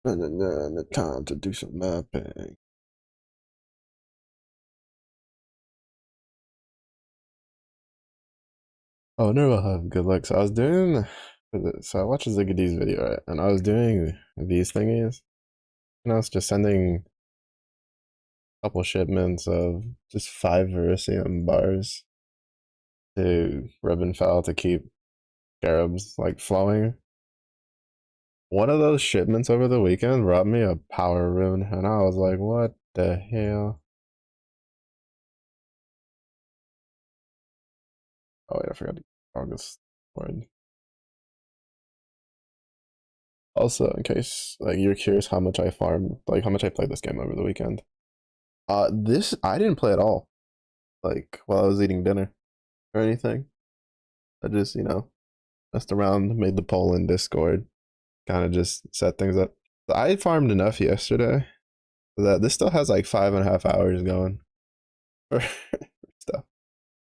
Time to do some mapping. Oh, no, I'll have good luck. So I was doing, so I watched Ziggady's video, right? And I was doing these thingies, and I was just sending a couple shipments of just 5 Verisium bars to Ribbon Fell to keep scarabs like flowing. One of those shipments over the weekend brought me a power rune, and I was like, what the hell? Oh, wait, I forgot to August word. Also, in case like you're curious how much I farmed, like how much I played this game over the weekend. This I didn't play at all. Like while I was eating dinner or anything. I just messed around, made the poll in Discord, kind of just set things up. I farmed enough yesterday that this still has like 5.5 hours going for stuff.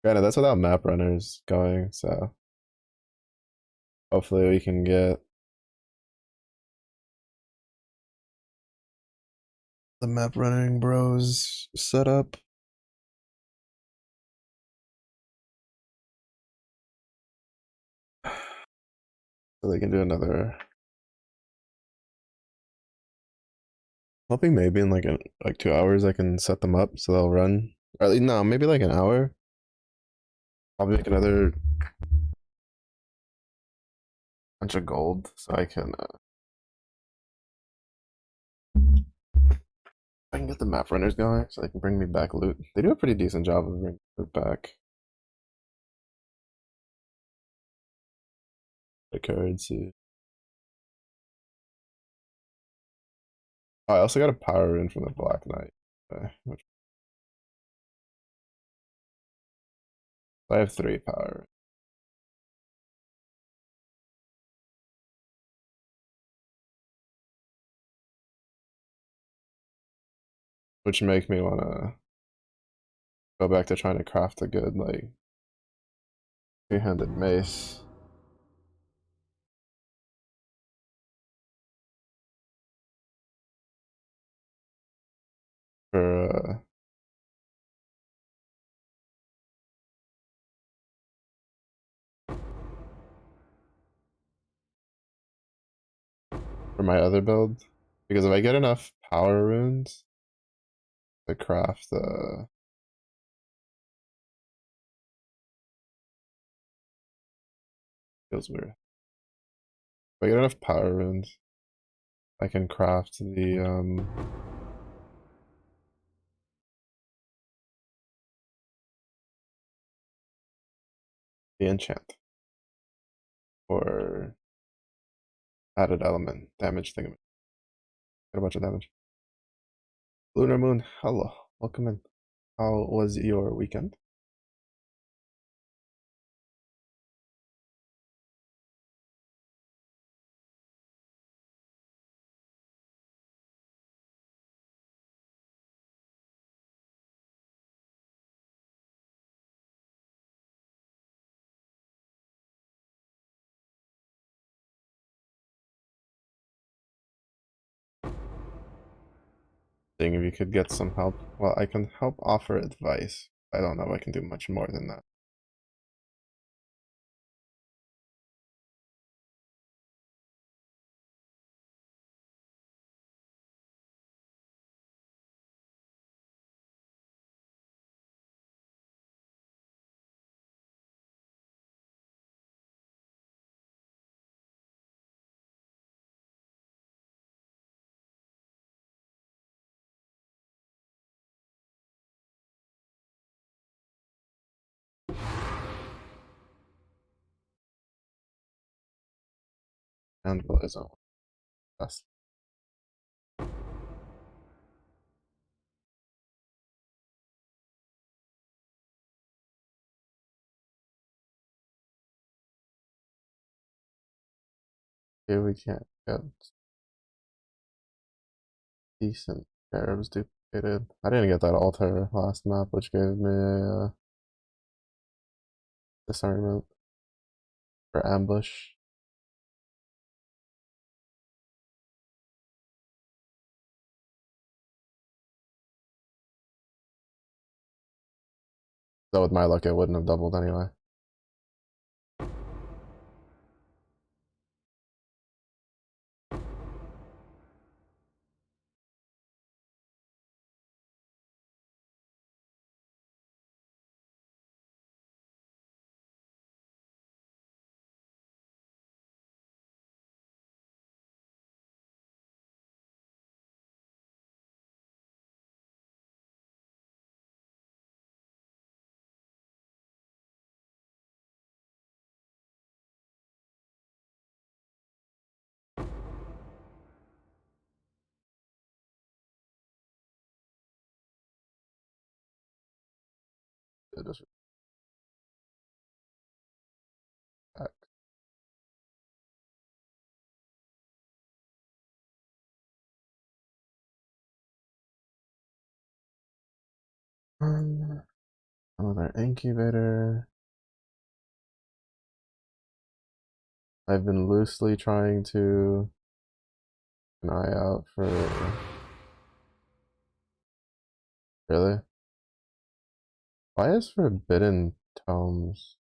Granted, that's without map runners going, so hopefully we can get the map running bros set up so they can do another. Hoping maybe in like 2 hours I can set them up so they'll run. Or at least, no, maybe like an hour. I'll make another bunch of gold so I can get the map runners going so they can bring me back loot. They do a pretty decent job of bringing loot back. The currency. Oh, I also got a power rune from the Black Knight. Which I have 3 power, which make me wanna go back to trying to craft a good like two-handed mace for my other build. Because if I get enough power runes to craft feels weird. If I get enough power runes, I can craft the enchant or added element damage thing. Get a bunch of damage. Lunar Moon, hello, welcome in. How was your weekend? Seeing if you could get some help. Well, I can help offer advice. I don't know if I can do much more than that. And what is on best? Here we can't get decent scarabs duplicated. I didn't get that altar last map, which gave me a discernment for ambush. So with my luck, it wouldn't have doubled anyway. It just another incubator. I've been loosely trying to keep an eye out for. Really? Why is forbidden tomes?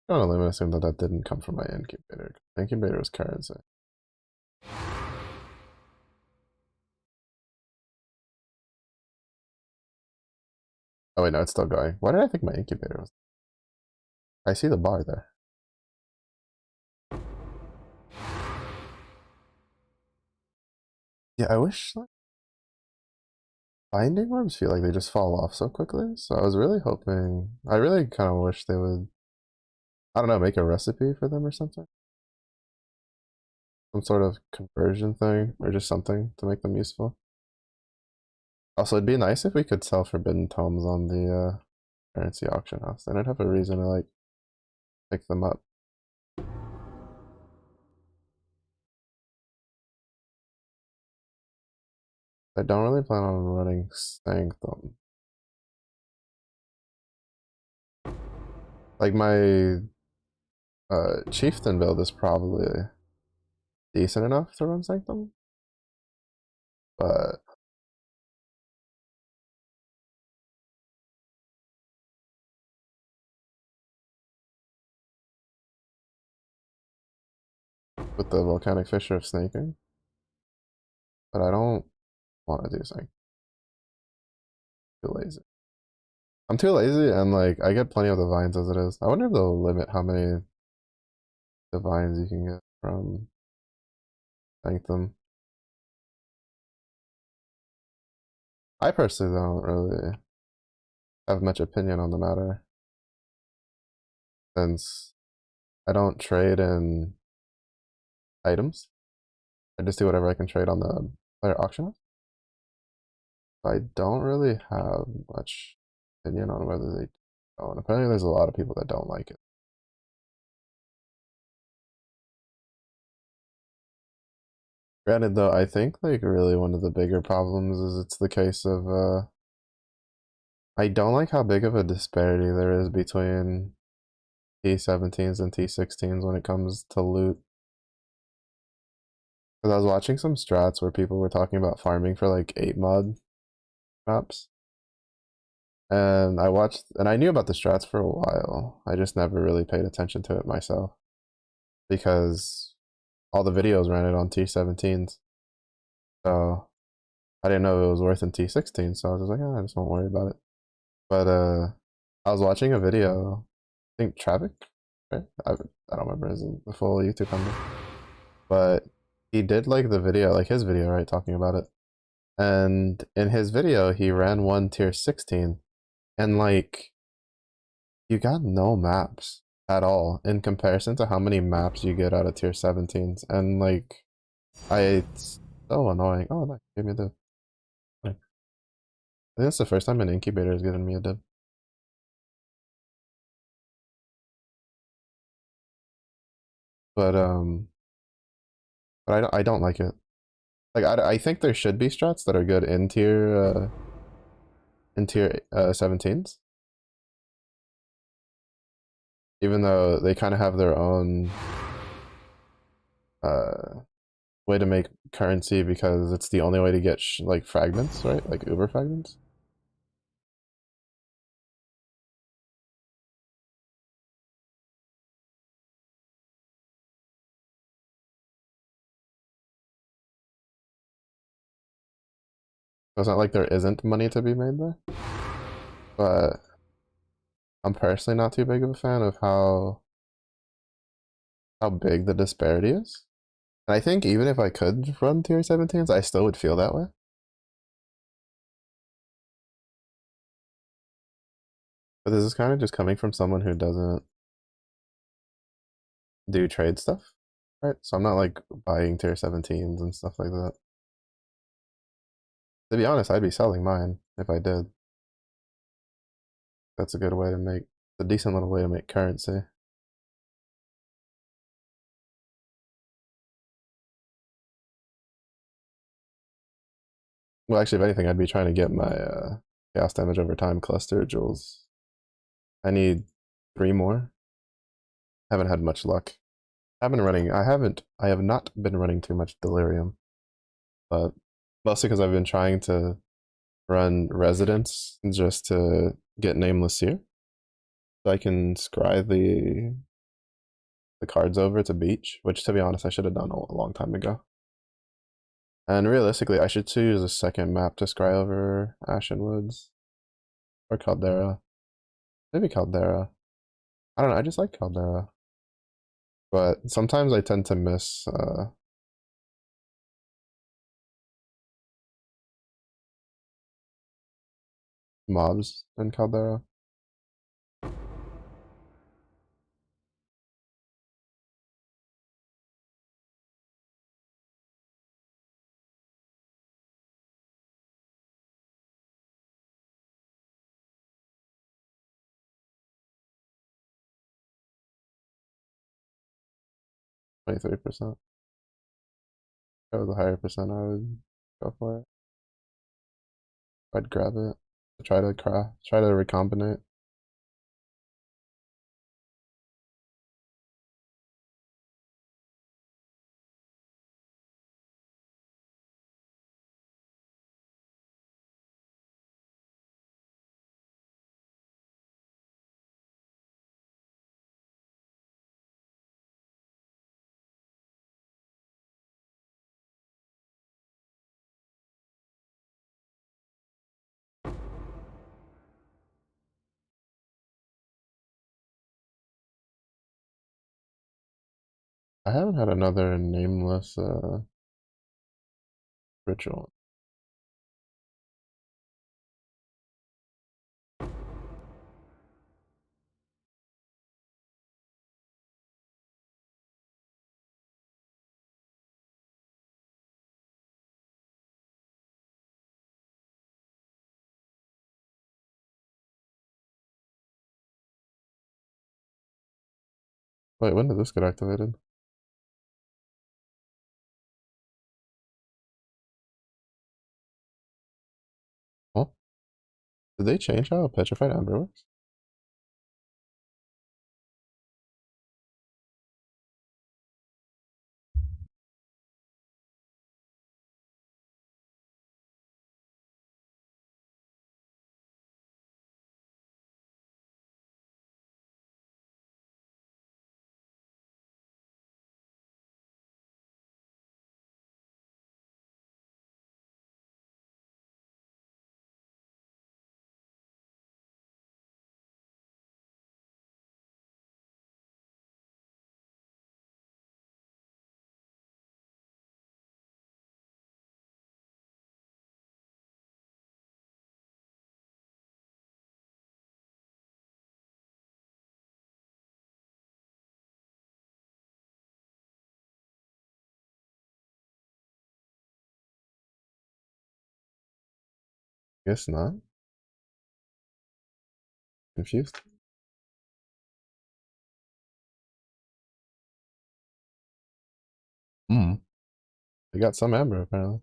I'm gonna limit assume that that didn't come from my incubator. Incubator was currency. Oh wait, no, it's still going. Why did I think my incubator was? I see the bar there. Yeah, I wish like, binding orbs feel like they just fall off so quickly. So I was really hoping. I really kind of wish they would. I don't know, make a recipe for them or something. Some sort of conversion thing or just something to make them useful. Also, it'd be nice if we could sell forbidden tomes on the currency auction house. Then I'd have a reason to like pick them up. I don't really plan on running Sanctum. Like my Chieftain build is probably decent enough to run Sanctum, but with the Volcanic Fissure of Snaking. But I don't want to do Sanctum. Too lazy. I'm too lazy, and like I get plenty of divines as it is. I wonder if they'll limit how many divines you can get from Sanctum. I personally don't really have much opinion on the matter since I don't trade in items. I just do whatever I can trade on the player auction house. I don't really have much opinion on whether they don't. Apparently, there's a lot of people that don't like it. Granted, though, I think like really one of the bigger problems is it's the case of I don't like how big of a disparity there is between T17s and T16s when it comes to loot. Because I was watching some strats where people were talking about farming for like 8 mod maps. And I watched, and I knew about the strats for a while. I just never really paid attention to it myself because all the videos ran it on T17s. So I didn't know it was worth in T16. So I was just like, oh, I just won't worry about it. But I was watching a video, I think Travic, right? I don't remember his the full YouTube handle, but he did like the video, like his video, right, talking about it. And in his video, he ran one tier 16, and like you got no maps at all in comparison to how many maps you get out of tier 17s. And like, it's so annoying. Oh, look, give me the. I think that's the first time an incubator has given me a dip. But I don't like it. Like I think there should be strats that are good in tier 17s, even though they kind of have their own uh way to make currency because it's the only way to get like fragments, right? Like Uber fragments. So it's not like there isn't money to be made there, but I'm personally not too big of a fan of how big the disparity is. And I think even if I could run tier 17s, I still would feel that way. But this is kind of just coming from someone who doesn't do trade stuff, right? So I'm not like buying tier 17s and stuff like that. To be honest, I'd be selling mine if I did. That's a good way to make a decent little way to make currency. Well, actually, if anything, I'd be trying to get my chaos damage over time cluster jewels. I need 3 more. Haven't had much luck. I've been running. I have not been running too much delirium, but mostly because I've been trying to run residence just to get nameless here, so I can scry the cards over to beach, which to be honest, I should have done a long time ago. And realistically, I should choose a second map to scry over Ashen Woods or Caldera. Maybe Caldera. I don't know. I just like Caldera, but sometimes I tend to miss mobs in Caldera. 23%. If it was a higher percent, I would go for it. I'd grab it. Try to recombinate. I haven't had another nameless ritual. Wait, when did this get activated? Oh, did they change how Petrified Amber works? Guess not. Confused. Hmm. They got some amber apparently.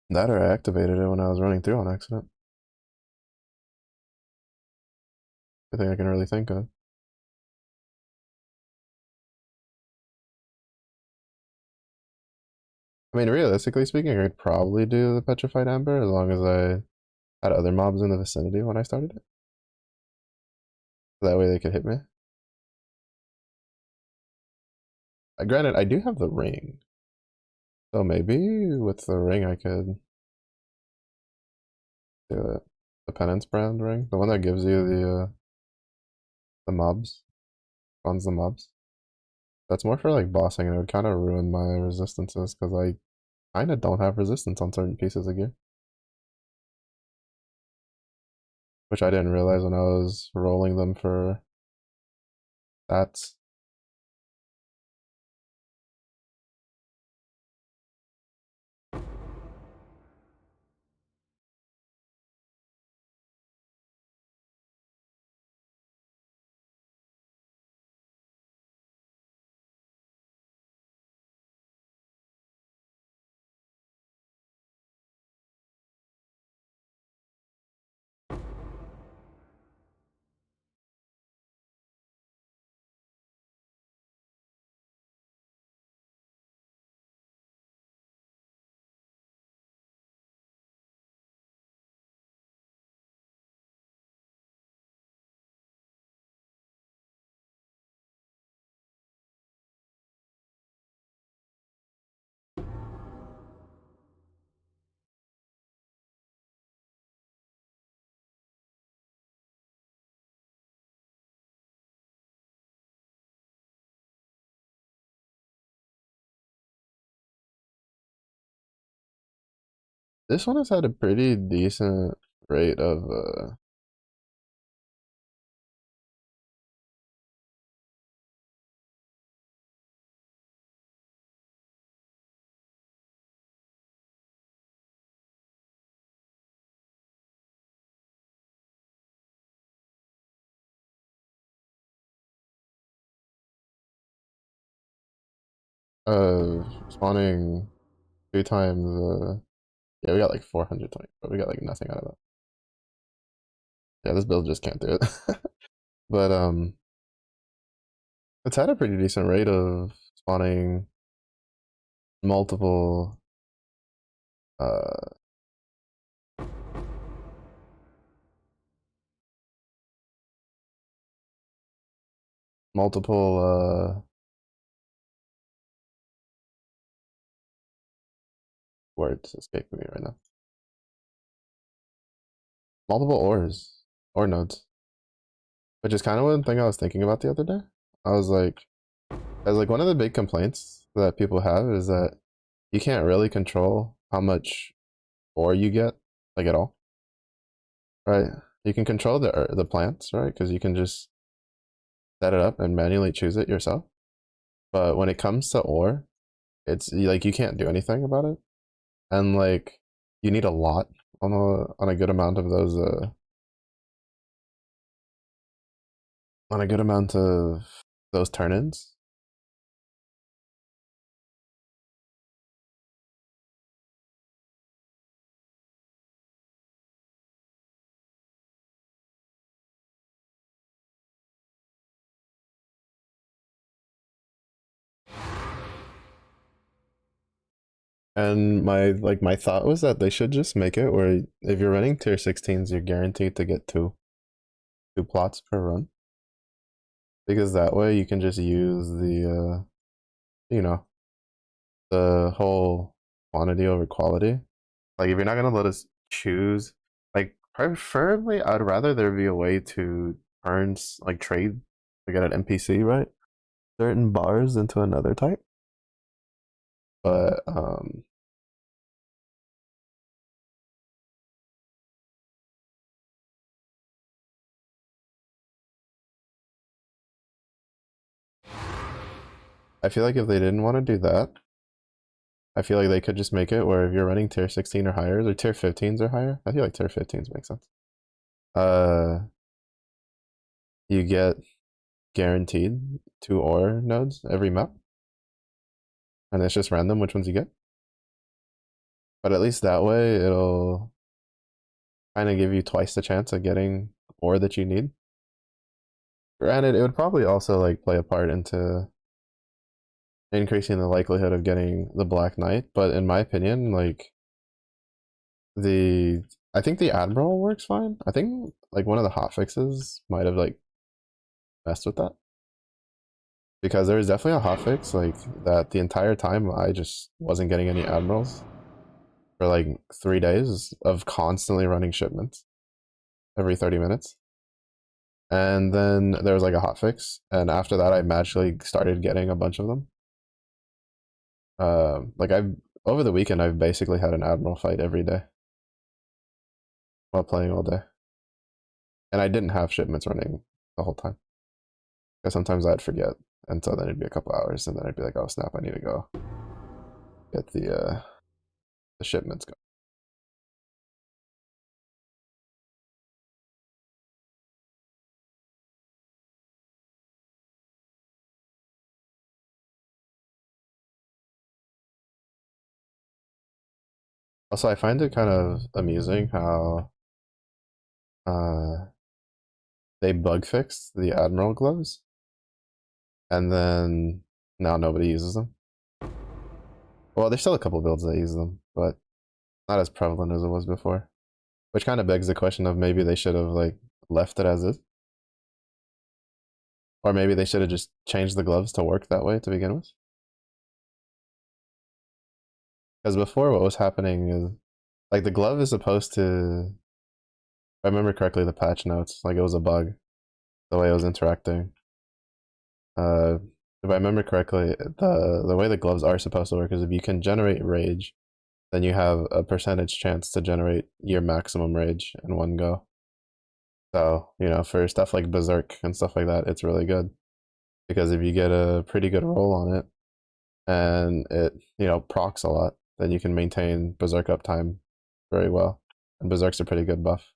That or I activated it when I was running through on accident. I think I can really think of. I mean, realistically speaking, I could probably do the Petrified Amber as long as I had other mobs in the vicinity when I started it. That way they could hit me. Granted, I do have the ring. So maybe with the ring I could do it. The penance brand ring, the one that gives you the mobs, funds the mobs. That's more for like bossing, and it would kind of ruin my resistances because I kind of don't have resistance on certain pieces of gear, which I didn't realize when I was rolling them for stats. This one has had a pretty decent rate of spawning 2 times. Yeah, we got like 420, but we got like nothing out of that. Yeah, this build just can't do it. But it's had a pretty decent rate of spawning multiple uh multiple words escaping me right now. Multiple ores or nodes, which is kind of one thing I was thinking about the other day. I was like, as like one of the big complaints that people have is that you can't really control how much ore you get, like at all, right? You can control the plants, right? Because you can just set it up and manually choose it yourself. But when it comes to ore, it's like you can't do anything about it, and like you need a lot on a good amount of those on a good amount of those turn-ins. And my thought was that they should just make it where if you're running tier 16s, you're guaranteed to get two plots per run. Because that way you can just use the you know, the whole quantity over quality. Like if you're not gonna let us choose, like preferably I'd rather there be a way to earn like trade to get an NPC, right? Certain bars into another type. But I feel like if they didn't want to do that, I feel like they could just make it where if you're running tier 16 or higher, or tier 15s or higher, I feel like tier 15s make sense. Uh, you get guaranteed 2 ore nodes every map, and it's just random which ones you get. But at least that way, it'll kind of give you twice the chance of getting ore that you need. Granted, it would probably also like play a part into increasing the likelihood of getting the Black Knight, but in my opinion, like the I think the Admiral works fine. I think like one of the hot fixes might have like messed with that. because there was definitely a hotfix like that the entire time I just wasn't getting any admirals for like 3 days of constantly running shipments every 30 minutes. And then there was like a hotfix, and after that, I magically started getting a bunch of them. Like I've over the weekend, I've basically had an admiral fight every day while playing all day, and I didn't have shipments running the whole time because sometimes I'd forget, and so then it'd be a couple hours, and then I'd be like, "Oh snap, I need to go get the shipments going." Also, I find it kind of amusing how uh, they bug fixed the admiral gloves, and then now nobody uses them. Well, there's still a couple builds that use them, but not as prevalent as it was before. Which kind of begs the question of maybe they should have like left it as is, or maybe they should have just changed the gloves to work that way to begin with. Because before, what was happening is like the glove is supposed to, if I remember correctly, the patch notes like it was a bug the way it was interacting. Uh, if I remember correctly, the way the gloves are supposed to work is if you can generate rage, then you have a percentage chance to generate your maximum rage in one go. So, for stuff like Berserk and stuff like that, it's really good. Because if you get a pretty good roll on it and it, procs a lot, then you can maintain Berserk uptime very well. And Berserk's a pretty good buff.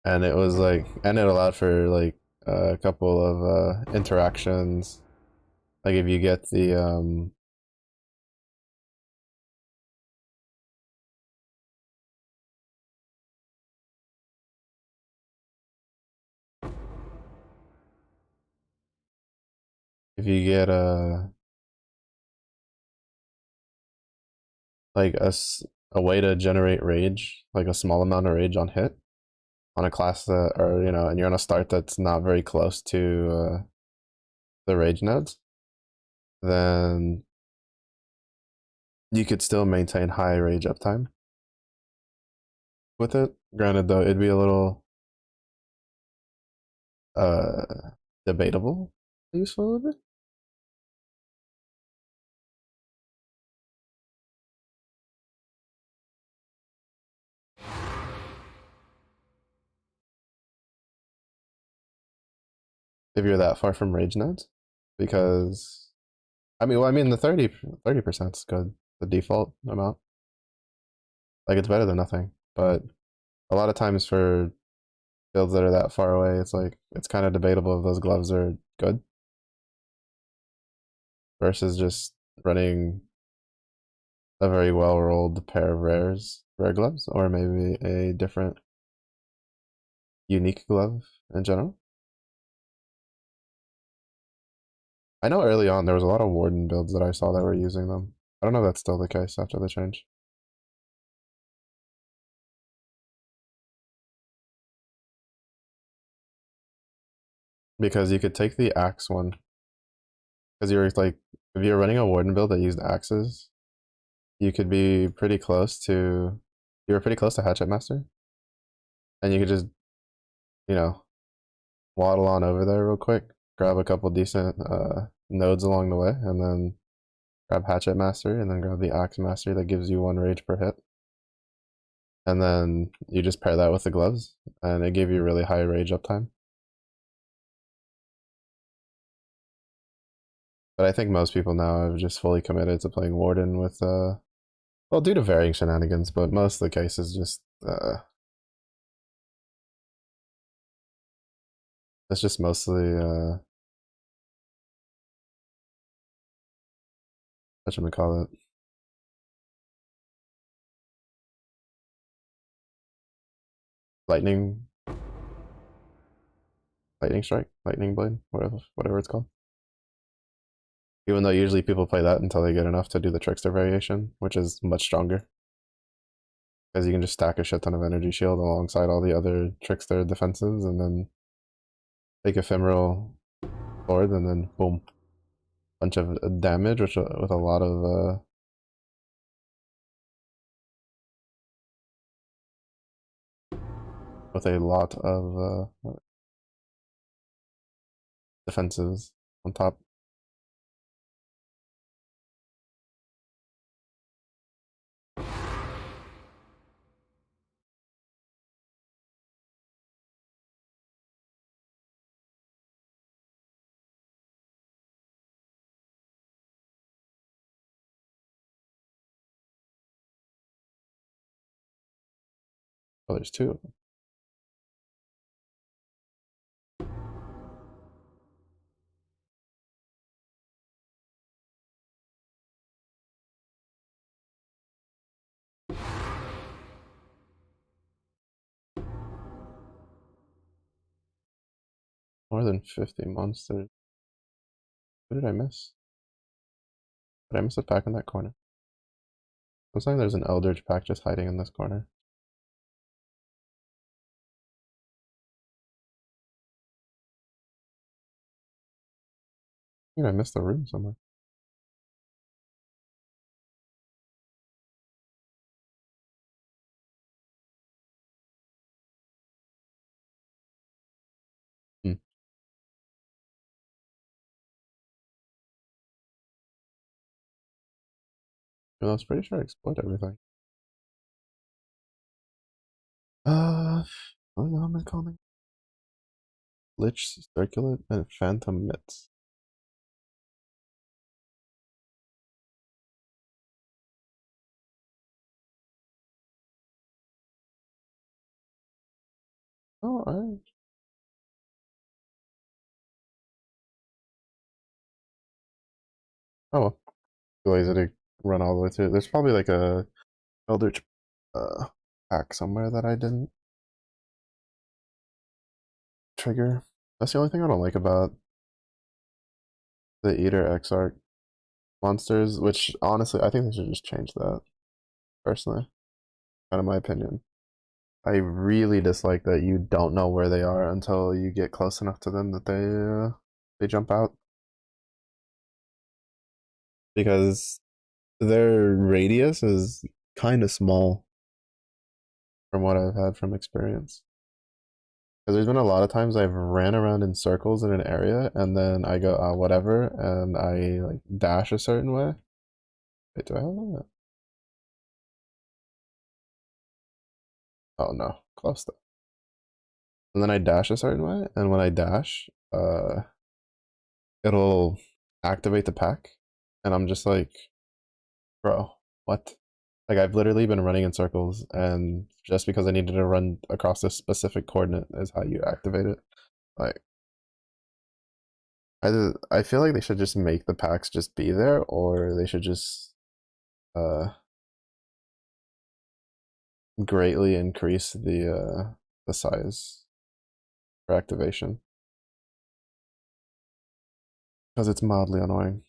And it was like, and it allowed for like a couple of interactions. Like if you get if you get like a way to generate rage, like a small amount of rage on hit on a class that, or and you're on a start that's not very close to the rage nodes, then you could still maintain high rage uptime with it. Granted, though, it'd be a little uh debatable useful with it. If you're that far from rage nodes, because I mean the 30% is good. The default amount, like it's better than nothing. But a lot of times for builds that are that far away, it's like it's kind of debatable if those gloves are good versus just running a very well rolled pair of rare gloves, or maybe a different unique glove in general. I know early on there was a lot of Warden builds that I saw that were using them. I don't know if that's still the case after the change. Because you could take the axe one. Because you're like, if you're running a Warden build that used axes, you could be pretty close to, you were pretty close to Hatchet Master. And you could just, you know, waddle on over there real quick, grab a couple decent nodes along the way, and then grab Hatchet Master, and then grab the Axe Master that gives you one rage per hit. And then you just pair that with the gloves, and it gave you really high rage uptime. But I think most people now have just fully committed to playing Warden with, well, due to varying shenanigans, but most of the cases just, it's just mostly, what should we call it? Lightning, lightning strike, lightning blade, whatever it's called. Even though usually people play that until they get enough to do the trickster variation, which is much stronger. Because you can just stack a shit ton of energy shield alongside all the other trickster defenses, and then take ephemeral sword, and then boom, bunch of damage, which with a lot of defenses on top. Oh, there's two. More than 50 monsters. What did I miss? Did I miss a pack in that corner? Looks like there's an Eldritch pack just hiding in this corner. I think I missed a room somewhere. Hmm. Well, I was pretty sure I explored everything. I don't know how many calling. Lich, Circulate, and Phantom Mitts. Oh, alright. Oh well. Too lazy to run all the way through. There's probably like a Eldritch pack somewhere that I didn't trigger. That's the only thing I don't like about the Eater Exarch monsters, which honestly, I think they should just change that, personally. Kind of my opinion. I really dislike that you don't know where they are until you get close enough to them that they jump out. Because their radius is kind of small from what I've had from experience. Because there's been a lot of times I've ran around in circles in an area and then I go, whatever, and I like dash a certain way. Wait, do I have that? Oh no, close though. And then I dash a certain way, and when I dash, it'll activate the pack, and I'm just like, bro, what? Like I've literally been running in circles, and just because I needed to run across this specific coordinate is how you activate it. Like I feel like they should just make the packs just be there, or they should just uh greatly increase the size for activation because it's mildly annoying.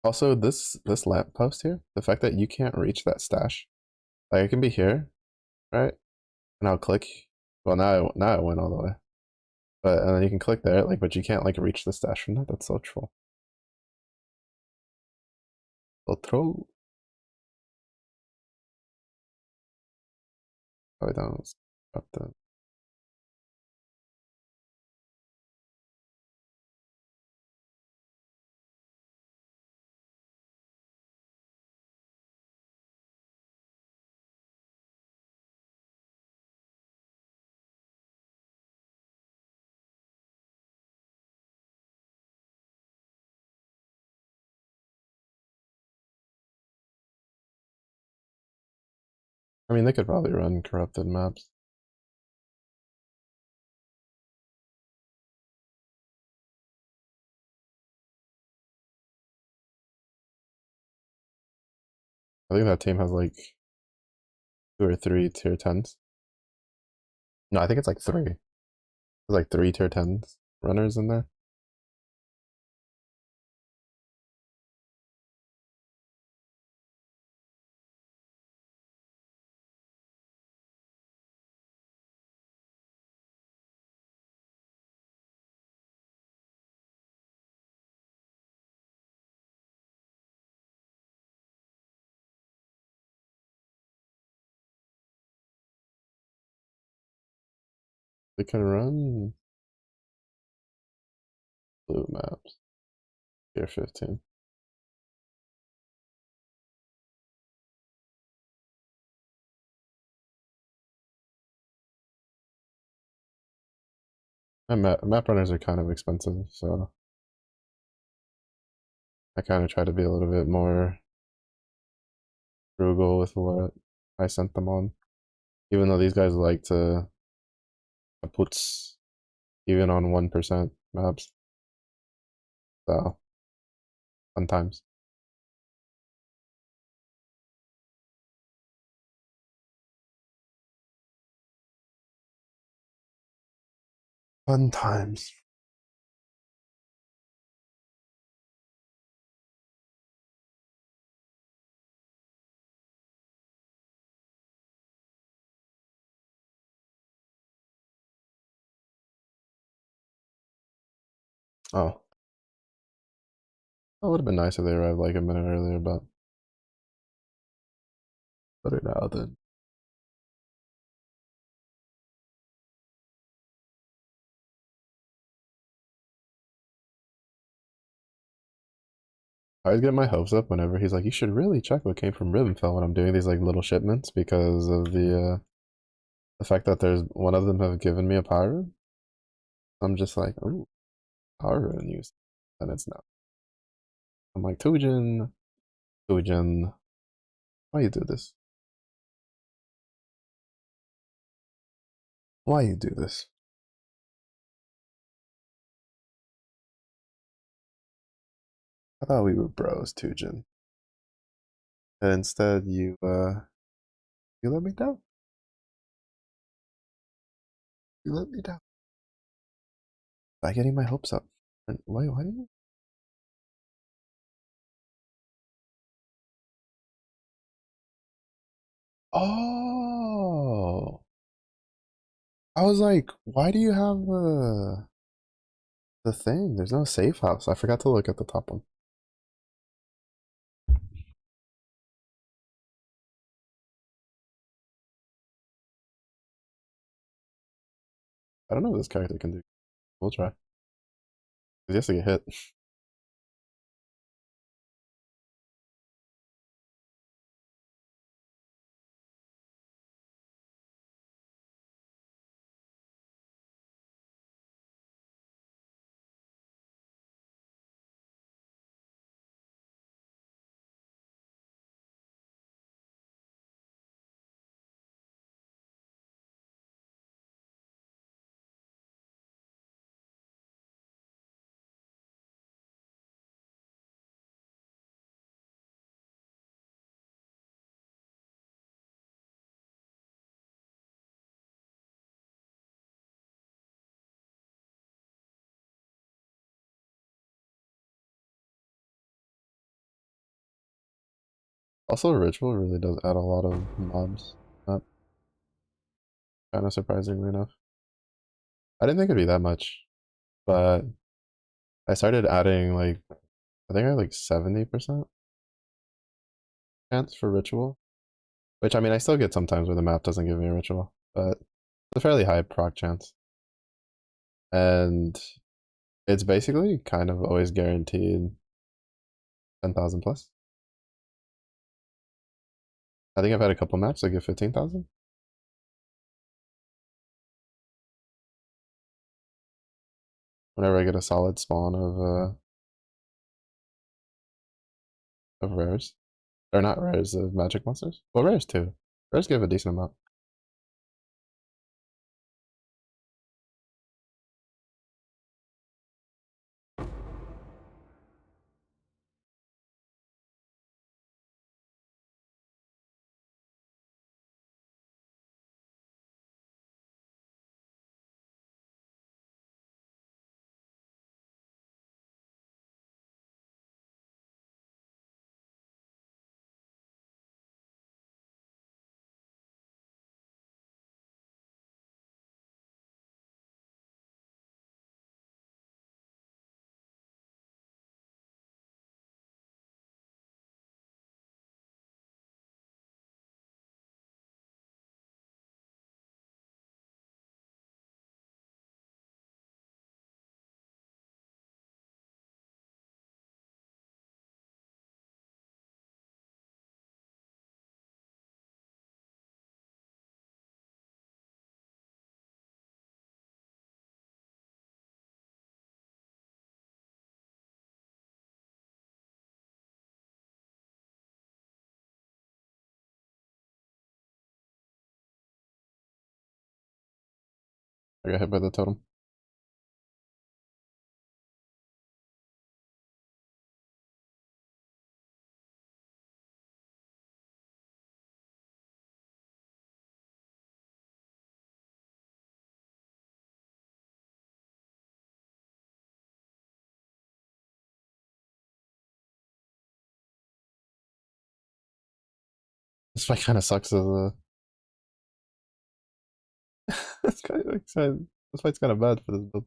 Also, this lamp post here, the fact that you can't reach that stash, like I can be here, right, and I'll click. Well, now I went all the way, but and then you can click there, like, but you can't like reach the stash from that. That's so troll. So troll. Oh, down. Up the. I mean, they could probably run corrupted maps. I think that team has like 2 or 3 tier 10s. No, I think it's like three. There's like 3 tier 10s runners in there. We can run blue maps. Tier 15. And map runners are kind of expensive, so I kind of try to be a little bit more frugal with what I sent them on. Even though these guys like to put even on 1% maps. So, fun times. Fun times. Oh, that would have been nice if they arrived like a minute earlier, but better now than. I always get my hopes up whenever he's like, "You should really check what came from Ribbonfell" when I'm doing these like little shipments because of the fact that there's one of them have given me a power rune. I'm just like, oh, power rune use, and it's not. I'm like, Tujin, Tujin, why you do this? Why you do this? I thought we were bros, Tujin, and instead you let me down. You let me down by getting my hopes up. And why do you? Oh, I was like, why do you have the thing? There's no safe house. I forgot to look at the top one. I don't know what this character can do. We'll try. He has to get hit. Also, ritual really does add a lot of mobs. Not kind of surprisingly enough. I didn't think it'd be that much, but I started adding like I think I had like 70% chance for ritual. Which I mean I still get sometimes where the map doesn't give me a ritual, but it's a fairly high proc chance. And it's basically kind of always guaranteed 10,000 plus. I think I've had a couple maps that give 15,000 whenever I get a solid spawn of rares. Or not rares, of magic monsters. Well, rares too. Rares give a decent amount. I got hit by the totem. This fight kind of sucks as a. It's kind of, this fight's kind of bad for this build.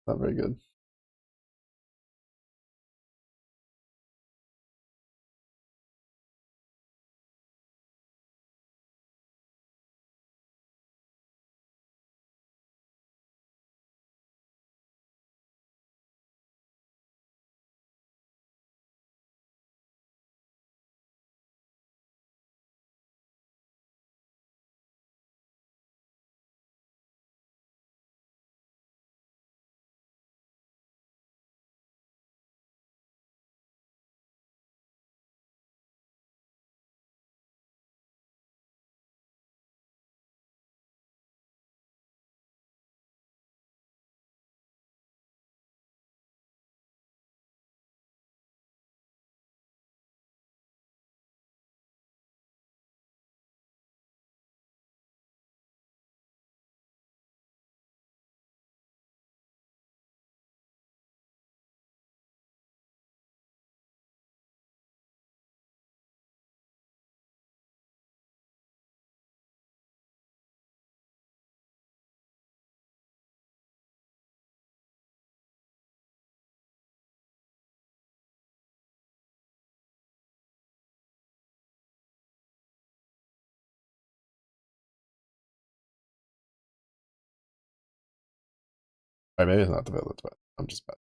Not very good. Alright, maybe it's not the build, it's bad. I'm just bad.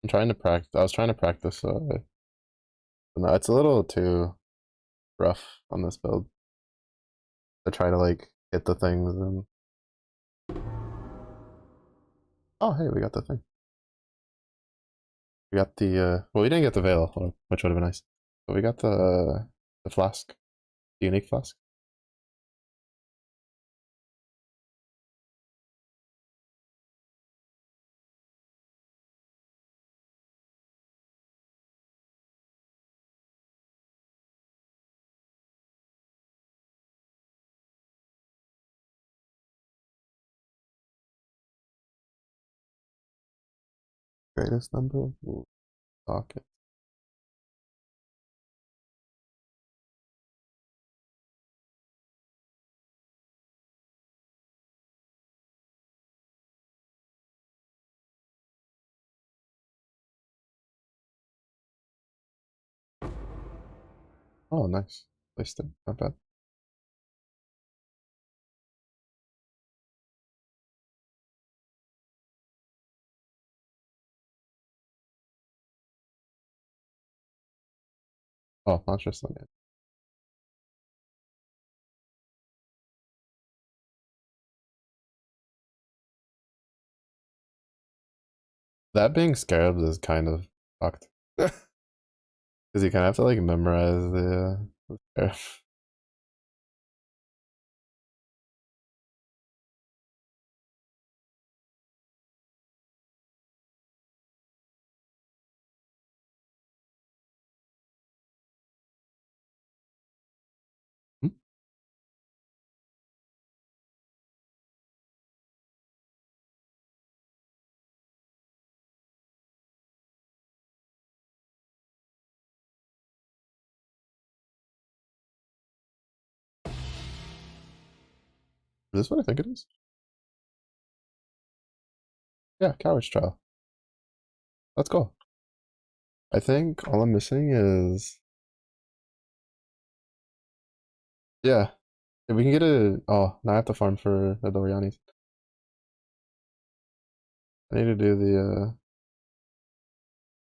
I'm trying to practice. I was trying to practice. No, it's a little too rough on this build to try to like hit the things and. Oh, hey, we got the thing. We got the. Well, we didn't get the veil, which would have been nice. But we got the flask, the unique flask. Greatest number of sockets. Oh, nice. Placed it. Not bad. Oh, not just on it. That being scarabs is kind of fucked. Because you kind of have to like memorize the scarab. Is this what I think it is? Yeah, coward's trial. Let's go. I think all I'm missing is yeah. If we can get a oh, now I have to farm for the Dorianis. I need to do the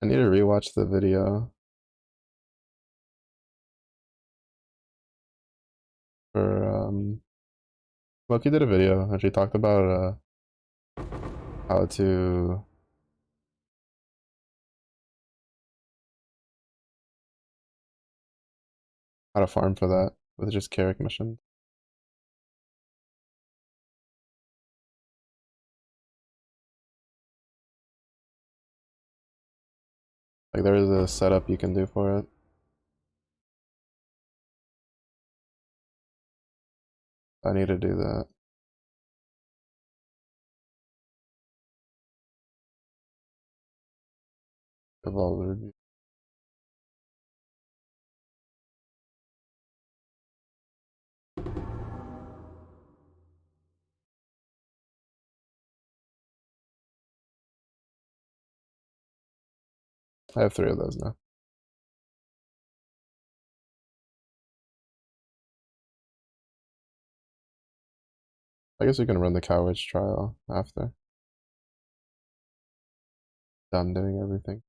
I need to rewatch the video for Loki did a video and she talked about how to farm for that with just Carrick missions. Like there is a setup you can do for it. I need to do that. Evolved. I have 3 of those now. I guess we can run the coward's trial after. Done doing everything.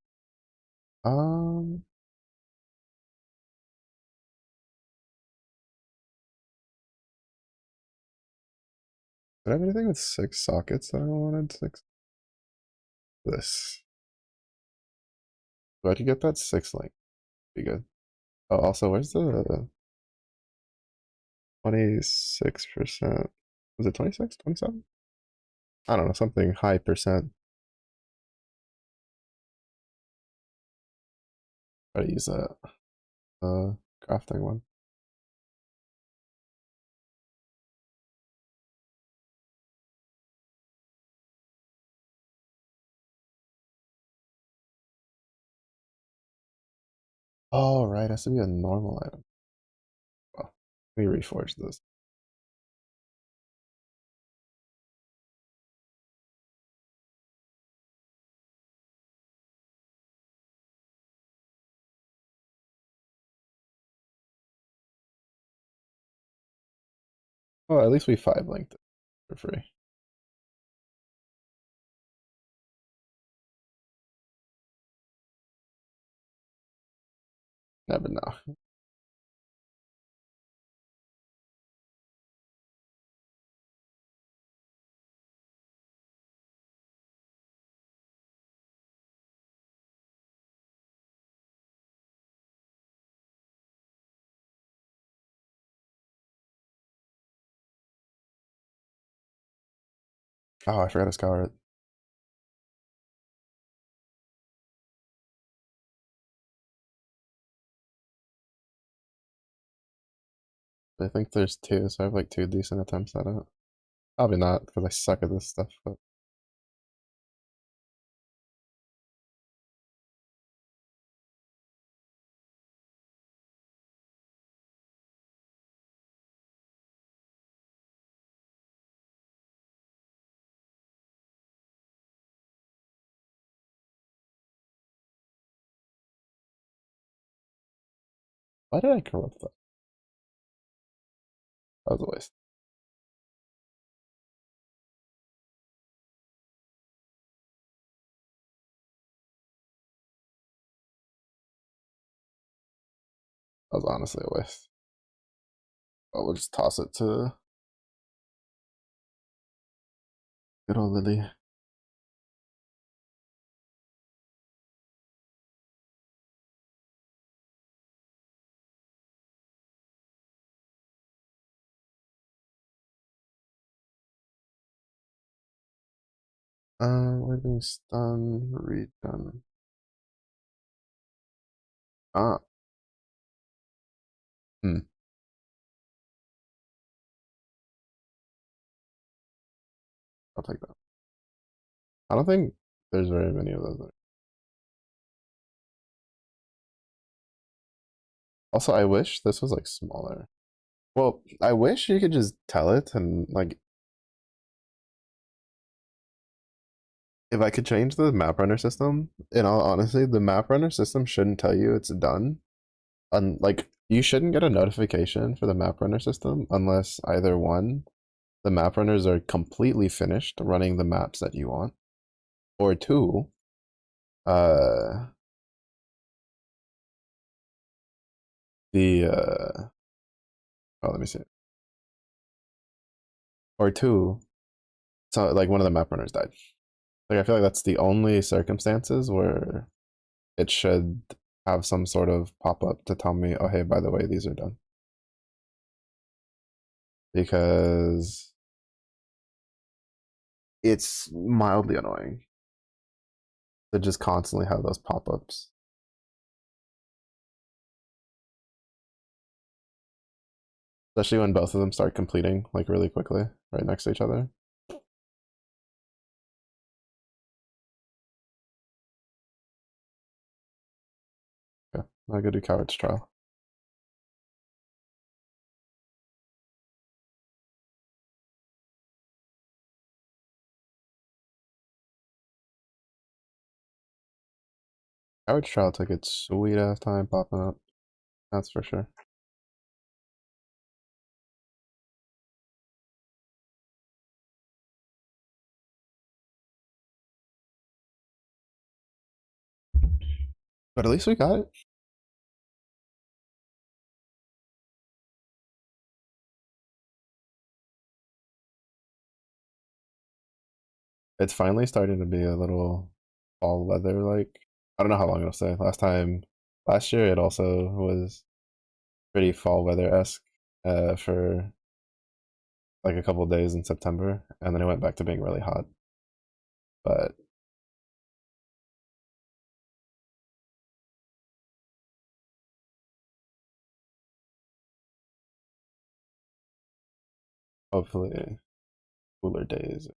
Um, did I have anything with 6 sockets that I wanted? 6. This. If I could get that 6 link, be good. Oh, also, where's the 26%? Was it 26? 27? I don't know, something high percent. Try to use that crafting one. Oh, right, it has to be a normal item. Well, let me reforge this. Oh, at least we 5 linked it for free. Never know. Oh, I forgot to scour it. I think there's 2, so I have like 2 decent attempts at it. Probably not, because I suck at this stuff, but why did I corrupt that? That was a waste. That was honestly a waste. But we'll just toss it to good old Lily. Livingstone redone. Ah, hmm. I'll take that. I don't think there's very many of those. Also, I wish this was like smaller. Well, I wish you could just tell it and like If I could change the map runner system, in all honesty, the map runner system shouldn't tell you it's done. Like you shouldn't get a notification for the map runner system unless either one, the map runners are completely finished running the maps that you want, or two, uh, the oh let me see, or two, so like one of the map runners died. Like I feel like that's the only circumstances where it should have some sort of pop up to tell me, oh hey, by the way, these are done. Because it's mildly annoying to just constantly have those pop ups. Especially when both of them start completing like really quickly right next to each other. Okay, I go do Coward's Trial. Coward's Trial took its sweet ass time popping up. That's for sure. But at least we got it. It's finally starting to be a little fall weather like. I don't know how long it'll stay. Last year it also was pretty fall weather esque for like a couple days in September, and then it went back to being really hot. But hopefully cooler days.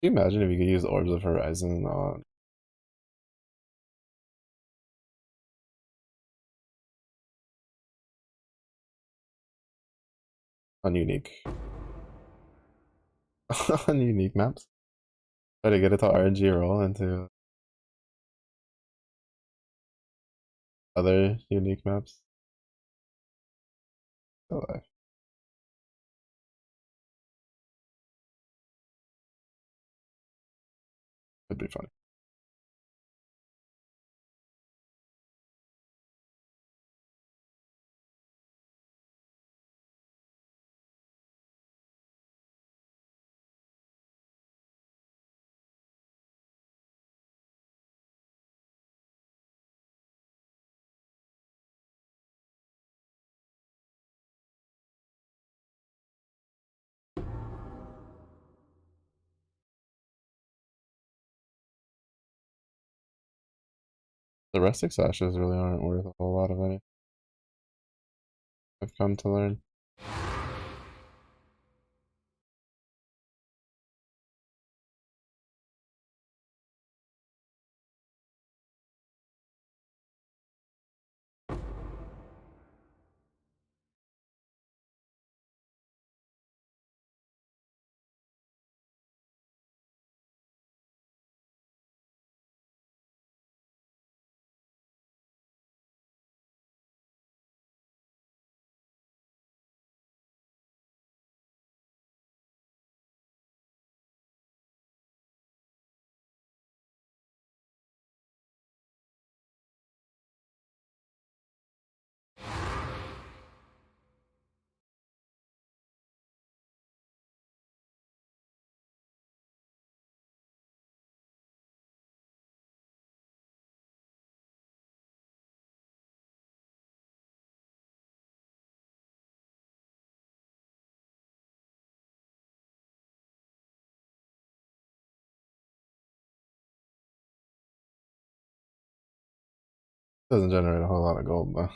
Can you imagine if you could use Orbs of Horizon on unique on unique maps? Try to get it to RNG roll into other unique maps. So that could be funny. The rustic sashes really aren't worth a whole lot of any. I've come to learn. Doesn't generate a whole lot of gold though.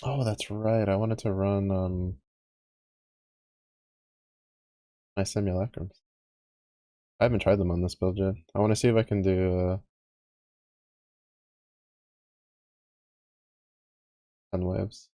Oh, that's right. I wanted to run my simulacrums. I haven't tried them on this build yet. I want to see if I can do 10 waves.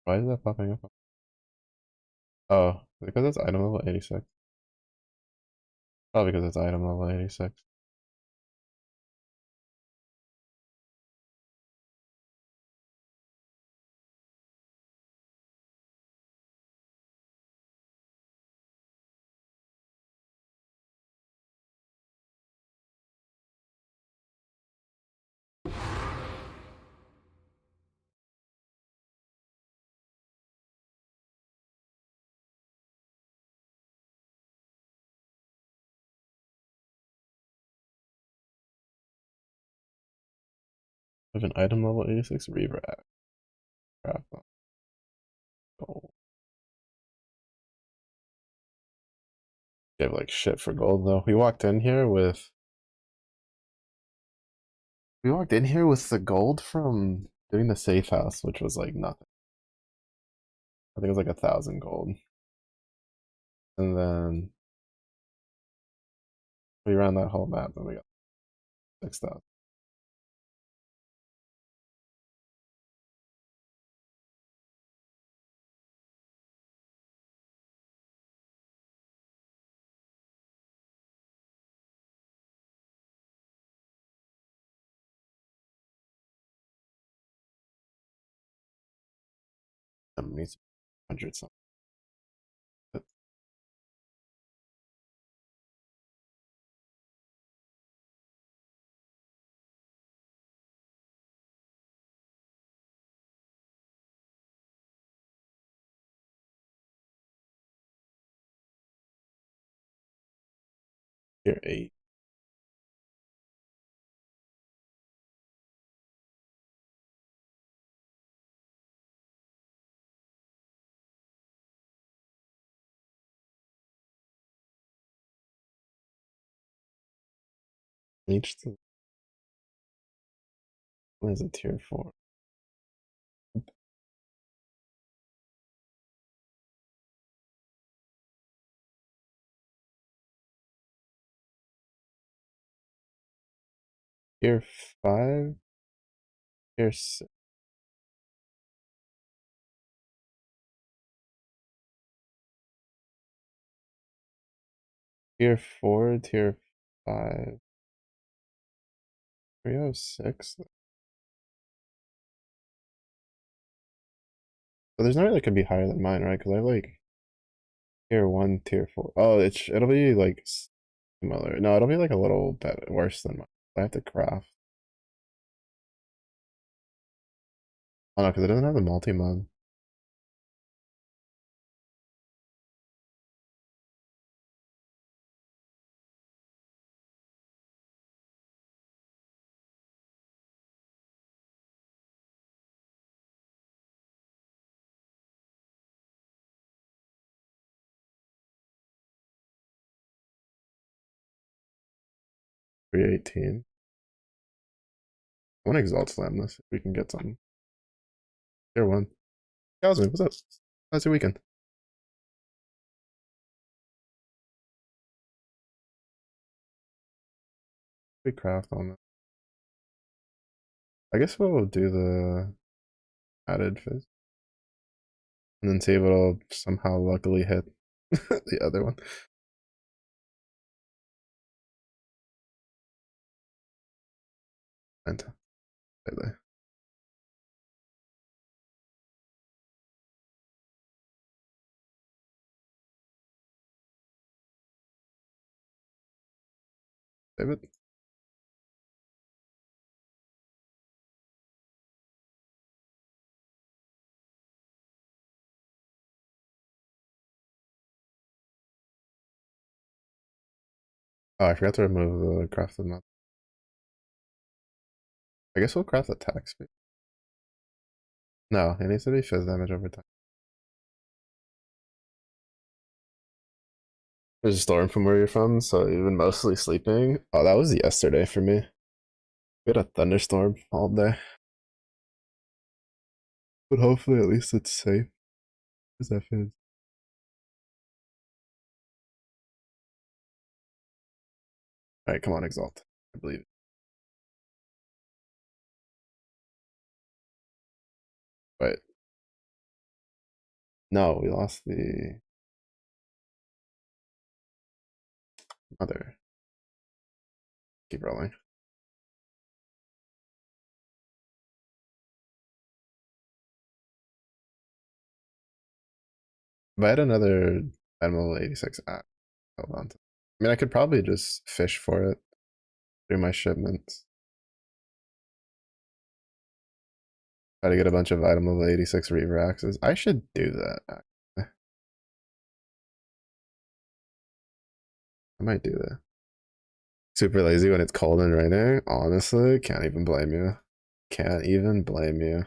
Why is that popping up? Oh, because it's item level 86. Probably because it's item level 86. With an item level 86 rewrap. Gold. Give like shit for gold though. We walked in here with the gold from doing the safe house, which was like nothing. I think it was like 1,000 gold. And then we ran that whole map and we got 6,000. I mean, it's 100 something. Tier 8. Each, what is it, tier 4? Tier 5? Tier 6? Tier 4? Tier 5? 306? So there's no way that could be higher than mine, right? Because I have like tier 1, tier 4. Oh, it'll be like similar. No, it'll be like a little bit worse than mine. I have to craft. Oh no, because it doesn't have the multi-mod. 318. I want to exalt slam this if we can get something. Tier 1. Cosmic, what's up? How's your weekend? We craft on that. I guess we'll do the added fizz. And then see if it'll somehow luckily hit the other one. And save it. Oh, I forgot to remove the crafted mod. I guess we'll craft attack speed. No, it needs to be fizz damage over time. There's a storm from where you're from, so you've been mostly sleeping. Oh, that was yesterday for me. We had a thunderstorm all day. But hopefully at least it's safe. Because that fizz. Alright, come on, Exalt. I believe it. Wait. No, we lost the mother. Keep rolling. If I had another Animal 86 app, hold on to. I mean, I could probably just fish for it through my shipments. Try to get a bunch of item level 86 Reaver axes. I should do that. I might do that. Super lazy when it's cold and raining. Honestly, can't even blame you. Can't even blame you.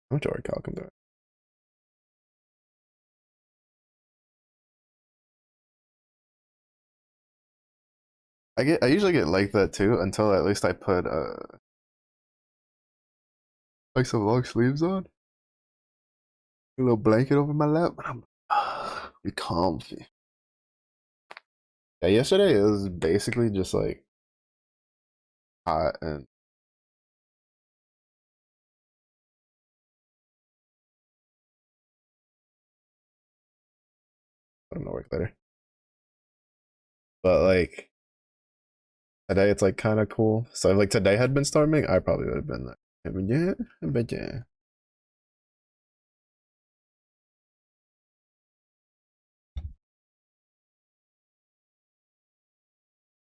How much orichalcum can do? I usually get like that too until at least I put like some long sleeves on. A little blanket over my lap. I'm be comfy. Yeah, yesterday it was basically just like hot and I don't know work better. But like today it's like kind of cool. So if like today had been storming, I probably would have been like, yeah, but yeah.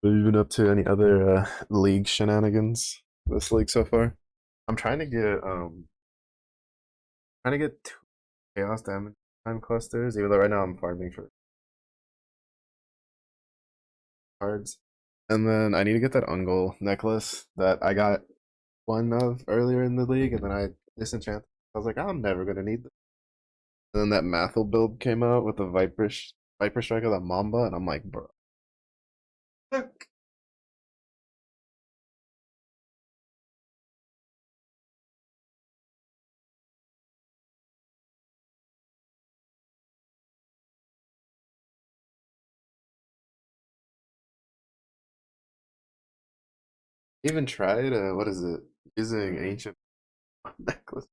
Have you been up to any other league shenanigans this league so far? I'm trying to get two chaos damage time clusters, even though right now I'm farming for cards. And then I need to get that Ungol necklace that I got one of earlier in the league, and then I disenchanted. I was like, I'm never gonna need this. And then that Mathil build came out with the Viper Strike of the Mamba, and I'm like, bro. Even tried what is it? Using ancient necklace.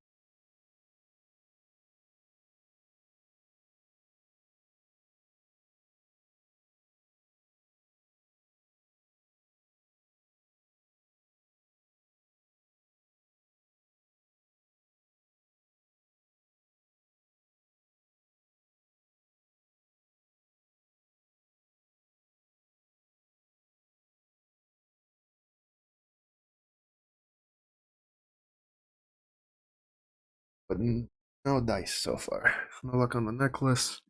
But no dice so far. No luck on the necklace.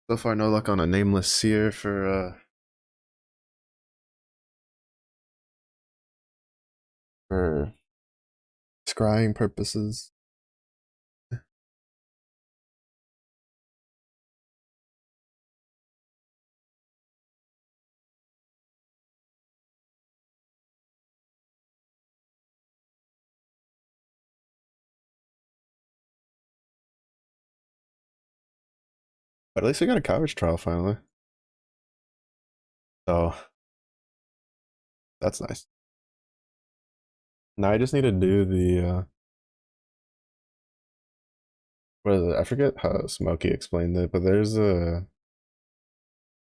So far, no luck on a nameless seer for scrying purposes. But at least we got a coverage trial finally. So that's nice. Now I just need to do the what is it? I forget how Smokey explained it, but there's a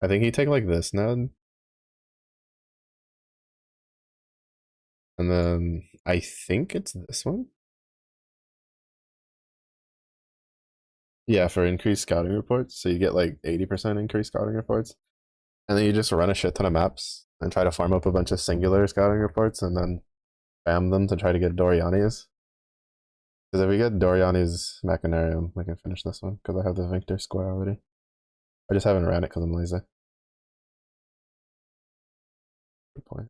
I think you take like this node, and then I think it's this one. Yeah, for increased scouting reports. So you get like 80% increased scouting reports. And then you just run a shit ton of maps and try to farm up a bunch of singular scouting reports and then spam them to try to get Doriani's. Because if we get Doriani's Machinarium, we can finish this one. Because I have the Victor square already. I just haven't ran it because I'm lazy. Good point.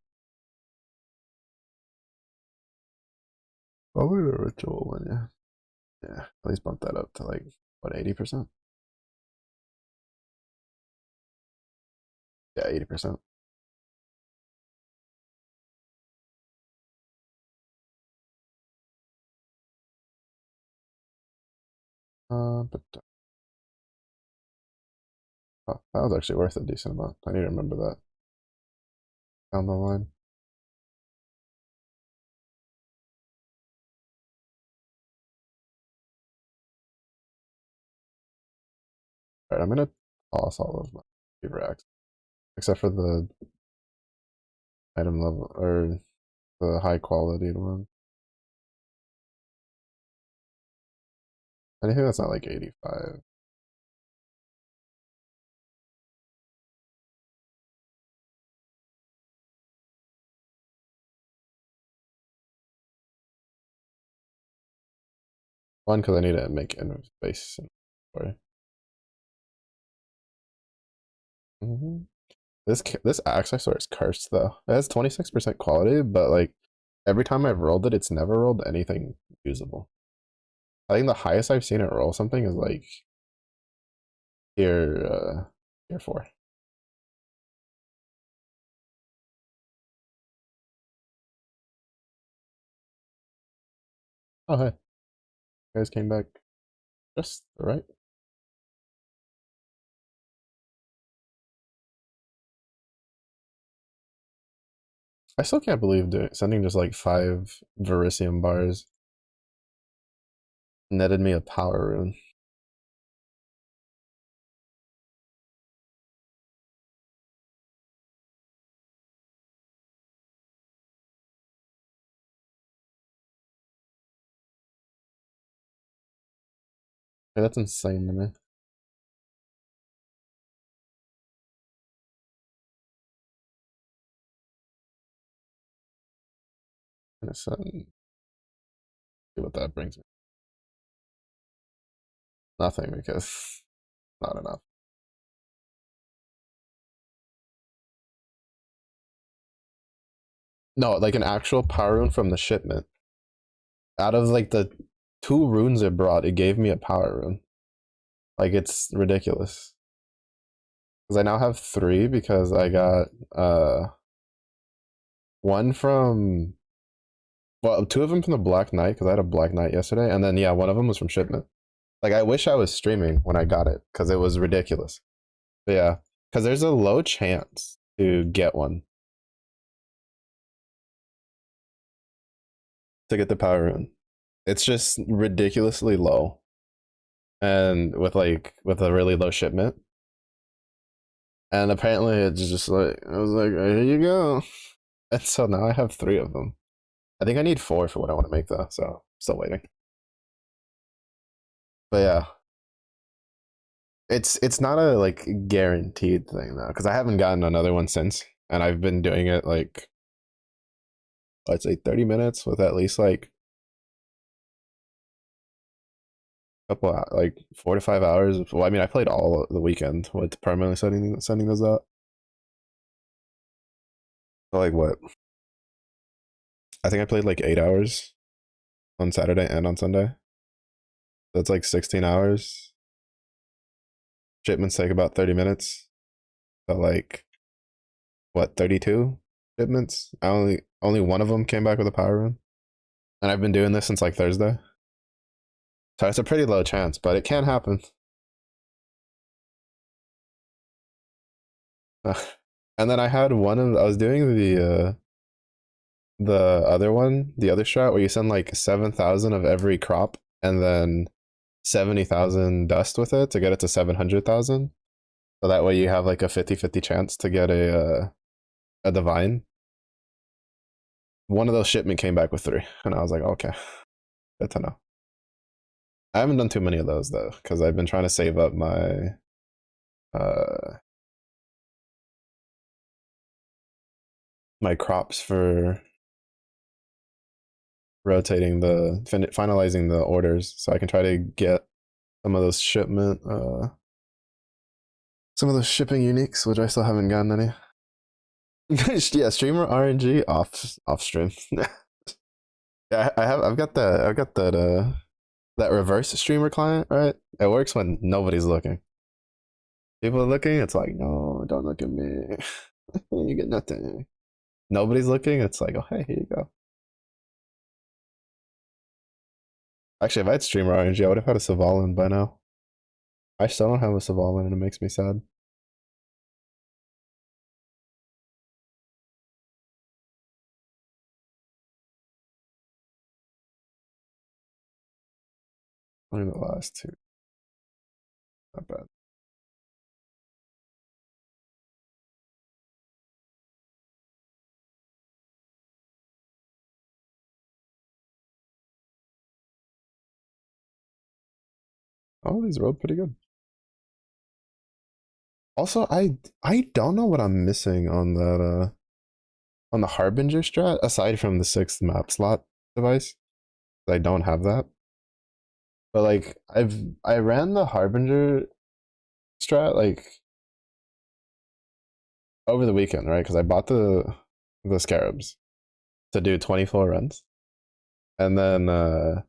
Probably the ritual one, yeah. Yeah, at least bump that up to like, what, 80%? Yeah, 80%. But oh, that was actually worth a decent amount. I need to remember that down the line. All right, I'm gonna toss all of my favorite acts, except for the item level or the high quality one. Anything that's not like 85. One, because I need to make space. Sorry. Mm-hmm. This axe I swear is cursed though. It has 26% quality, but like every time I've rolled it, it's never rolled anything usable. I think the highest I've seen it roll something is like tier 4. Oh hey, you guys came back just right. I still can't believe sending just like 5 Verisium bars netted me a power rune. Yeah, that's insane to me. Let's see what that brings me. Nothing because not enough. No, like an actual power rune from the shipment. Out of like the 2 runes it brought, it gave me a power rune. Like it's ridiculous. Because I now have 3 because I got one from, well, 2 of them from the Black Knight because I had a Black Knight yesterday, and then yeah, one of them was from shipment. Like I wish I was streaming when I got it because it was ridiculous. But yeah, because there's a low chance to get one to get the power rune. It's just ridiculously low, and with a really low shipment. And apparently it's just like I was like, here you go. And so now I have 3 of them. I think I need 4 for what I want to make though, so still waiting. But yeah, it's not a like guaranteed thing though, because I haven't gotten another one since, and I've been doing it like I'd say 30 minutes with at least like a couple like 4 to 5 hours. Well, I mean, I played all the weekend with permanently sending those out. So like what? I think I played like 8 hours on Saturday and on Sunday. That's like 16 hours. Shipments take about 30 minutes. So like what, 32 shipments? I only one of them came back with a power run. And I've been doing this since like Thursday. So it's a pretty low chance, but it can happen. And then I had I was doing the other one, the other strat where you send like 7,000 of every crop and then 70,000 dust with it to get it to 700,000. So that way you have like a 50-50 chance to get a divine. One of those shipment came back with 3, and I was like, okay, good to know. I haven't done too many of those though, because I've been trying to save up uh my crops for rotating finalizing the orders so I can try to get some of those some of those shipping uniques, which I still haven't gotten any. Yeah, streamer RNG off stream. Yeah, I've got that reverse streamer client, right? It works when nobody's looking. People are looking, it's like, no, don't look at me. You get nothing. Nobody's looking, it's like, oh hey, here you go. Actually, if I had streamer RNG, I would have had a Savalan by now. I still don't have a Savalan and it makes me sad. Only the last two. Not bad. Oh, these rolled pretty good. Also, I don't know what I'm missing on the Harbinger strat, aside from the 6th map slot device. I don't have that. But like I ran the Harbinger strat like over the weekend, right? Because I bought the scarabs to do 24 runs. And then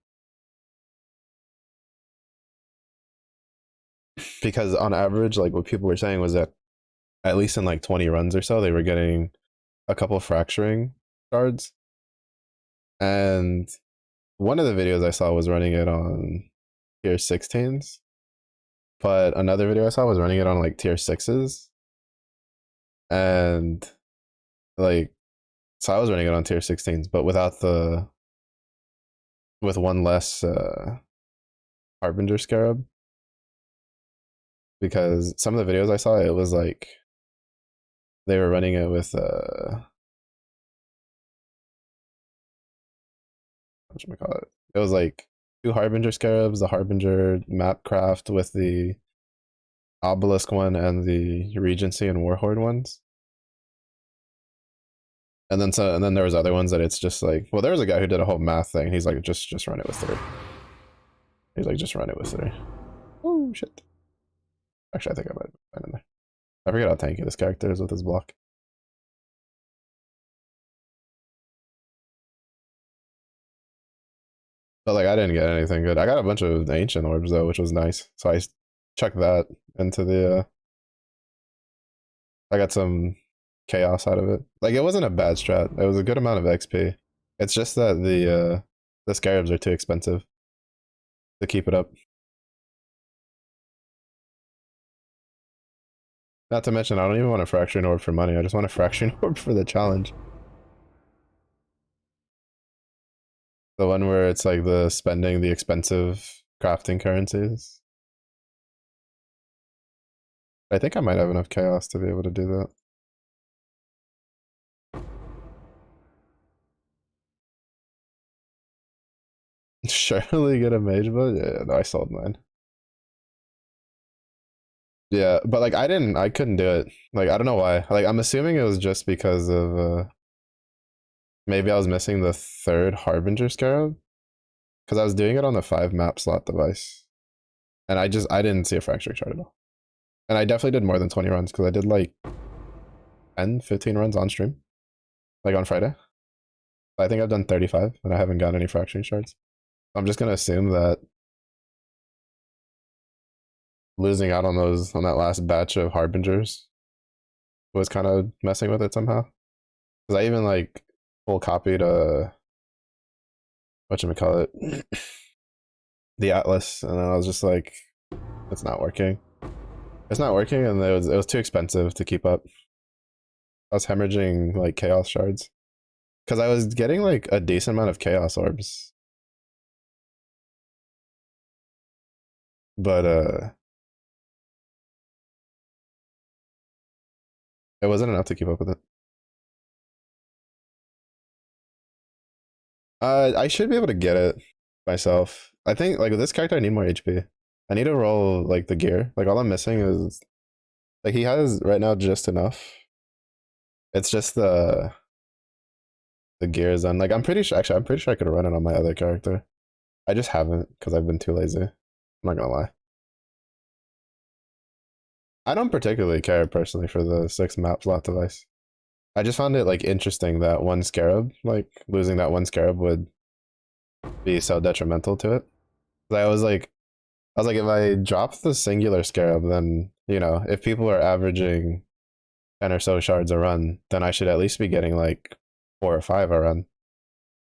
because on average, like what people were saying was that at least in like 20 runs or so, they were getting a couple fracturing shards. And one of the videos I saw was running it on tier 16s, but another video I saw was running it on like tier 6s. And like, so I was running it on tier 16s, but with one less Harbinger scarab. Because some of the videos I saw, it was like they were running it with whatchamacallit. It was like 2 Harbinger scarabs, the Harbinger map craft with the obelisk one and the Regency and Warhorde ones. And then there was other ones that it's just like, well, there was a guy who did a whole math thing. He's like, just run it with 3. He's like, just run it with 3. Oh shit. Actually, I think I might have been in there. I forget how tanky this character is with his block. But like, I didn't get anything good. I got a bunch of ancient orbs though, which was nice. So I chucked that into the. I got some chaos out of it. Like, it wasn't a bad strat. It was a good amount of XP. It's just that the scarabs are too expensive to keep it up. Not to mention, I don't even want a fracturing orb for money. I just want a fracturing orb for the challenge. The one where it's like the spending the expensive crafting currencies. I think I might have enough chaos to be able to do that. Surely get a mage butt? Yeah, no, I sold mine. Yeah, but like I couldn't do it. Like I don't know why. Like I'm assuming it was just because of maybe I was missing the 3rd Harbinger Scarab. Because I was doing it on the 5 map slot device. And I didn't see a fracturing chart at all. And I definitely did more than 20 runs because I did like 10, 15 runs on stream. Like on Friday. I think I've done 35 and I haven't gotten any fracturing shards. I'm just gonna assume that losing out on that last batch of Harbingers was kind of messing with it somehow. Because I even like full copied whatchamacallit, the Atlas, and then I was just like, it's not working. It's not working, and it was too expensive to keep up. I was hemorrhaging like chaos shards. Because I was getting like a decent amount of chaos orbs. But it wasn't enough to keep up with it. I should be able to get it myself. I think like with this character I need more HP. I need to roll like the gear. Like all I'm missing is like he has right now just enough. It's just the the gears on. Like I'm pretty sure. Actually, I'm pretty sure I could run it on my other character. I just haven't because I've been too lazy. I'm not gonna lie. I don't particularly care personally for the 6 map slot device. I just found it like interesting that one scarab, like losing that one scarab would be so detrimental to it. I was like, if I drop the singular scarab, then you know, if people are averaging 10 or so shards a run, then I should at least be getting like 4 or 5 a run,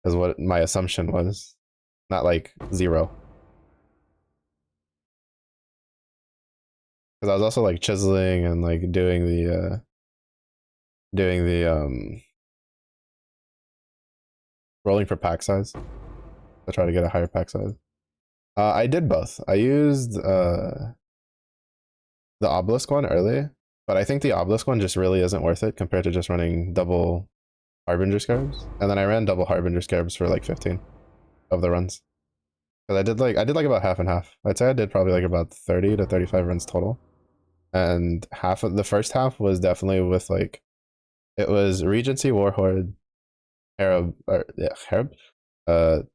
is what my assumption was, not like 0. Because I was also like chiseling and like doing the rolling for pack size to try to get a higher pack size. I did both. I used the obelisk one early, but I think the obelisk one just really isn't worth it compared to just running double harbinger scarabs. And then I ran double harbinger scarabs for like 15 of the runs. Because I did like about half and half. I'd say I did probably like about 30 to 35 runs total. And half of the first half was definitely with like it was Regency, Warhorde, Harab, or yeah, Harab,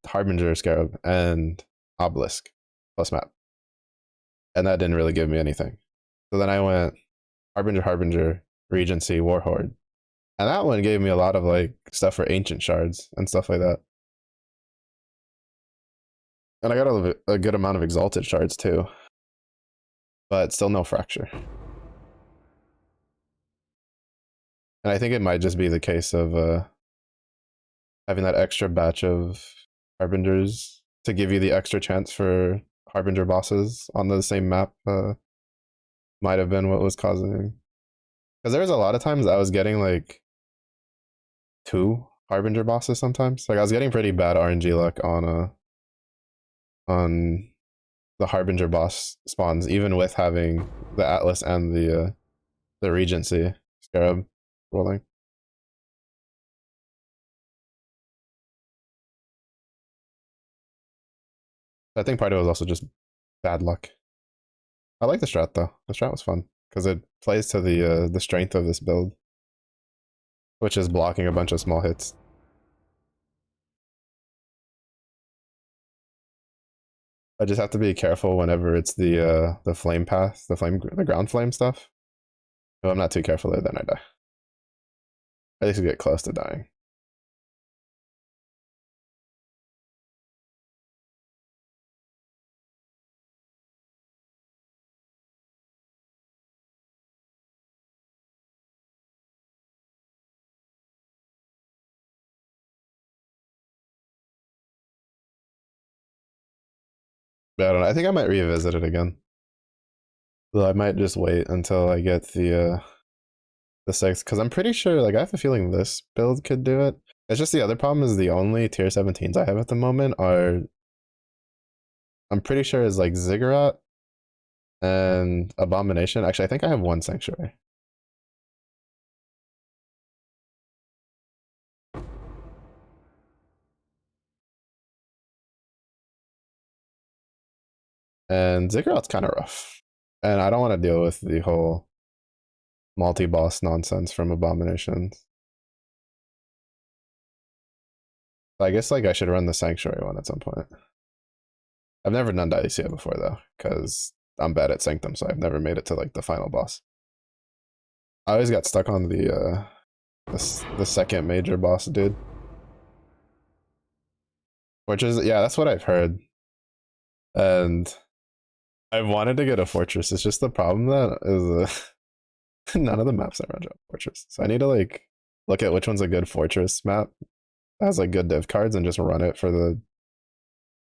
Harbinger Scarab, and Obelisk plus map. And that didn't really give me anything. So then I went Harbinger, Regency, Warhorde. And that one gave me a lot of like stuff for ancient shards and stuff like that. And I got a good amount of exalted shards too. But still no fracture. And I think it might just be the case of having that extra batch of harbingers to give you the extra chance for harbinger bosses on the same map might have been what was causing. Because there was a lot of times I was getting like 2 harbinger bosses sometimes. Like I was getting pretty bad RNG luck on the harbinger boss spawns, even with having the Atlas and the Regency scarab rolling. I think part of it was also just bad luck. I like the strat though. The strat was fun because it plays to the strength of this build, which is blocking a bunch of small hits. I just have to be careful whenever it's the flame path, the ground flame stuff. If I'm not too careful there, then I die. At least I get close to dying. But I don't know. I think I might revisit it again. Though I might just wait until I get the 6, because I'm pretty sure, like I have a feeling this build could do it. It's just the other problem is the only tier 17s I have at the moment are, I'm pretty sure is like Ziggurat and Abomination. Actually, I think I have one Sanctuary. And Ziggurat's kind of rough. And I don't want to deal with the whole multi-boss nonsense from Abominations. I guess like I should run the Sanctuary one at some point. I've never done Diacia before though, because I'm bad at Sanctum, so I've never made it to like the final boss. I always got stuck on the second major boss dude. Which is yeah, that's what I've heard. And I've wanted to get a fortress. It's just the problem that is none of the maps I run drop fortress. So I need to like look at which one's a good fortress map that has like good div cards and just run it for the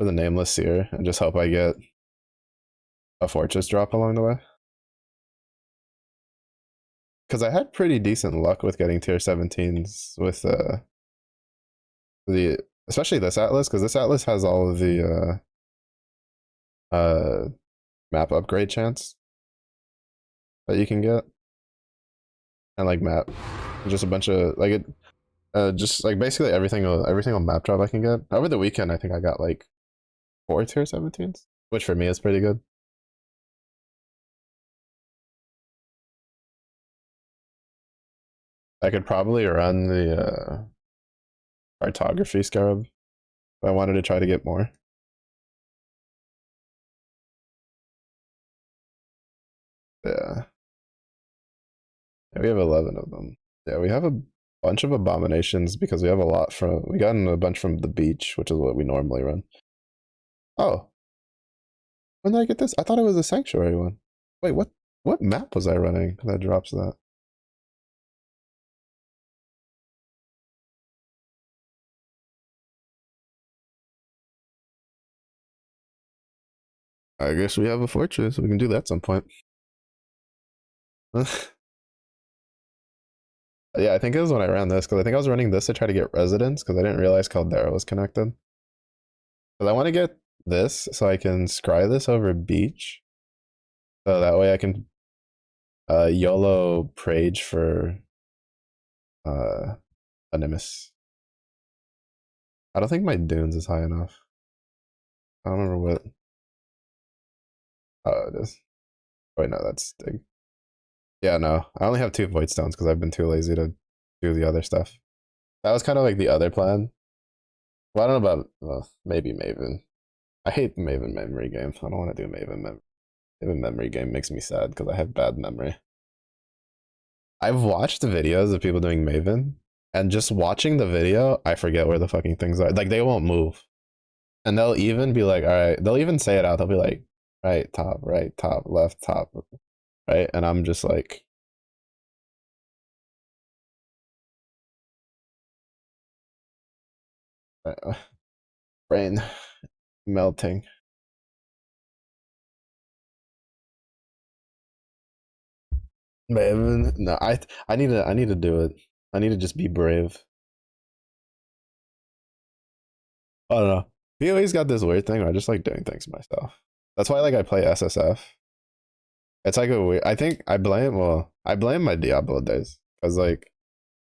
nameless seer and just hope I get a fortress drop along the way. Because I had pretty decent luck with getting tier 17s with the especially this atlas, because this atlas has all of the map upgrade chance that you can get, and like map just a bunch of like it just like basically every single map drop I can get. Over the weekend I think I got like 4 tier 17s, which for me is pretty good. I could probably run cartography scarab. But I wanted to try to get more. Yeah. Yeah, we have 11 of them. Yeah, we have a bunch of abominations because we have a lot from. We got a bunch from the beach, which is what we normally run. Oh, when did I get this? I thought it was a sanctuary one. Wait, what? What map was I running that drops that? I guess we have a fortress. We can do that at some point. Yeah, I think it was when I ran this because I think I was running this to try to get residents because I didn't realize Caldera was connected. But I want to get this so I can scry this over beach. So that way I can YOLO Prage for uh Animus. I don't think my dunes is high enough. I don't remember what. Oh, it is. Wait, no, that's Dig. Yeah, no. I only have 2 void stones because I've been too lazy to do the other stuff. That was kind of like the other plan. Well, I don't know about maybe Maven. I hate Maven memory game. I don't want to do Maven memory game makes me sad because I have bad memory. I've watched the videos of people doing Maven, and just watching the video, I forget where the fucking things are. Like they won't move, and they'll even be like, "All right," they'll even say it out. They'll be like, right, top, left, top, right," and I'm just like, brain melting. Maven, no, I need to do it. I need to just be brave. I don't know. BOE's got this weird thing where I just like doing things myself. That's why like I play SSF. It's like a weird. I think I blame my Diablo days because like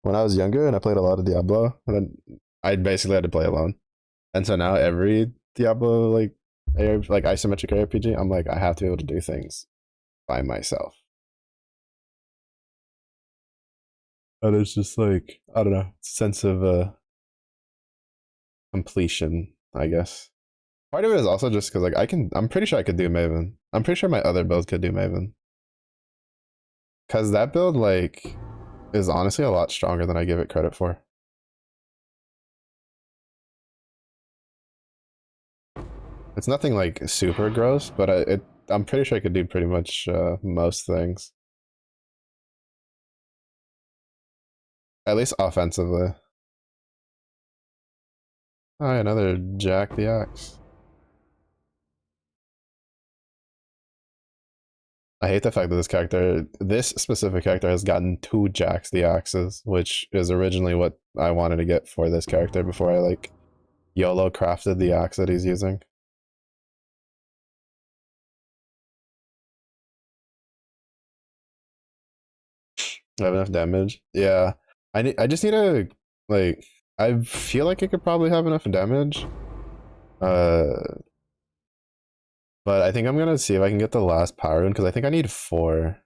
when I was younger and I played a lot of Diablo, and then I basically had to play alone. And so now every Diablo like isometric RPG, I'm like I have to be able to do things by myself. And it's just like I don't know, sense of completion, I guess. Part of it is also just because like I'm pretty sure I could do Maven. I'm pretty sure my other build could do Maven. Cause that build like is honestly a lot stronger than I give it credit for. It's nothing like super gross, but I'm pretty sure I could do pretty much most things. At least offensively. Oh, yeah, another Jack the Axe. I hate the fact that this specific character, has gotten 2 Jacks the Axes, which is originally what I wanted to get for this character before I like YOLO crafted the axe that he's using. I have enough damage. Yeah, I just need to like. I feel like I could probably have enough damage. Uh, but I think I'm gonna see if I can get the last power rune because I think I need 4.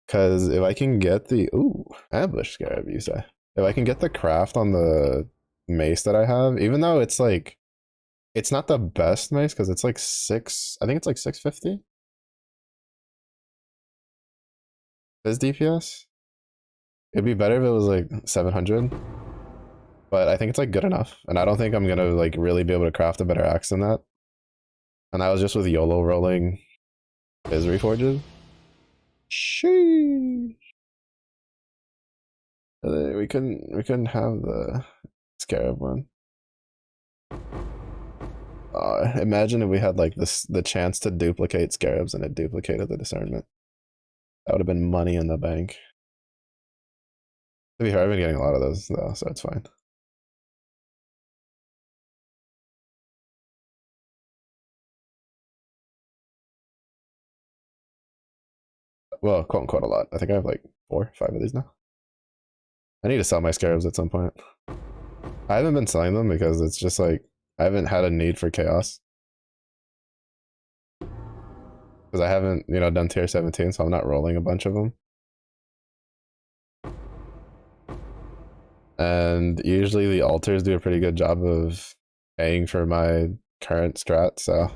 Because if I can get the ambush scarab, you say. If I can get the craft on the mace that I have, even though it's like it's not the best mace because it's like 6. I think it's like 650. Is DPS? It'd be better if it was like 700. But I think it's like good enough, and I don't think I'm gonna like really be able to craft a better axe than that. And I was just with YOLO rolling Biz Reforges. Sheesh. We couldn't have the scarab one. Imagine if we had like the chance to duplicate scarabs and it duplicated the discernment. That would have been money in the bank. To be fair, I've been getting a lot of those though, so it's fine. Well, quote unquote a lot. I think I have like 4, 5 of these now. I need to sell my scarabs at some point. I haven't been selling them because it's just like I haven't had a need for chaos. Because I haven't, done tier 17, so I'm not rolling a bunch of them. and usually the alters do a pretty good job of paying for my current strat. So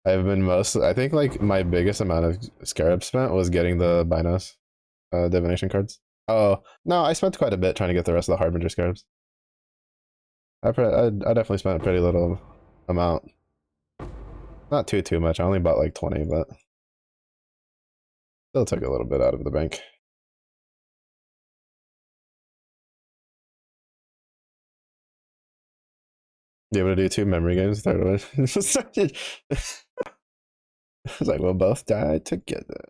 I've been I think like my biggest amount of scarab spent was getting the Binos divination cards. Oh no, I spent quite a bit trying to get the rest of the Harbinger scarabs. I definitely spent a pretty little amount. Not too much. I only bought like 20, but still took a little bit out of the bank. Be able to do 2 memory games. Third one. It's like we'll both die together.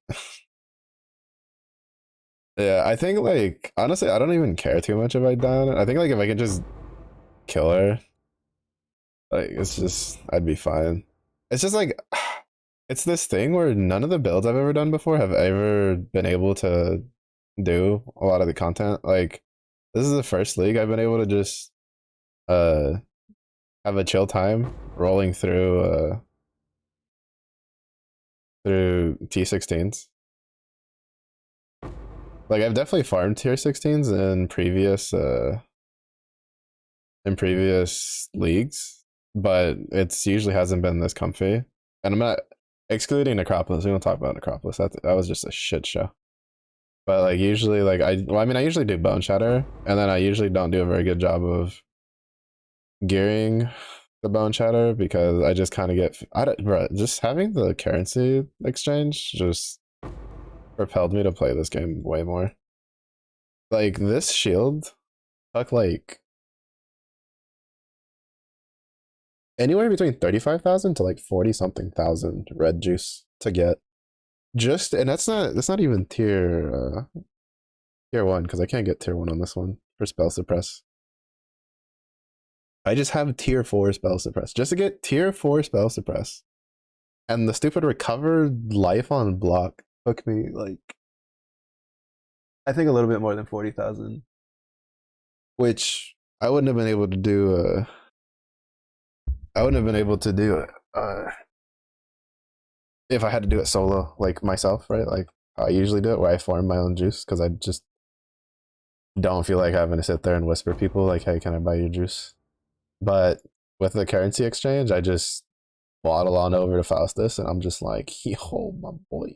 Yeah, I think like honestly, I don't even care too much if I die on it. I think like if I can just kill her, like it's just I'd be fine. It's just like it's this thing where none of the builds I've ever done before have ever been able to do a lot of the content. Like this is the first league I've been able to just uh have a chill time rolling through T16s. Like I've definitely farmed tier 16s in previous leagues, but it's usually hasn't been this comfy. And I'm not excluding Necropolis. We don't talk about Necropolis. That was just a shit show. But like usually, like I mean, I usually do Bone Shatter, and then I usually don't do a very good job of gearing the Bone Shatter because I just kind of get I don't, bro, just having the currency exchange just propelled me to play this game way more. Like this shield took like anywhere between 35,000 to like 40 something thousand red juice to get. Just and that's not even tier 1 because I can't get tier 1 on this one for spell suppress. I just have tier 4 spell suppress just to get tier 4 spell suppress. And the stupid recovered life on block took me like I think a little bit more than 40,000, which I wouldn't have been able to do I wouldn't have been able to do it if I had to do it solo, like myself, right? Like I usually do it where I farm my own juice because I just don't feel like having to sit there and whisper people like, "Hey, can I buy your juice?" But with the currency exchange, I just waddle on over to Faustus and I'm just like, "Yo, my boy,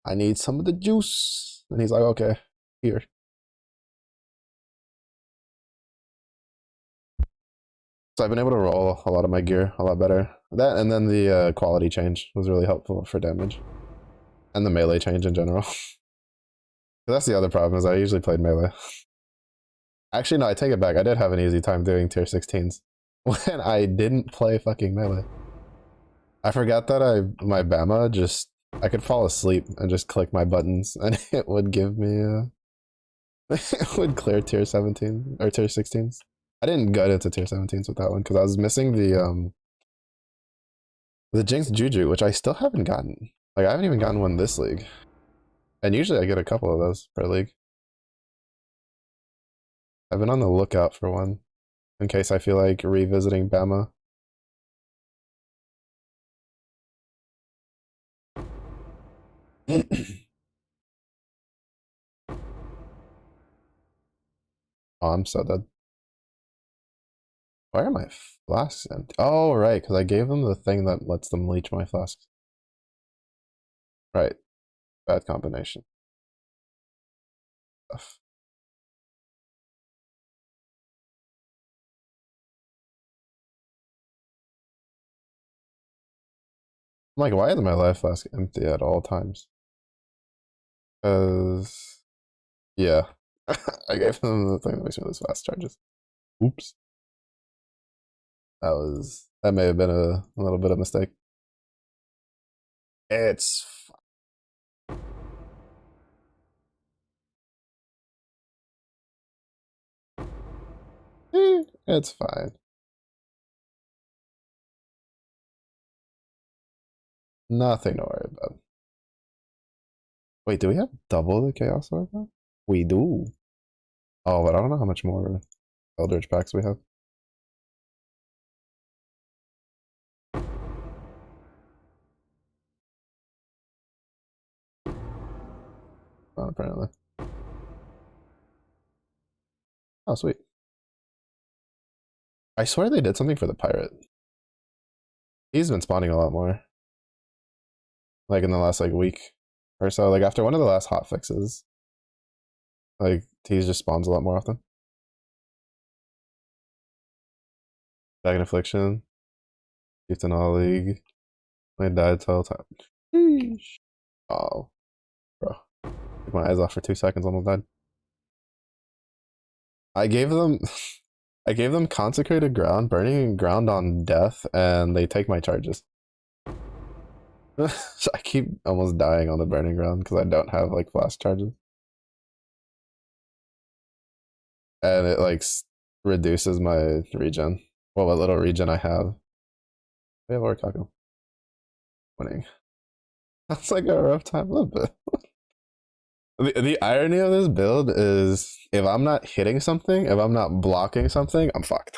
I need some of the juice," and he's like, "Okay, here." So I've been able to roll a lot of my gear a lot better. That and then the quality change was really helpful for damage, and the melee change in general. That's the other problem is I usually played melee. Actually, no, I take it back. I did have an easy time doing tier 16s when I didn't play fucking melee. I forgot that my Bama just I could fall asleep and just click my buttons and it would give me it would clear tier 17 or tier 16s. I didn't get into tier 17s with that one because I was missing the Jinx Juju, which I still haven't gotten. Like I haven't even gotten one this league. And usually I get a couple of those per league. I've been on the lookout for one in case I feel like revisiting Bama. Oh, I'm so dead. Why are my flasks empty? Oh, right, because I gave them the thing that lets them leech my flasks. Right, bad combination. Stuff. I'm like, why is my life flask empty at all times? Because, yeah, I gave them the thing that makes me lose fast charges. Oops. That may have been a little bit of a mistake. It's it's fine. Nothing to worry about. Wait, do we have double the chaos orb now? We do. Oh, but I don't know how much more Eldritch packs we have. Apparently. Oh, sweet. I swear they did something for the pirate. He's been spawning a lot more, like in the last like week or so. Like after one of the last hot fixes, like he just spawns a lot more often. Dragon Affliction, Chiefs in all league. I died 12 times. Sheesh. Oh, bro. Took my eyes off for 2 seconds, almost died. I gave them I gave them consecrated ground, burning ground on death, and they take my charges. So I keep almost dying on the burning ground because I don't have like flash charges. And it like reduces my regen. Well, what little regen I have. We have Orikaku winning. That's like a rough time a little bit. The irony of this build is if I'm not hitting something, if I'm not blocking something, I'm fucked.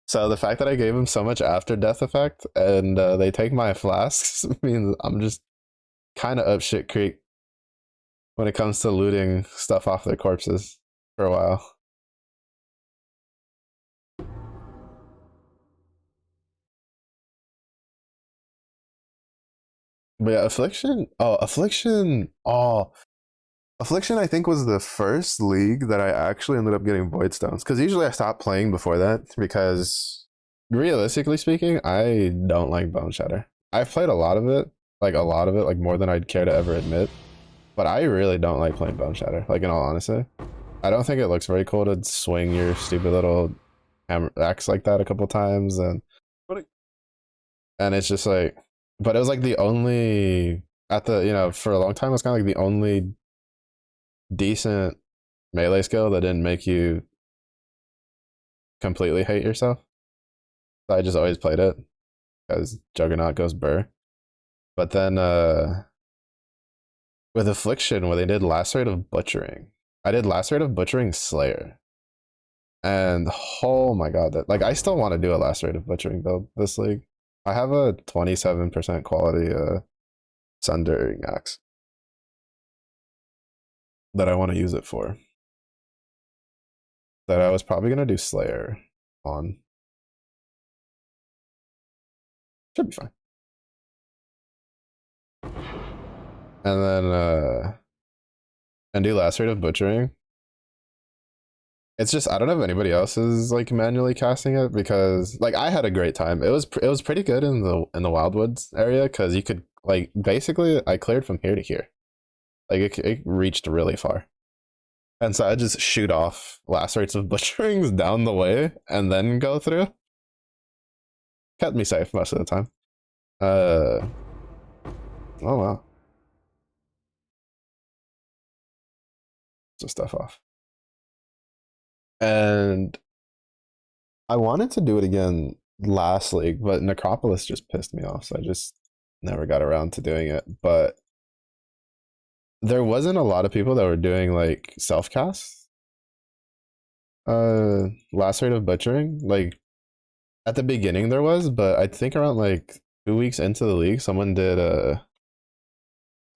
So the fact that I gave him so much after death effect and they take my flasks means I'm just kind of up shit creek when it comes to looting stuff off their corpses for a while. But yeah, Affliction. Oh, Affliction. Oh, Affliction, I think, was the first league that I actually ended up getting Void Stones. Because usually I stopped playing before that because, realistically speaking, I don't like Bone Shatter. I've played a lot of it, like more than I'd care to ever admit. But I really don't like playing Bone Shatter, like in all honesty. I don't think it looks very cool to swing your stupid little hammer axe like that a couple times, and it's just like, but it was like the only at the for a long time it was kind of like the only decent melee skill that didn't make you completely hate yourself. So I just always played it because Juggernaut goes burr. But then with Affliction, where they did Lacerate of Butchering, I did Lacerate of Butchering Slayer. And oh my god, that like I still want to do a Lacerate of Butchering build this league. I have a 27% quality Sundering axe that I want to use it for. That I was probably gonna do Slayer on. Should be fine. And then and do Lacerate of Butchering. It's just I don't know if anybody else is like manually casting it because like I had a great time. It was pretty good in the Wildwoods area because you could like basically I cleared from here to here. Like it reached really far. And so I just shoot off Lacerates of Butcherings down the way and then go through. Kept me safe most of the time. Oh wow. Just stuff off. And I wanted to do it again last league, but Necropolis just pissed me off, so I just never got around to doing it. But there wasn't a lot of people that were doing like self casts. Lacerate of Butchering. Like at the beginning there was, but I think around like 2 weeks into the league, someone did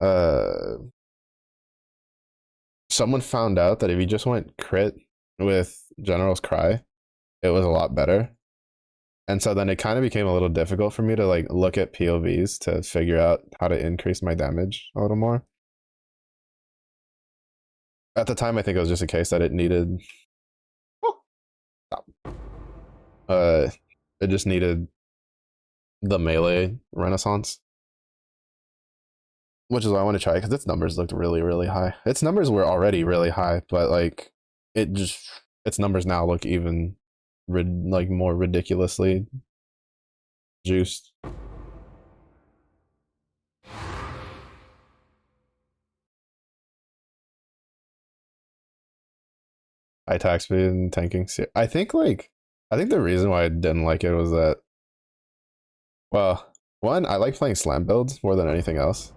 uh someone found out that if you just went crit with General's Cry, it was a lot better. And so then it kind of became a little difficult for me to like look at POVs to figure out how to increase my damage a little more. At the time, I think it was just a case that it needed. Oh, stop. Uh, it just needed the melee renaissance, which is what I want to try because its numbers looked really, really high. Its numbers were already really high, but like it just its numbers now look even like more ridiculously juiced. High attack speed and tanking. I think the reason why I didn't like it was that well, one, I like playing slam builds more than anything else.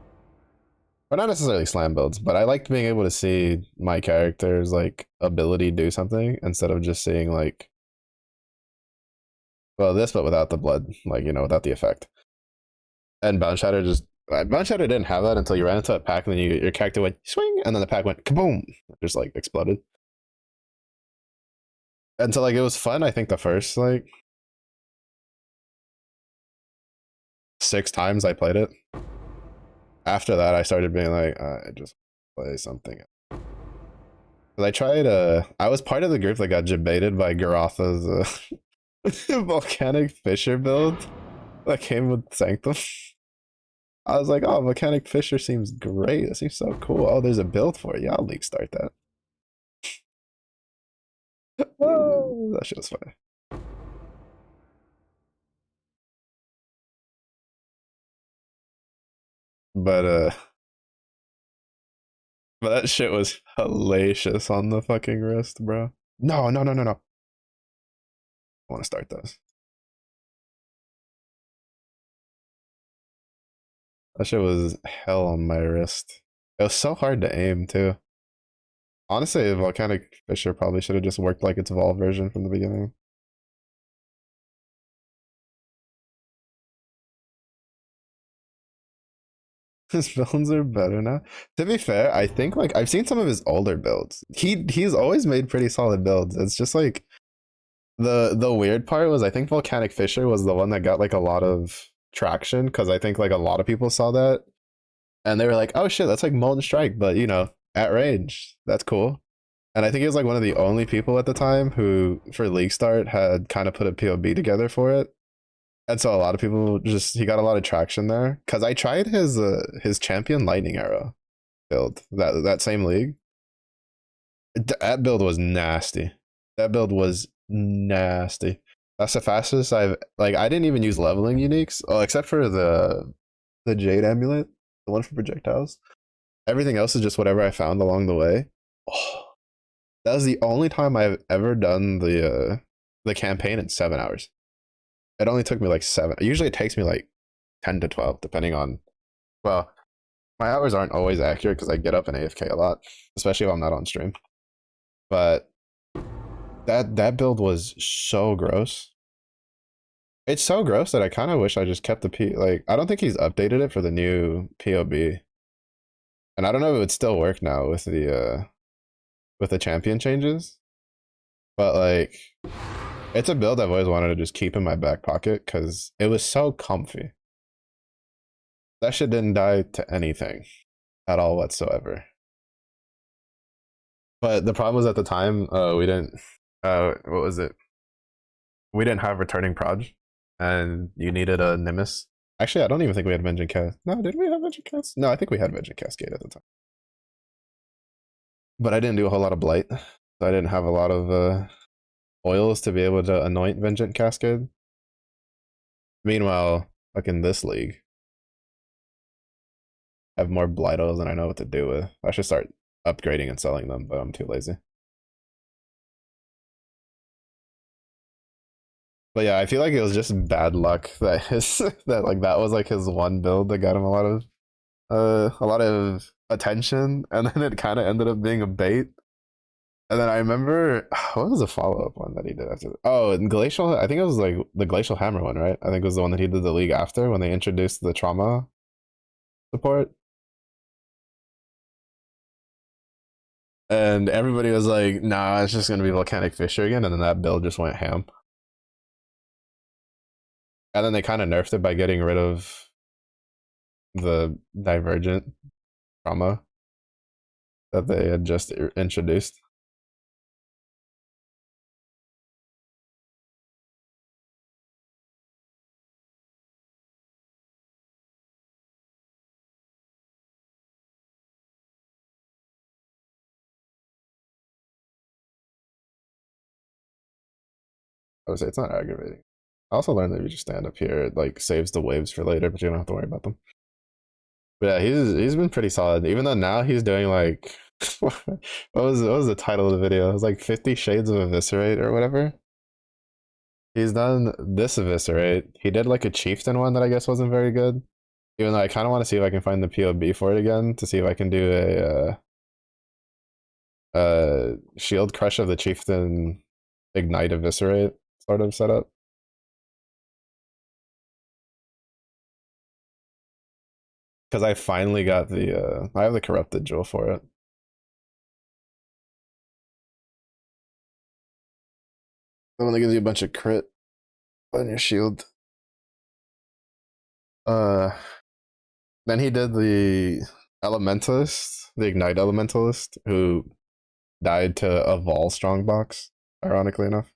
Or not necessarily slam builds, but I liked being able to see my character's like ability do something instead of just seeing like well this but without the blood, like without the effect. And Bound Shatter Bound Shatter didn't have that until you ran into a pack and then your character went swing and then the pack went kaboom. Just like exploded. And so like it was fun, I think the first like 6 times I played it. After that I started being like, I just play something. I tried I was part of the group that got debated by Garatha's volcanic fisher build that came with Sanctum. I was like, oh, volcanic fisher seems great. It seems so cool. Oh, there's a build for it. Yeah, I'll league start that. Oh, that shit was funny. But but that shit was hellacious on the fucking wrist, bro. No, no, no, no, no. I want to start those. That shit was hell on my wrist. It was so hard to aim too. Honestly, volcanic fisher probably should have just worked like its Evolve version from the beginning. His builds are better now. To be fair, I think like I've seen some of his older builds. He's always made pretty solid builds. It's just like the weird part was I think Volcanic Fisher was the one that got like a lot of traction because I think like a lot of people saw that and they were like, oh shit, that's like Molten Strike, but you know, at range. That's cool. And I think he was like one of the only people at the time who, for League Start, had kind of put a POB together for it. And so a lot of people just he got a lot of traction there. Cause I tried his champion lightning arrow build, that same league. That build was nasty. That build was nasty. That's the fastest I've like. I didn't even use leveling uniques, oh, except for the Jade amulet, the one for projectiles. Everything else is just whatever I found along the way. Oh, that was the only time I've ever done the campaign in 7 hours. It only took me like seven. Usually it takes me like 10 to 12, depending on. Well, my hours aren't always accurate because I get up and AFK a lot, especially if I'm not on stream. But that build was so gross. It's so gross that I kind of wish I just kept the P. Like I don't think he's updated it for the new POB, and I don't know if it would still work now with the champion changes. But like, it's a build I've always wanted to just keep in my back pocket because it was so comfy. That shit didn't die to anything at all whatsoever. But the problem was at the time, we didn't. What was it? We didn't have returning proj, and you needed a Nimbus. Actually, I don't even think we had Vengeance Cast. No, did we have Vengeance Cast? No, I think we had Vengeance Cascade at the time. But I didn't do a whole lot of Blight, so I didn't have a lot of oils to be able to anoint Vengeance Cascade. Meanwhile, like in this league, I have more Blight oils than I know what to do with. I should start upgrading and selling them, but I'm too lazy. But yeah, I feel like it was just bad luck that his that like that was like his one build that got him a lot of attention, and then it kind of ended up being a bait. And then I remember what was the follow up one that he did after? Oh, and Glacial. I think it was like the Glacial Hammer one, right? I think it was the one that he did the league after when they introduced the trauma support. And everybody was like, "Nah, it's just gonna be Volcanic Fisher again," and then that build just went ham. And then they kind of nerfed it by getting rid of the Divergent trauma that they had just introduced. I would say it's not aggravating. I also learned that if you just stand up here, it like saves the waves for later, but you don't have to worry about them. But yeah, he's been pretty solid. Even though now he's doing like what was the title of the video? It was like 50 Shades of Eviscerate or whatever. He's done this Eviscerate. He did like a chieftain one that I guess wasn't very good. Even though I kind of want to see if I can find the POB for it again to see if I can do a shield crush of the chieftain ignite eviscerate sort of setup. Because I finally got I have the corrupted jewel for it. The one that gives you a bunch of crit on your shield. Uh, then he did the elementalist, the ignite elementalist, who died to a Vol strongbox, ironically enough.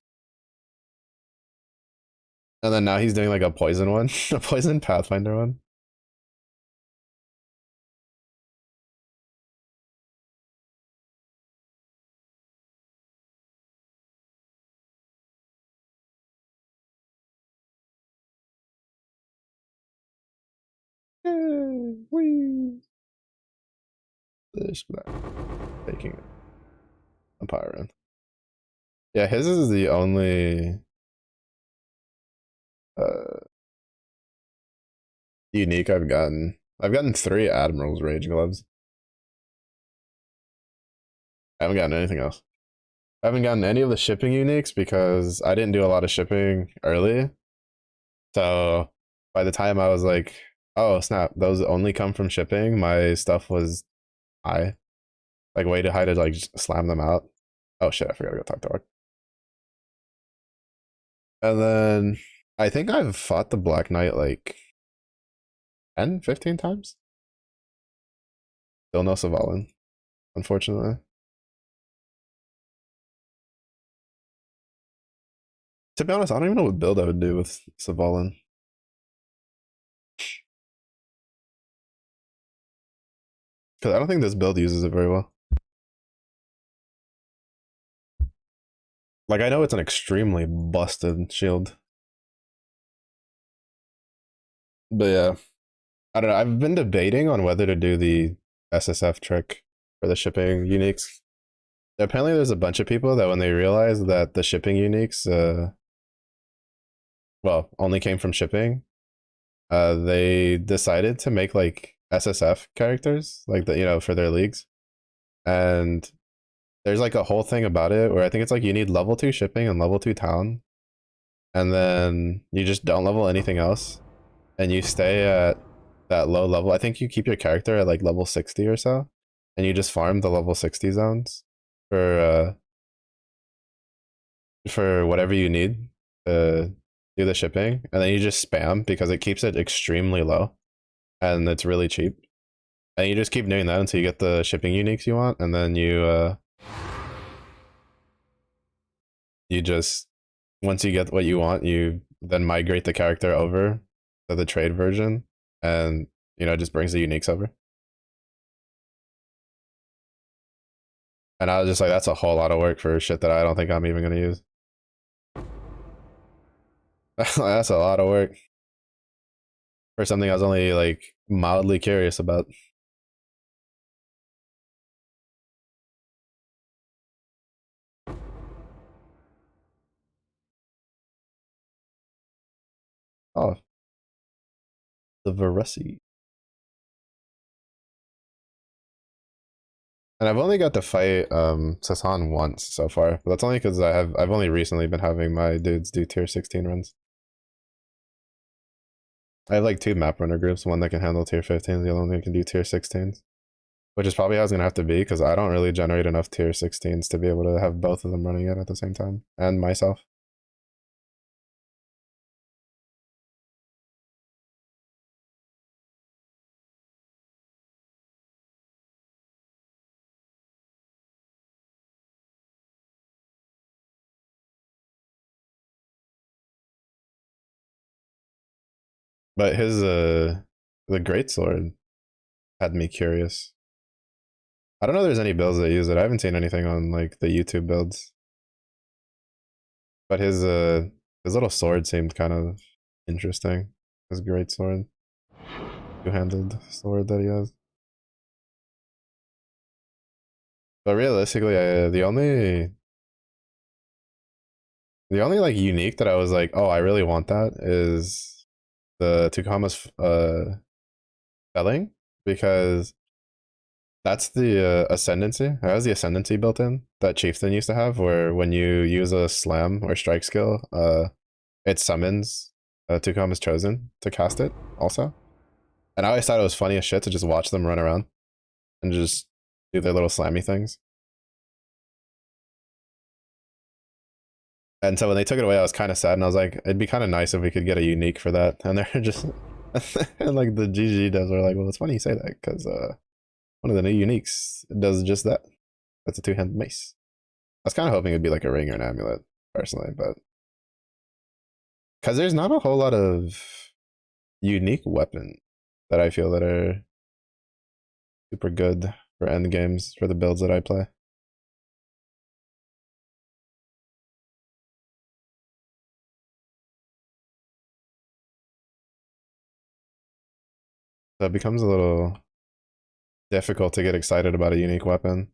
And then now he's doing like a poison one, a poison Pathfinder one. Yay, wee. This black taking it. Empire. Yeah, his is the only uh unique I've gotten. I've gotten 3 Admiral's Rage Gloves. I haven't gotten anything else. I haven't gotten any of the shipping uniques because I didn't do a lot of shipping early. So by the time I was like, oh snap, those only come from shipping, my stuff was high. Like way too high to like slam them out. Oh shit, I forgot to go talk to Ark. And then I think I've fought the Black Knight like 10, 15 times. Still no Savalin, unfortunately. To be honest, I don't even know what build I would do with Savalin. Because I don't think this build uses it very well. Like, I know it's an extremely busted shield. But yeah, I don't know. I've been debating on whether to do the SSF trick for the shipping uniques. Apparently, there's a bunch of people that when they realize that the shipping uniques, well, only came from shipping, they decided to make like SSF characters, like the for their leagues, and there's like a whole thing about it where I think it's like you need level 2 shipping and level 2 town, and then you just don't level anything else, and you stay at that low level. I think you keep your character at like level 60 or so, and you just farm the level 60 zones for whatever you need to do the shipping, and then you just spam because it keeps it extremely low and it's really cheap. And you just keep doing that until you get the shipping uniques you want, and then you just once you get what you want, you then migrate the character over to the trade version, and it just brings the uniques over. And I was just like, that's a whole lot of work for shit that I don't think I'm even gonna use. That's a lot of work for something I was only like mildly curious about. Oh, the Varesi. And I've only got to fight Sasan once so far, but that's only because I've only recently been having my dudes do tier 16 runs. I have like 2 map runner groups, one that can handle tier 15s, the other one that can do tier 16s. Which is probably how it's gonna have to be, because I don't really generate enough tier 16s to be able to have both of them running it at the same time. And myself. But his the great sword had me curious. I don't know if there's any builds that use it. I haven't seen anything on like the YouTube builds. But his little sword seemed kind of interesting. His great sword. Two-handed sword that he has. But realistically, the only like unique that I was like, oh, I really want that is the Tukama's spelling, because that's the ascendancy. It has the ascendancy built in that Chieftain used to have, where when you use a slam or strike skill, it summons Tukama's chosen to cast it also. And I always thought it was funny as shit to just watch them run around and just do their little slammy things. And so when they took it away, I was kind of sad, and I was like, it'd be kind of nice if we could get a unique for that. And they're just, and like the GG devs were like, well, it's funny you say that because one of the new uniques does just that. That's a two-handed mace. I was kind of hoping it'd be like a ring or an amulet, personally, but because there's not a whole lot of unique weapon that I feel that are super good for end games for the builds that I play. So it becomes a little difficult to get excited about a unique weapon.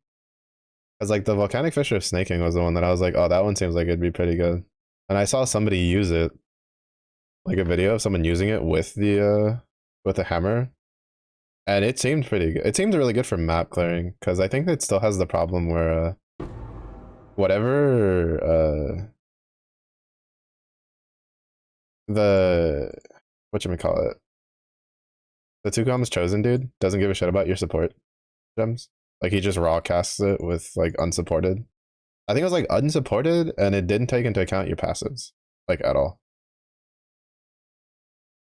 Because like the volcanic fissure of snaking was the one that I was like, oh, that one seems like it'd be pretty good. And I saw somebody use it, like a video of someone using it with the hammer, and it seemed pretty good. It seemed really good for map clearing because I think it still has the problem where whatever the what you call it, the two comms chosen dude doesn't give a shit about your support gems. Like he just raw casts it with like unsupported. I think it was like unsupported, and it didn't take into account your passives like at all.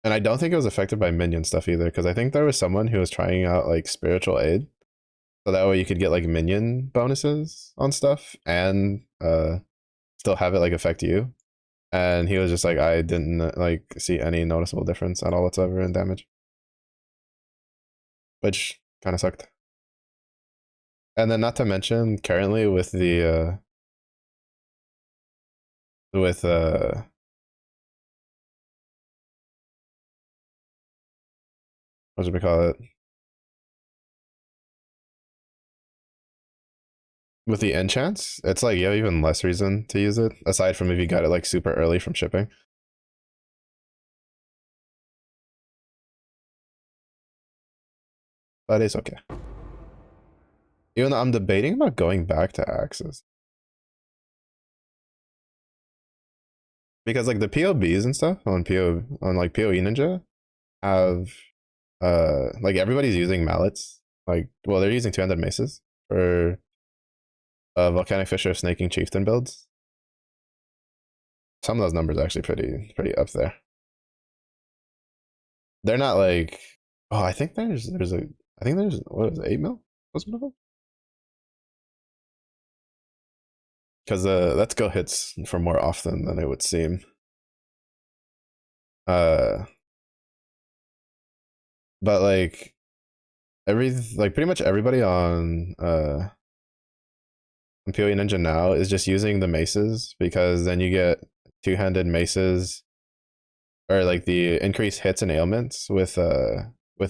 And I don't think it was affected by minion stuff either, because I think there was someone who was trying out like spiritual aid, so that way you could get like minion bonuses on stuff and still have it like affect you. And he was just like, I didn't like see any noticeable difference at all whatsoever in damage, which kind of sucked. And then not to mention currently with the with what should we call it? With the enchants, it's like you have even less reason to use it, aside from if you got it like super early from shipping. But it's okay. Even though I'm debating about going back to Axis. Because like the POBs and stuff on like PoE Ninja have like everybody's using mallets. Like well they're using two-handed maces for volcanic fissure snaking chieftain builds. Some of those numbers are actually pretty up there. They're not like oh I think there's what is it, 8 mil? What's it about? Because let's go hits for more often than it would seem. Uh but like pretty much everybody on PoE Ninja now is just using the maces, because then you get two-handed maces or like the increased hits and ailments with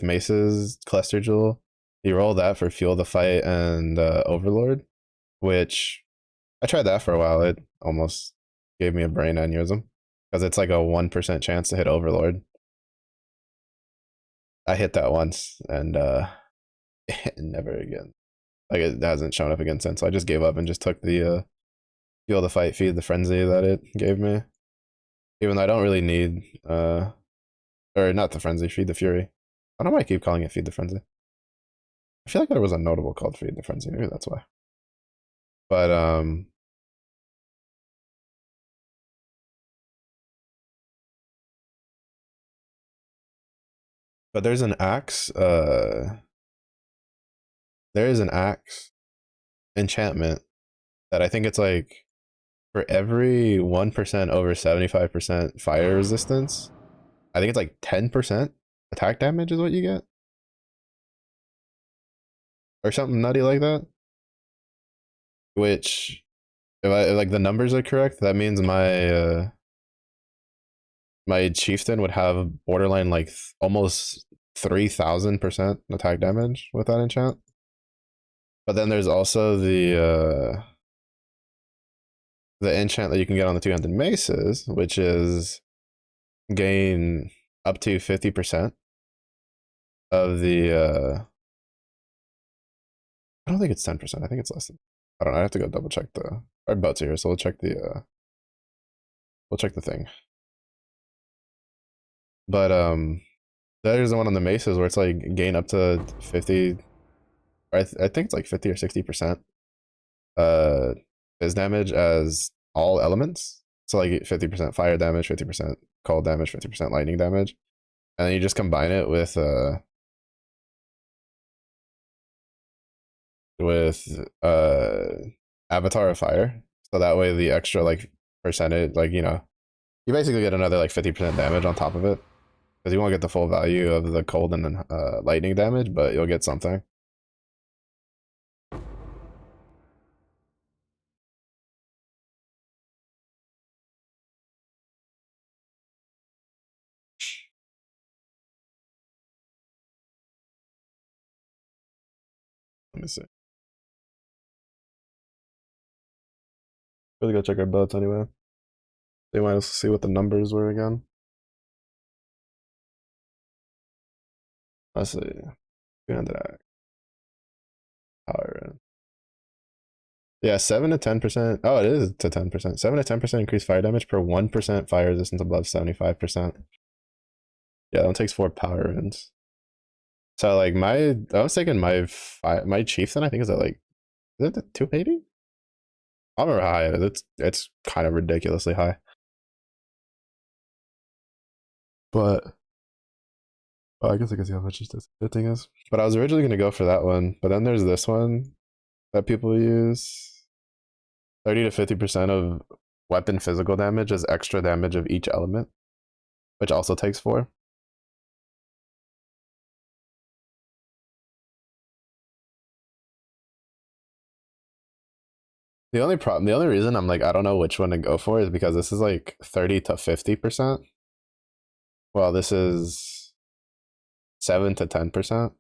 maces cluster jewel. You roll that for fuel the fight and overlord, which I tried that for a while. It almost gave me a brain aneurysm because it's like a 1% chance to hit overlord. I hit that once and never again. Like it hasn't shown up again since. So I just gave up and just took the fuel the fight, feed the frenzy that it gave me. Even though I don't really need or not the frenzy, feed the fury. I don't know why I keep calling it feed the frenzy. I feel like there was a notable called feed the frenzy. Maybe that's why. But there's an axe. There is an axe enchantment that I think it's like for every 1% over 75% fire resistance. I think it's like 10% attack damage is what you get, or something nutty like that. Which, if like the numbers are correct, that means my chieftain would have borderline like almost 3,000% attack damage with that enchant. But then there's also the enchant that you can get on the two-handed maces, which is gain up to 50% of the I don't think it's 10%. I think it's less than. I don't know. I have to go double check our boats here, so we'll check the thing. But there's the one on the maces where it's like gain up to 50, or I think it's like 50 or 60% biz damage as all elements. So like 50% fire damage, 50% cold damage, 50% lightning damage, and then you just combine it with Avatar of Fire. So that way the extra like percentage, like you basically get another like 50% damage on top of it because you won't get the full value of the cold and lightning damage, but you'll get something. Let me see. Really go check our boats anyway. They want us to see what the numbers were again. Let's see. 300 power. Yeah, 7 to 10%. Oh, it is to 10%. 7 to 10% increased fire damage per 1% fire resistance above 75%. Yeah, that one takes 4 power runes. So like I was thinking my chieftain I think is at like is it the 280? I don't remember how high it is. It's kind of ridiculously high. But I guess I can see how much this thing is. But I was originally gonna go for that one, but then there's this one that people use. 30 to 50% of weapon physical damage is extra damage of each element, which also takes 4. The only reason I'm like I don't know which one to go for is because this is like 30 to 50%. Well, this is 7 to 10%, and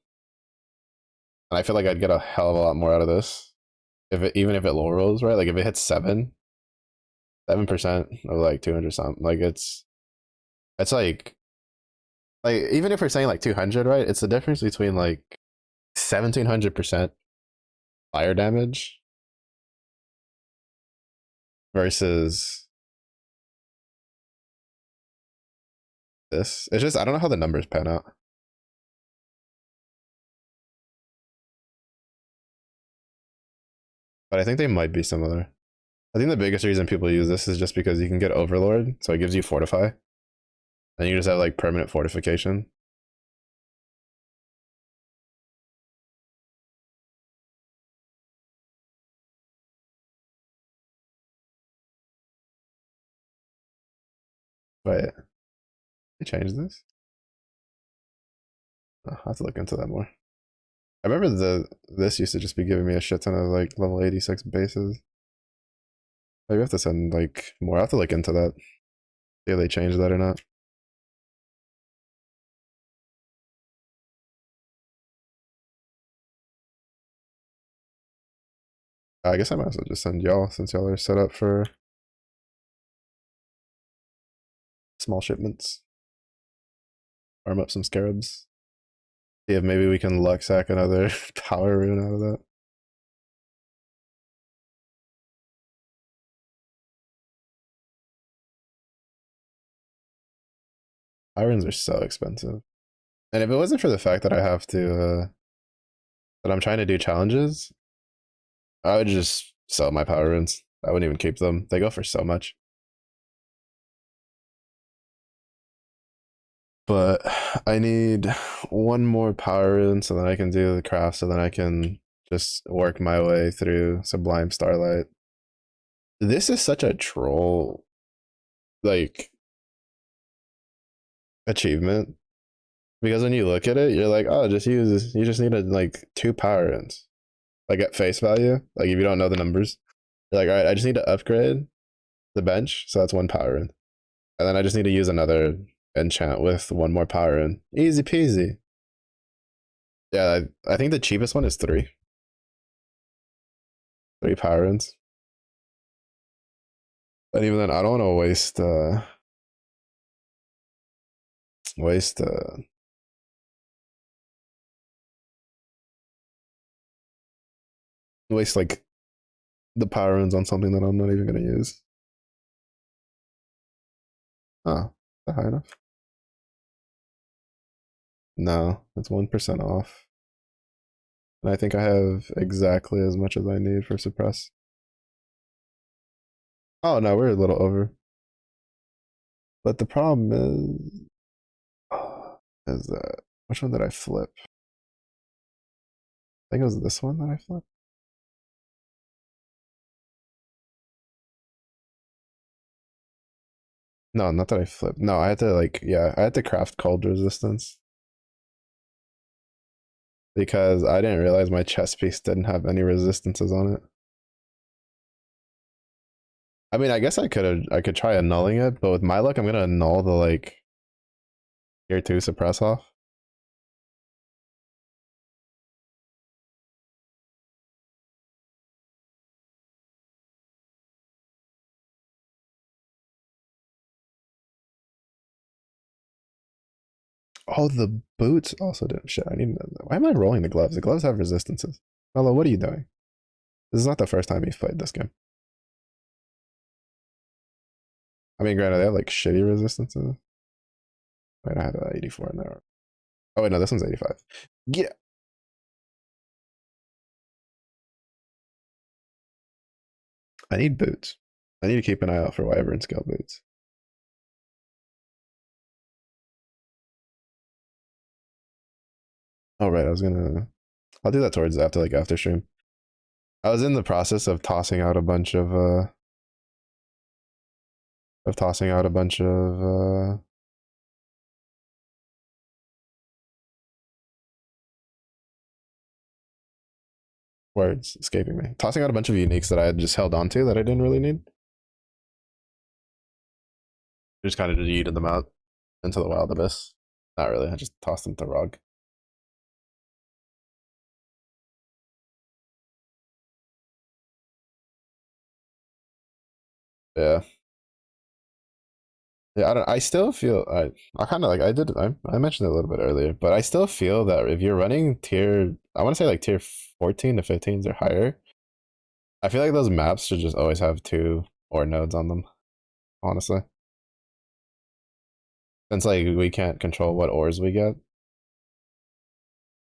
I feel like I'd get a hell of a lot more out of this if it even if it low rolls right. Like if it hits 7% of like 200 something, like it's like even if we're saying like 200, right? It's the difference between like 1700% fire damage versus this. It's just I don't know how the numbers pan out, but I think they might be similar. I think the biggest reason people use this is just because you can get Overlord, so it gives you Fortify, and you just have like permanent fortification. Wait, they changed this? Oh, I have to look into that more. I remember this used to just be giving me a shit ton of like level 86 bases. Maybe I have to send like more. I have to look into that. See if they changed that or not. I guess I might as well just send y'all since y'all are set up for small shipments. Arm up some scarabs. See if maybe we can luck sack another power rune out of that. Power runes are so expensive. And if it wasn't for the fact that I have to that I'm trying to do challenges, I would just sell my power runes. I wouldn't even keep them. They go for so much. But I need one more power rune so that I can do the craft so then I can just work my way through Sublime Starlight. This is such a troll like achievement because when you look at it, you're like, oh, just use this. You just need like 2 power runes, like at face value. Like if you don't know the numbers, you're like, all right, I just need to upgrade the bench, so that's 1 power rune, and then I just need to use another enchant with 1 more power rune. Easy peasy. Yeah, I think the cheapest one is 3 power runes, and even then, I don't want to waste waste like the power runes on something that I'm not even gonna use. Oh, is that high enough? No, it's 1% off. And I think I have exactly as much as I need for suppress. Oh no, we're a little over. But the problem is that which one did I flip? I think it was this one that I flipped. No, not that I flipped. No, I had to like yeah, I had to craft cold resistance because I didn't realize my chest piece didn't have any resistances on it. I mean, I guess I could try annulling it, but with my luck, I'm gonna annul the like tier 2 suppress off. Oh, the boots also didn't shit. I need. Why am I rolling the gloves? The gloves have resistances. Hello, what are you doing? This is not the first time you've played this game. I mean, granted, they have like shitty resistances. Wait, I had 84 in there. Oh wait, no, this one's 85. Yeah. I need boots. I need to keep an eye out for wyvern scale boots. Oh right, I'll do that towards after stream. I was in the process of tossing out a bunch of words escaping me. Tossing out a bunch of uniques that I had just held onto that I didn't really need. Just kind of just yeeted them out into the wild abyss. Not really. I just tossed them to Rog. Yeah. Yeah, I don't. I still feel I kind of like I mentioned it a little bit earlier, but I still feel that if you're running tier, I want to say like tier 14 to 15s or higher, I feel like those maps should just always have 2 ore nodes on them. Honestly, since like we can't control what ores we get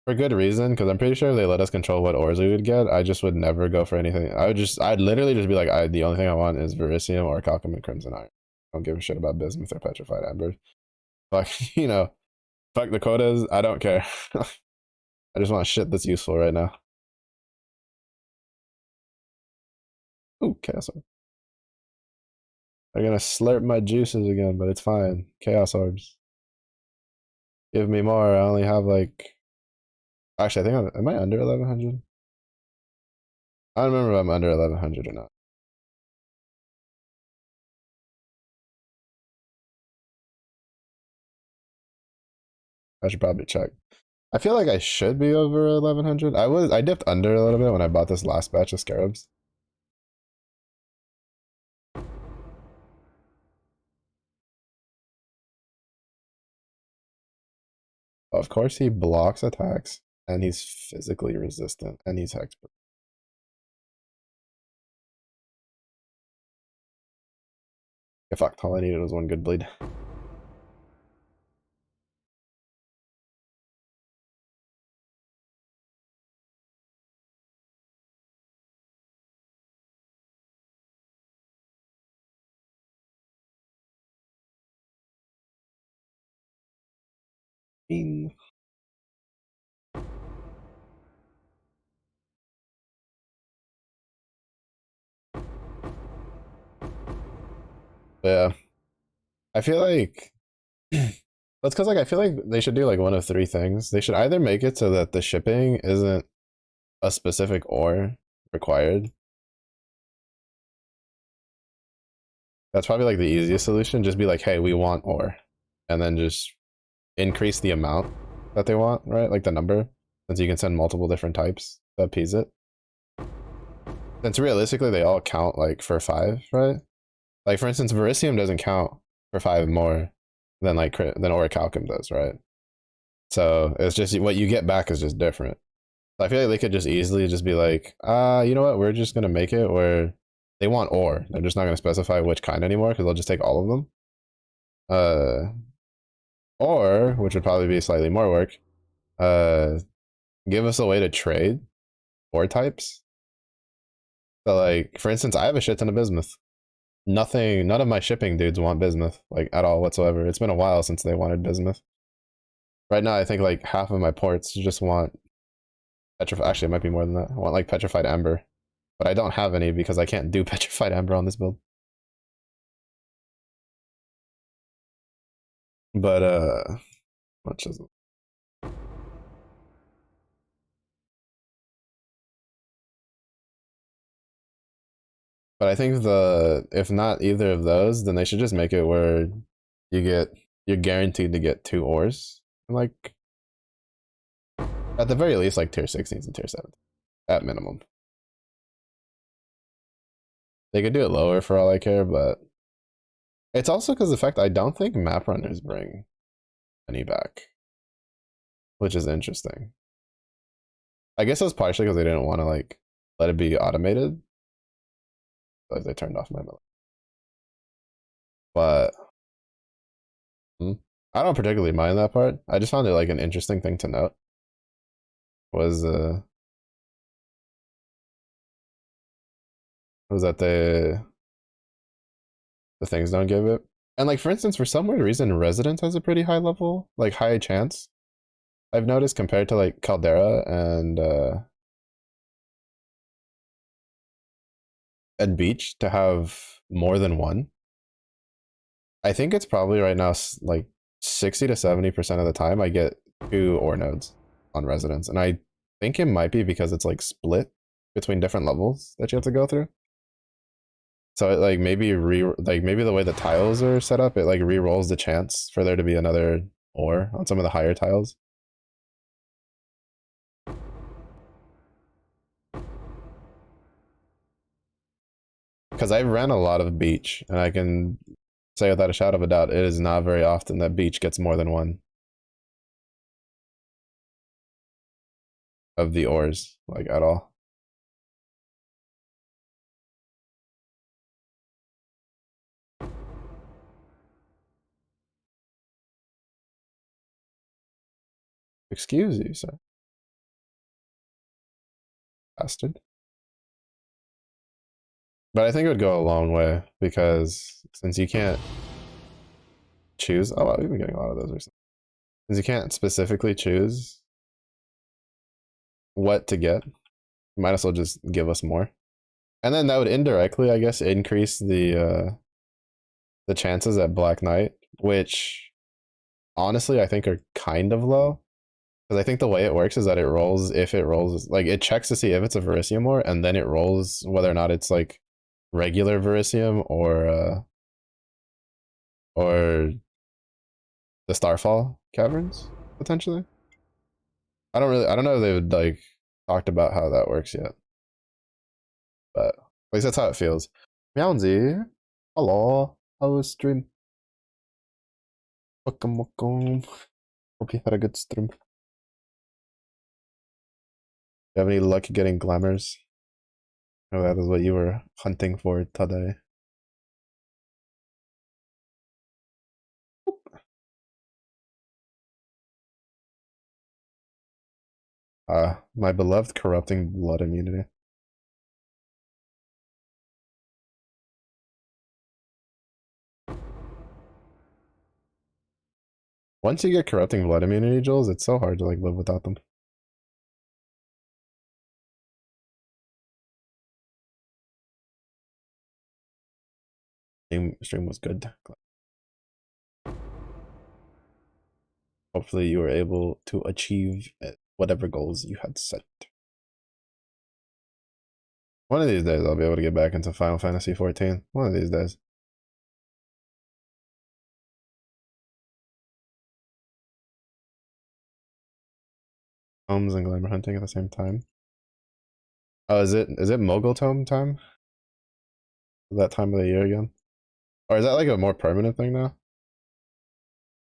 for good reason, because I'm pretty sure if they let us control what ores we would get, I just would never go for anything. I'd literally just be like, the only thing I want is Verisium or Calcum and Crimson Iron. I don't give a shit about Bismuth or Petrified Amber. Fuck, fuck the quotas. I don't care. I just want shit that's useful right now. Ooh, Chaos Orb. They're gonna slurp my juices again, but it's fine. Chaos Orbs. Give me more. I only have like. Actually, I think am I under 1100? I don't remember if I'm under 1100 or not. I should probably check. I feel like I should be over 1100. I dipped under a little bit when I bought this last batch of scarabs. Of course, he blocks attacks, and he's physically resistant, and he's hexproof. Yeah, fuck, all I needed was one good bleed. Yeah, I feel like that's because like I feel like they should do like one of 3 things. They should either make it so that the shipping isn't a specific ore required. That's probably like the easiest solution. Just be like, hey, we want ore, and then just increase the amount that they want, right? Like the number, since you can send multiple different types to appease it. Since realistically they all count like for 5, right? Like for instance, Verisium doesn't count for 5 more than Orichalcum does, right? So it's just what you get back is just different. I feel like they could just easily just be like, you know what? We're just gonna make it where they want ore. They're just not gonna specify which kind anymore because they'll just take all of them. Or which would probably be slightly more work. Give us a way to trade ore types. So like, for instance, I have a shit ton of bismuth. nothing, none of my shipping dudes want bismuth, like at all whatsoever. It's been a while since they wanted bismuth. Right now, I think like half of my ports just want petrified. Actually, it might be more than that. I want like petrified amber, but I don't have any because I can't do petrified amber on this build. But much is it? But I think the if not either of those, then they should just make it where you get you're guaranteed to get 2 ores. Like at the very least, like tier 16s and tier 7s at minimum. They could do it lower for all I care, but it's also because the fact I don't think map runners bring any back, which is interesting. I guess it's partially because they didn't want to like let it be automated, like they turned off my millet. But I don't particularly mind that part. I just found it like an interesting thing to note. Was was that the things don't give it. And like for instance, for some weird reason, Residence has a pretty high level, like high chance. I've noticed compared to like Caldera and Beach to have more than one. I think it's probably right now like 60 to 70% of the time I get 2 ore nodes on Residence, and I think it might be because it's like split between different levels that you have to go through. So it like maybe the way the tiles are set up, it like re-rolls the chance for there to be another ore on some of the higher tiles. Because I ran a lot of Beach, and I can say without a shadow of a doubt, it is not very often that Beach gets more than one of the ores, like at all. Excuse you, sir. Bastard. But I think it would go a long way because since you can't choose, oh, wow, we've been getting a lot of those recently. Since you can't specifically choose what to get, you might as well just give us more. And then that would indirectly, I guess, increase the chances at Black Knight, which honestly I think are kind of low. Because I think the way it works is that it rolls if it rolls like it checks to see if it's a Verisium ore, and then it rolls whether or not it's like regular Verisium or the Starfall caverns potentially. I don't know if they would like talked about how that works yet, but at least that's how it feels. Meowsy, hello, how was stream? Welcome, welcome. Hope you had a good stream. You have any luck getting glamours? Oh, that is what you were hunting for today. My beloved corrupting blood immunity. Once you get corrupting blood immunity, Jules, it's so hard to like live without them. Stream was good. Hopefully you were able to achieve whatever goals you had set. One of these days I'll be able to get back into Final Fantasy 14. One of these days. Homes and glamour hunting at the same time. Oh, is it Mogul Tome time? That time of the year again? Or is that like a more permanent thing now?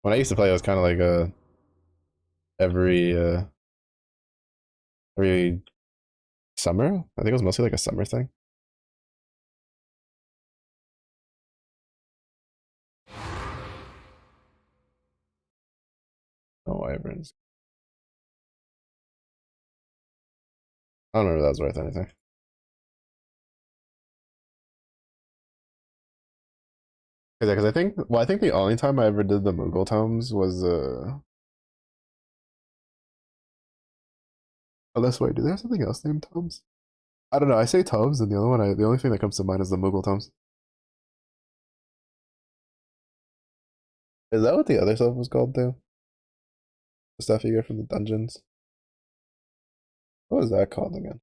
When I used to play, it was kind of like a every summer. I think it was mostly like a summer thing. Oh, wyverns. I don't remember if that was worth anything. Because I think, well, I think the only time I ever did the Moogle tomes was unless wait, do they have something else named tomes? I don't know. I say tomes, and the other one, the only thing that comes to mind is the Moogle tomes. Is that what the other stuff was called too? The stuff you get from the dungeons. What was that called again?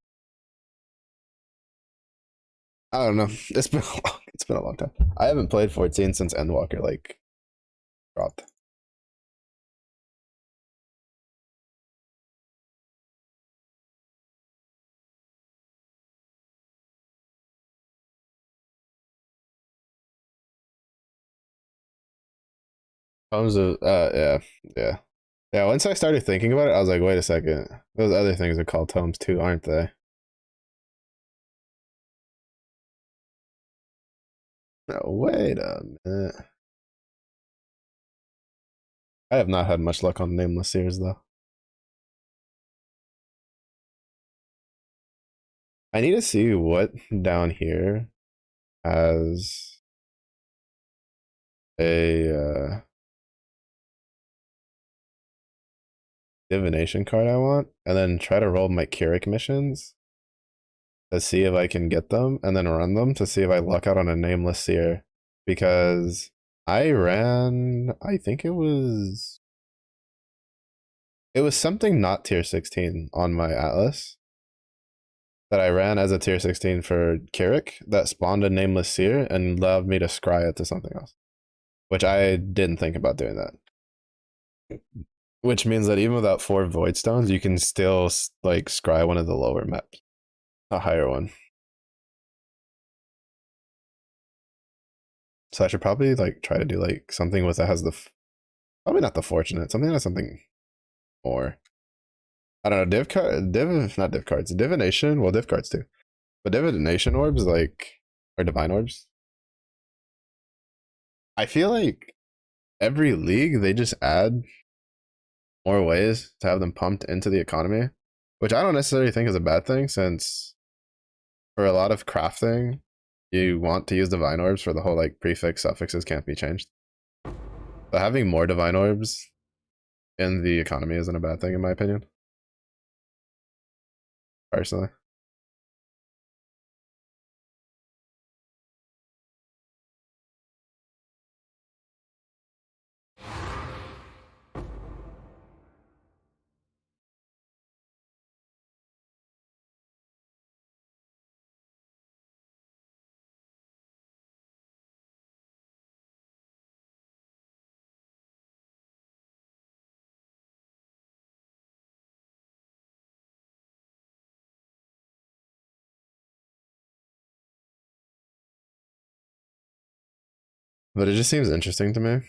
I don't know. It's been a long time. I haven't played 14 since Endwalker like dropped. Tomes of yeah, yeah. Yeah, once I started thinking about it, I was like, wait a second. Those other things are called tomes too, aren't they? No, wait a minute. I have not had much luck on nameless series though. I need to see what down here has a divination card I want, and then try to roll my Keurig missions to see if I can get them, and then run them to see if I luck out on a nameless seer. Because I ran, I think it was something not tier 16 on my Atlas that I ran as a tier 16 for Keurig that spawned a nameless seer and allowed me to scry it to something else, which I didn't think about doing that. Which means that even without 4 void stones, you can still like scry one of the lower maps, a higher one. So I should probably like try to do like something with that has the probably not the fortunate, something that has something more. I don't know, not div cards, divination. Well, div cards too, but divination orbs like or divine orbs. I feel like every league they just add more ways to have them pumped into the economy, which I don't necessarily think is a bad thing since for a lot of crafting, you want to use divine orbs for the whole like prefix suffixes can't be changed. But having more divine orbs in the economy isn't a bad thing in my opinion, personally. But it just seems interesting to me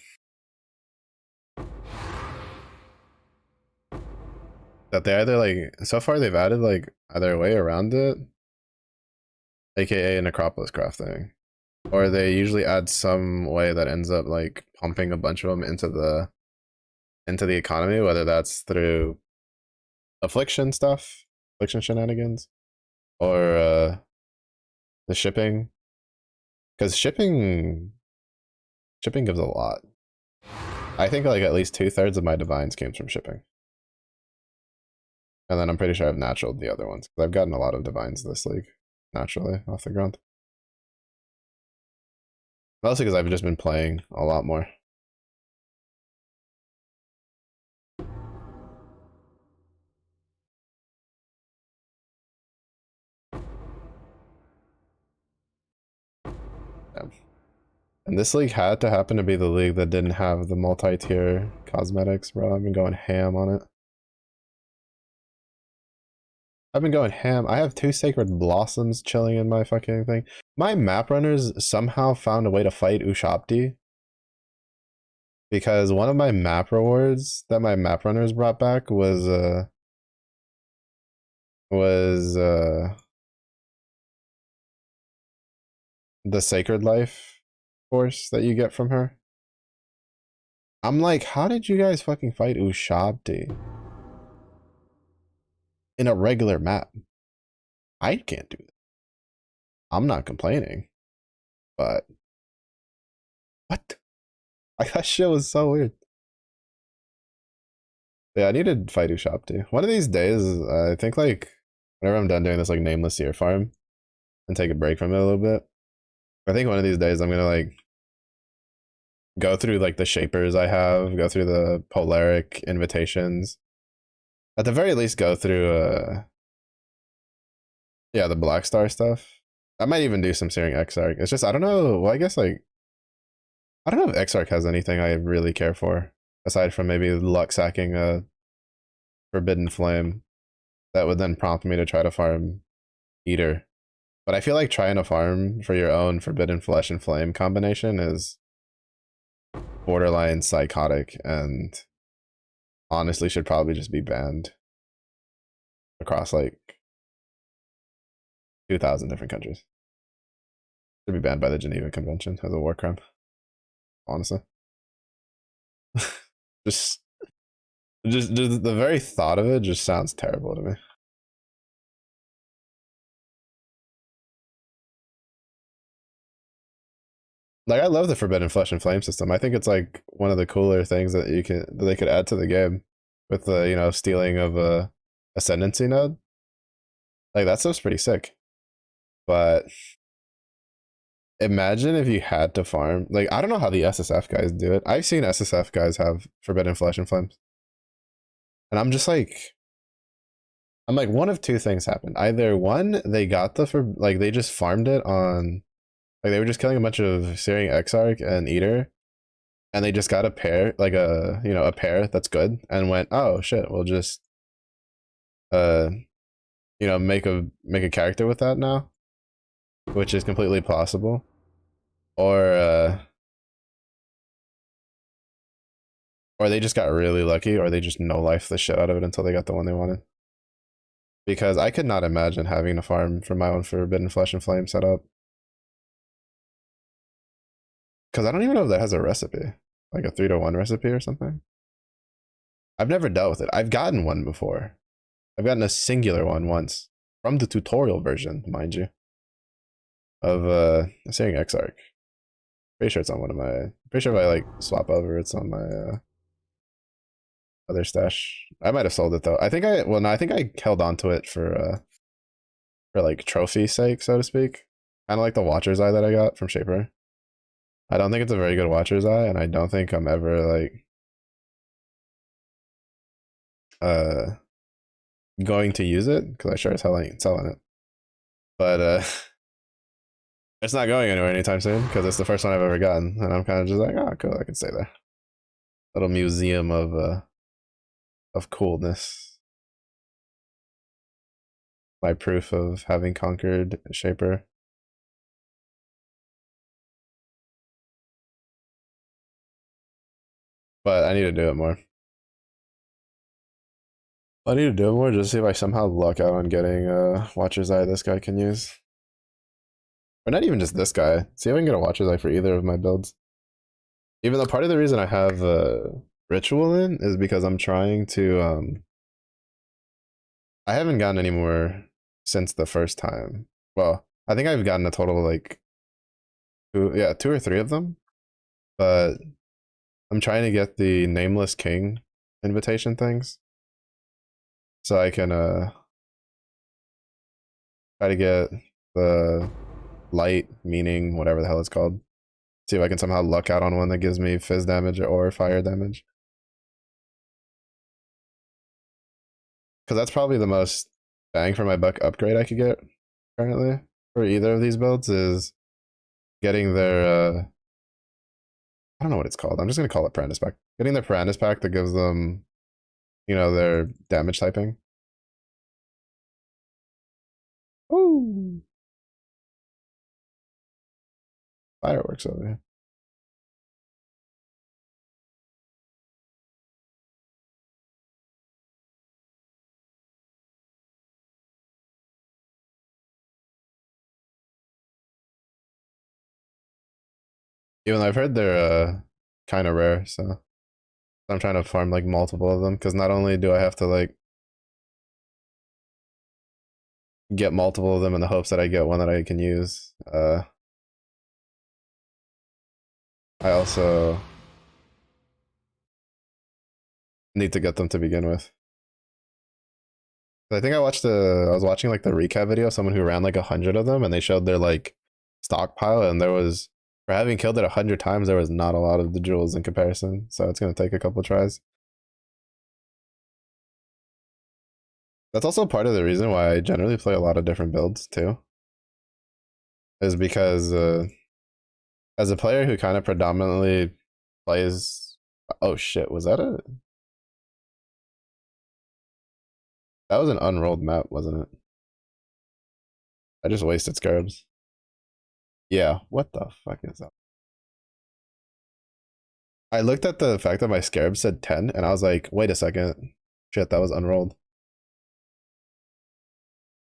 that they either like so far they've added like either a way around it, aka an Acropolis crafting, or they usually add some way that ends up like pumping a bunch of them into the economy, whether that's through affliction stuff, affliction shenanigans, or the shipping, because shipping gives a lot. I think like at least 2/3 of my divines came from shipping, and then I'm pretty sure I've naturaled the other ones because I've gotten a lot of divines this league naturally off the ground. Mostly because I've just been playing a lot more. Yeah. And this league had to happen to be the league that didn't have the multi-tier cosmetics, bro. I've been going ham on it. I've been going ham. I have 2 sacred blossoms chilling in my fucking thing. My map runners somehow found a way to fight Ushabti because one of my map rewards that my map runners brought back was the sacred life course that you get from her. I'm like, how did you guys fucking fight Ushabti in a regular map? I can't do that. I'm not complaining, but What? Like that shit was so weird. Yeah, I needed Fighting Shop too. One of these days, I think like whenever I'm done doing this like nameless year farm and take a break from it a little bit, I think one of these days I'm gonna like go through like the shapers I have, go through the polaric invitations. At the very least, go through yeah, the Black Star stuff. I might even do some Searing Exarch. It's just I don't know. Well, I guess like I don't know if Exarch has anything I really care for aside from maybe luck sacking a Forbidden Flame that would then prompt me to try to farm Eater. But I feel like trying to farm for your own Forbidden Flesh and Flame combination is borderline psychotic and honestly should probably just be banned across like 2,000 different countries. Should be banned by the Geneva Convention as a war crime. Honestly, just just the very thought of it just sounds terrible to me. Like I love the Forbidden Flesh and Flame system. I think it's like one of the cooler things that they could add to the game with the stealing of a ascendancy node. Like that stuff's pretty sick. But imagine if you had to farm. Like I don't know how the SSF guys do it. I've seen SSF guys have Forbidden Flesh and Flames, and I'm like one of two things happened. Either one, they got the for like they just farmed it on like they were just killing a bunch of Searing Exarch and Eater, and they just got a pair, like a pair that's good, and went, oh shit, we'll just uh make a character with that now, which is completely possible. Or they just got really lucky, or they just no life the shit out of it until they got the one they wanted. Because I could not imagine having a farm for my own Forbidden Flesh and Flame set up. Because I don't even know if that has a recipe, like a 3-to-1 recipe or something. I've never dealt with it. I've gotten one before. I've gotten a singular one once from the tutorial version, mind you, of saying Exarch. Pretty sure it's on one of my. Pretty sure if I like swap over, it's on my other stash. I might have sold it though. I think I well no, I think I held on to it for like trophy sake, so to speak. Kind of like the Watcher's Eye that I got from Shaper. I don't think it's a very good Watcher's Eye, and I don't think I'm ever like uh going to use it because I sure as hell ain't selling it. But it's not going anywhere anytime soon because it's the first one I've ever gotten, and I'm kind of just like, oh, cool, I can stay there. Little museum of coolness. My proof of having conquered Shaper. But I need to do it more. I need to do it more just to see if I somehow luck out on getting a Watcher's Eye this guy can use. Or not even just this guy. See if I can get a Watcher's Eye for either of my builds. Even though part of the reason I have Ritual in is because I'm trying to I haven't gotten any more since the first time. Well, I think I've gotten a total of like two or three of them. But I'm trying to get the Nameless King invitation things. So I can try to get the light meaning whatever the hell it's called. See if I can somehow luck out on one that gives me fizz damage or fire damage. Because that's probably the most bang for my buck upgrade I could get currently for either of these builds is getting their I don't know what it's called. I'm just gonna call it Piranha's Pack. Getting their Piranha's Pack that gives them, their damage typing. Ooh. Fireworks over here. Even though I've heard they're kind of rare, so I'm trying to farm like multiple of them because not only do I have to like get multiple of them in the hopes that I get one that I can use, I also need to get them to begin with. I think I was watching like the recap video of someone who ran like 100 of them, and they showed their like stockpile, and there was, for having killed it 100 times, there was not a lot of the jewels in comparison. So it's gonna take a couple tries. That's also part of the reason why I generally play a lot of different builds too, is because as a player who kind of predominantly plays. Oh shit, was that a? That was an unrolled map, wasn't it? I just wasted scarabs. Yeah, what the fuck is that? I looked at the fact that my scarab said 10, and I was like, wait a second. Shit, that was unrolled.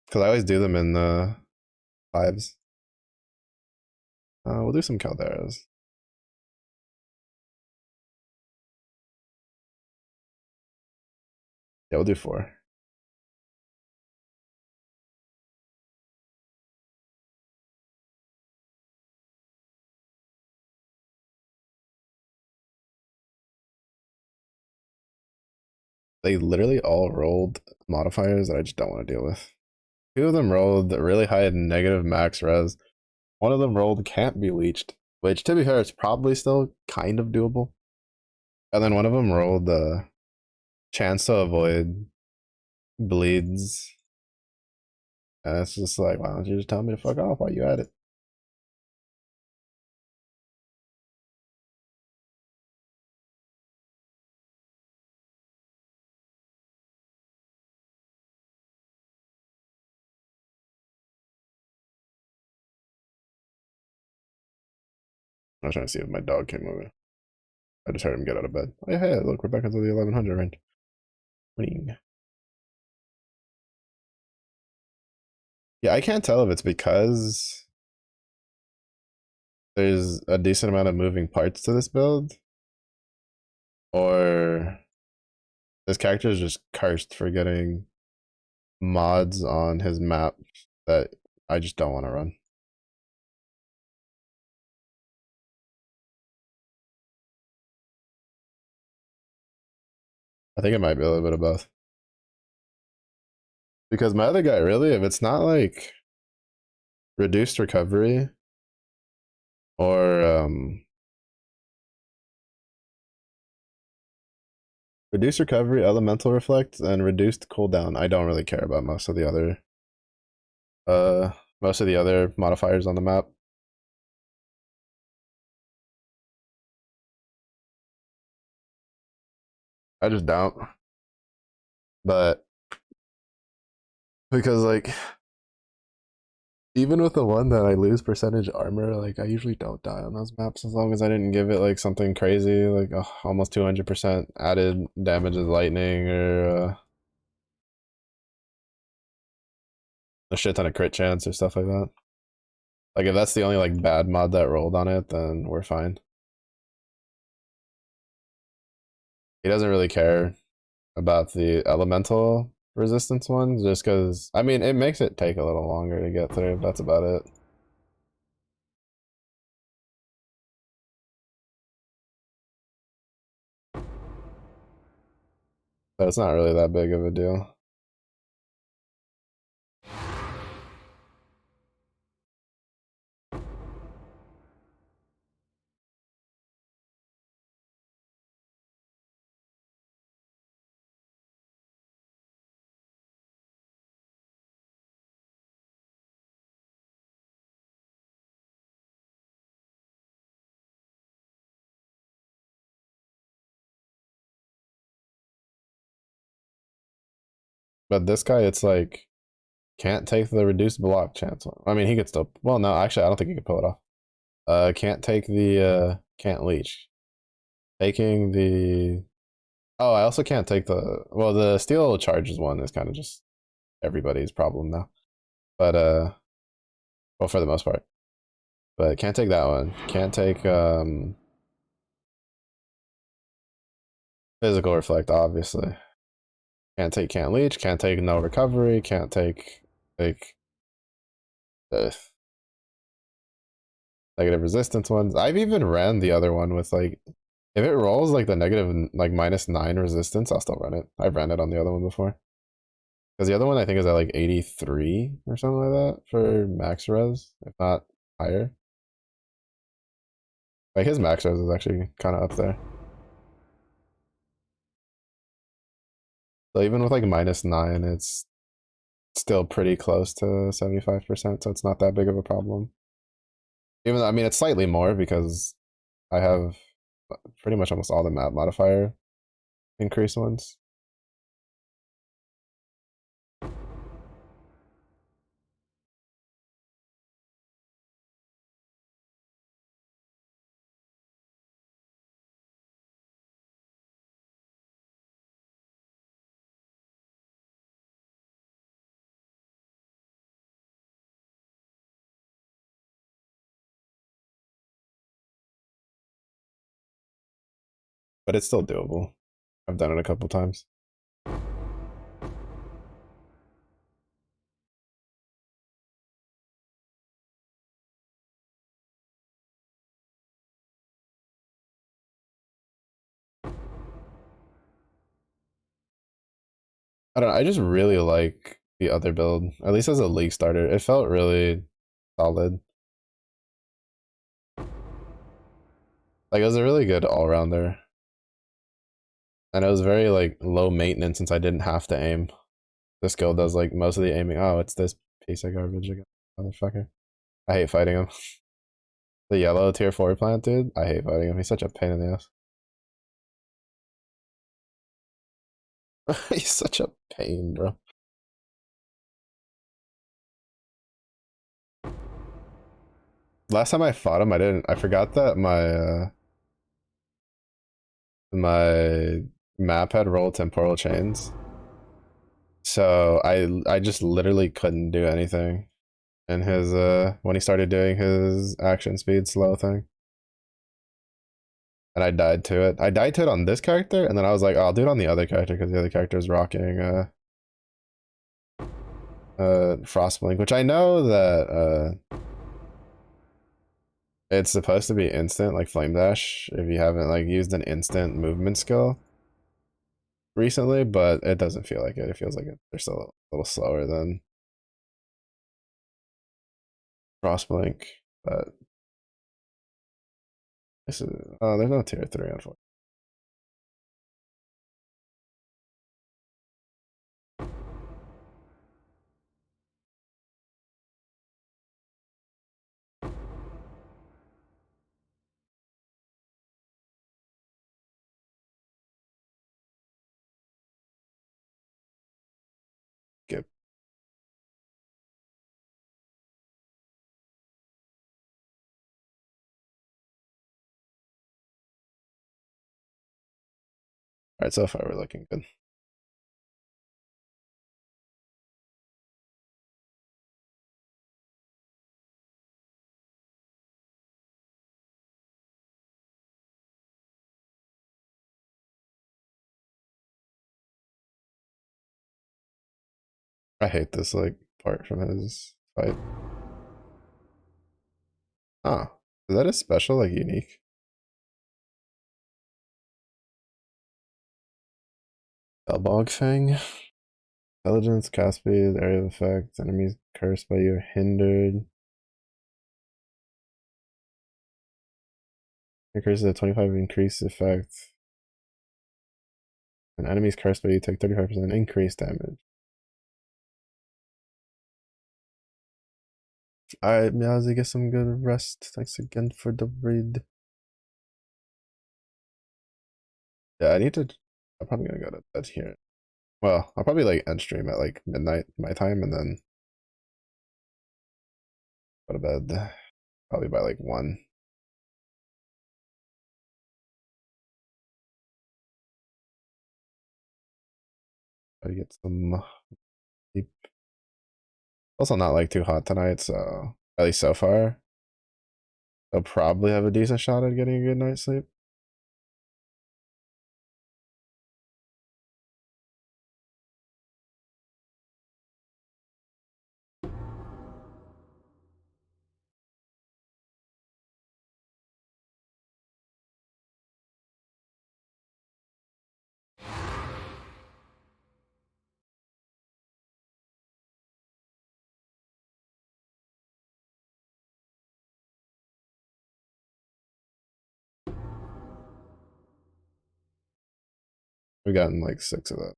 Because I always do them in the fives. We'll do some calderas. Yeah, we'll do four. They literally all rolled modifiers that I just don't want to deal with. Two of them rolled really high negative max res. One of them rolled can't be leached, which to be fair, it's probably still kind of doable. And then one of them rolled the chance to avoid bleeds. And it's just like, why don't you just tell me to fuck off while you at it? I was trying to see if my dog came over. I just heard him get out of bed. Oh, yeah, hey, look, we're back into the 1100 range. Winning. Yeah, I can't tell if it's because there's a decent amount of moving parts to this build, or this character is just cursed for getting mods on his map that I just don't want to run. I think it might be a little bit of both. Because my other guy, really, if it's not like reduced recovery or reduced recovery, elemental reflect, and reduced cooldown, I don't really care about uh most of the other modifiers on the map. I just don't. But because like even with the one that I lose percentage armor, like I usually don't die on those maps as long as I didn't give it like something crazy, like almost 200% added damage as lightning or a shit ton of crit chance or stuff like that. Like if that's the only like bad mod that rolled on it, then we're fine. He doesn't really care about the elemental resistance ones just because, I mean, it makes it take a little longer to get through. That's about it. So it's not really that big of a deal. But this guy, it's like, can't take the reduced block chance one. I mean, he could still, well, no, actually, I don't think he could pull it off. Can't take the, can't leech. Taking the, oh, I also can't take the, well, the steel charges one is kind of just everybody's problem now. But, well, for the most part. But can't take that one. Can't take, physical reflect, obviously. Can't leech, can't take no recovery, can't take like uh, negative resistance ones. I've even ran the other one with like, if it rolls like the negative like -9 resistance, I'll still run it. I've ran it on the other one before. Because the other one I think is at like 83 or something like that for max res, if not higher. Like his max res is actually kind of up there. So even with like -9, it's still pretty close to 75%, so it's not that big of a problem. Even though, I mean, it's slightly more because I have pretty much almost all the map modifier increase ones. But it's still doable. I've done it a couple times. I don't know, I just really like the other build, at least as a league starter. It felt really solid. Like it was a really good all-rounder. And it was very like low maintenance since I didn't have to aim. This skill does like most of the aiming. Oh, it's this piece of garbage again. Motherfucker. I hate fighting him. The yellow tier 4 plant, dude. I hate fighting him. He's such a pain in the ass. He's such a pain, bro. Last time I fought him, I forgot that my map had rolled temporal chains. So I just literally couldn't do anything in his when he started doing his action speed slow thing. And I died to it. I died to it on this character, and then I was like, oh, I'll do it on the other character because the other character is rocking Frostblink, which I know that it's supposed to be instant, like Flame Dash, if you haven't like used an instant movement skill recently, but it doesn't feel like it. It feels like they're still a little slower than Frostblink. But this is oh, there's no tier 3 unfortunately. Skip. All right, so far we're looking good. I hate this like part from his fight. Ah, is that a special like unique? Elbog Fang? Intelligence, cast speed, area of effect, enemies cursed by you are hindered. Increases a 25 increase effect. And enemies cursed by you take 35% increased damage. Alright, Meowsy, get some good rest. Thanks again for the read. Yeah, I need to. I'm probably gonna go to bed here. Well, I'll probably like end stream at like midnight my time and then go to bed probably by like 1. Try to get some sleep. Also not like too hot tonight, so at least so far. I'll probably have a decent shot at getting a good night's sleep. We've gotten like 6 of that.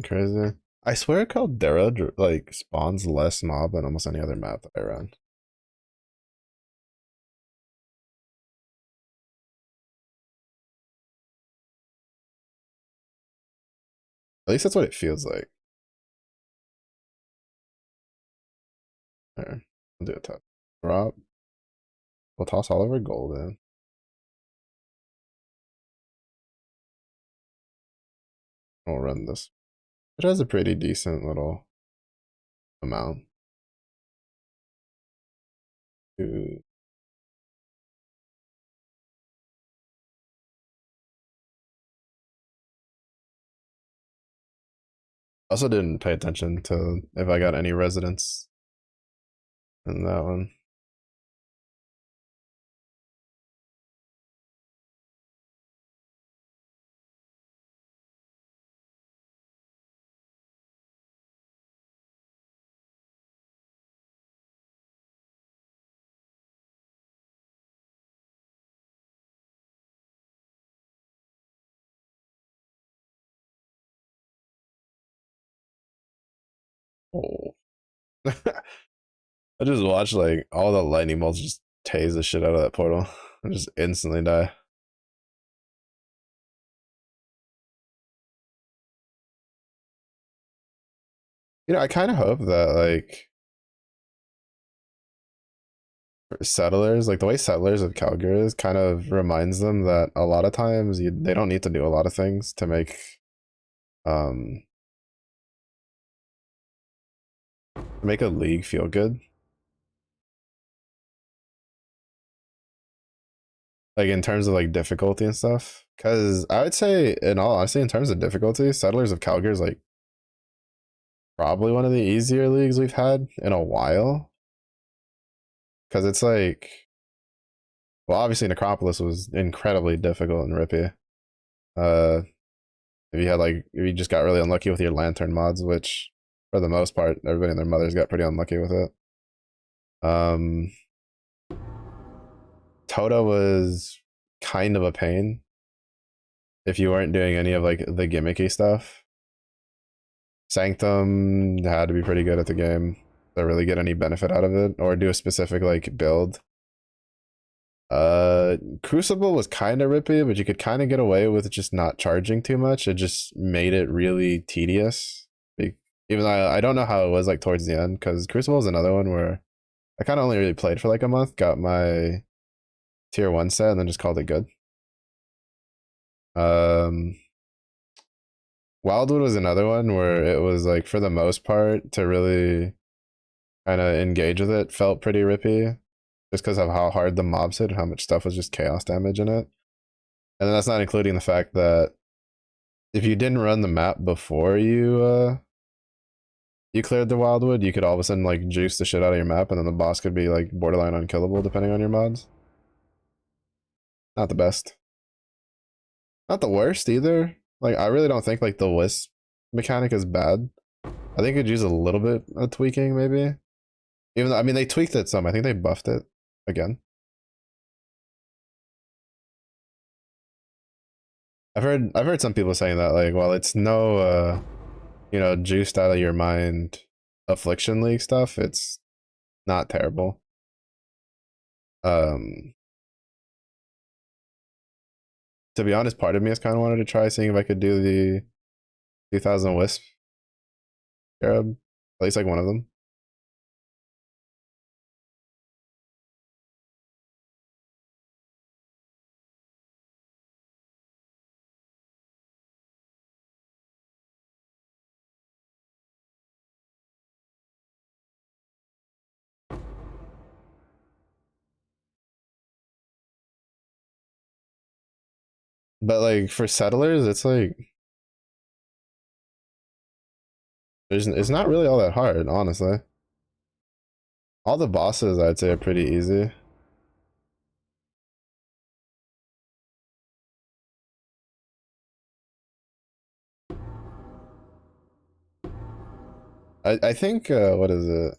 Crazy. I swear Caldera like spawns less mob than almost any other map that I run. At least that's what it feels like. There. I'll do a top. Drop. We'll toss all of our gold in. We'll run this. It has a pretty decent little amount. Ooh. Also didn't pay attention to if I got any residents in that one. Oh. I just watched like all the lightning bolts just tase the shit out of that portal and just instantly die. You know, I kind of hope that like settlers, like the way settlers of Calgary is, kind of reminds them that a lot of times they don't need to do a lot of things to um make a league feel good. Like in terms of like difficulty and stuff. Because I would say, in all honesty, in terms of difficulty, Settlers of Calgary is like probably one of the easier leagues we've had in a while. Because it's like, well, obviously Necropolis was incredibly difficult and rippy. Uh, if you had like, if you just got really unlucky with your lantern mods, which for the most part, everybody and their mothers got pretty unlucky with it. Um, Tota was kind of a pain if you weren't doing any of like the gimmicky stuff. Sanctum had to be pretty good at the game to really get any benefit out of it or do a specific like build. Crucible was kind of rippy, but you could kind of get away with just not charging too much. It just made it really tedious. Even though I don't know how it was like towards the end, because Crucible is another one where I kind of only really played for like a month, got my tier 1 set, and then just called it good. Um, Wildwood was another one where it was like for the most part to really kind of engage with it felt pretty rippy just because of how hard the mobs hit and how much stuff was just chaos damage in it. And then that's not including the fact that if you didn't run the map before you cleared the Wildwood, you could all of a sudden like juice the shit out of your map and then the boss could be like borderline unkillable depending on your mods. Not the best. Not the worst either. Like I really don't think like the wisp mechanic is bad. I think it could use a little bit of tweaking maybe. Even though I mean they tweaked it some. I think they buffed it again. I've heard some people saying that like, well, it's no juiced out of your mind affliction league stuff. It's not terrible. Um, to be honest, part of me has kind of wanted to try seeing if I could do the 2000 Wisp Arab, at least like one of them. But like for settlers, it's like it's not really all that hard, honestly. All the bosses I'd say are pretty easy. I think what is it?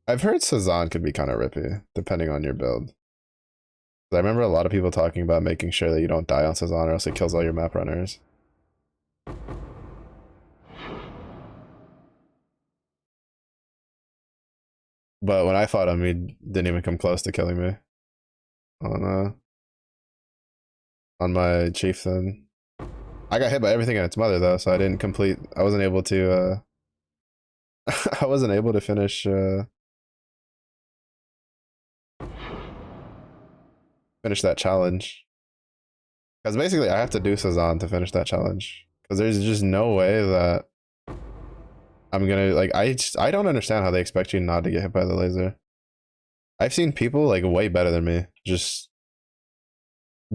I've heard Sazan could be kind of rippy depending on your build. I remember a lot of people talking about making sure that you don't die on Sazan or else it kills all your map runners. But when I fought him, he didn't even come close to killing me on my chieftain. I got hit by everything in its mother though, so I didn't complete. I wasn't able to. I wasn't able to finish that challenge because basically I have to do Sazan to finish that challenge because there's just no way that I'm gonna like. I don't understand how they expect you not to get hit by the laser. I've seen people like way better than me just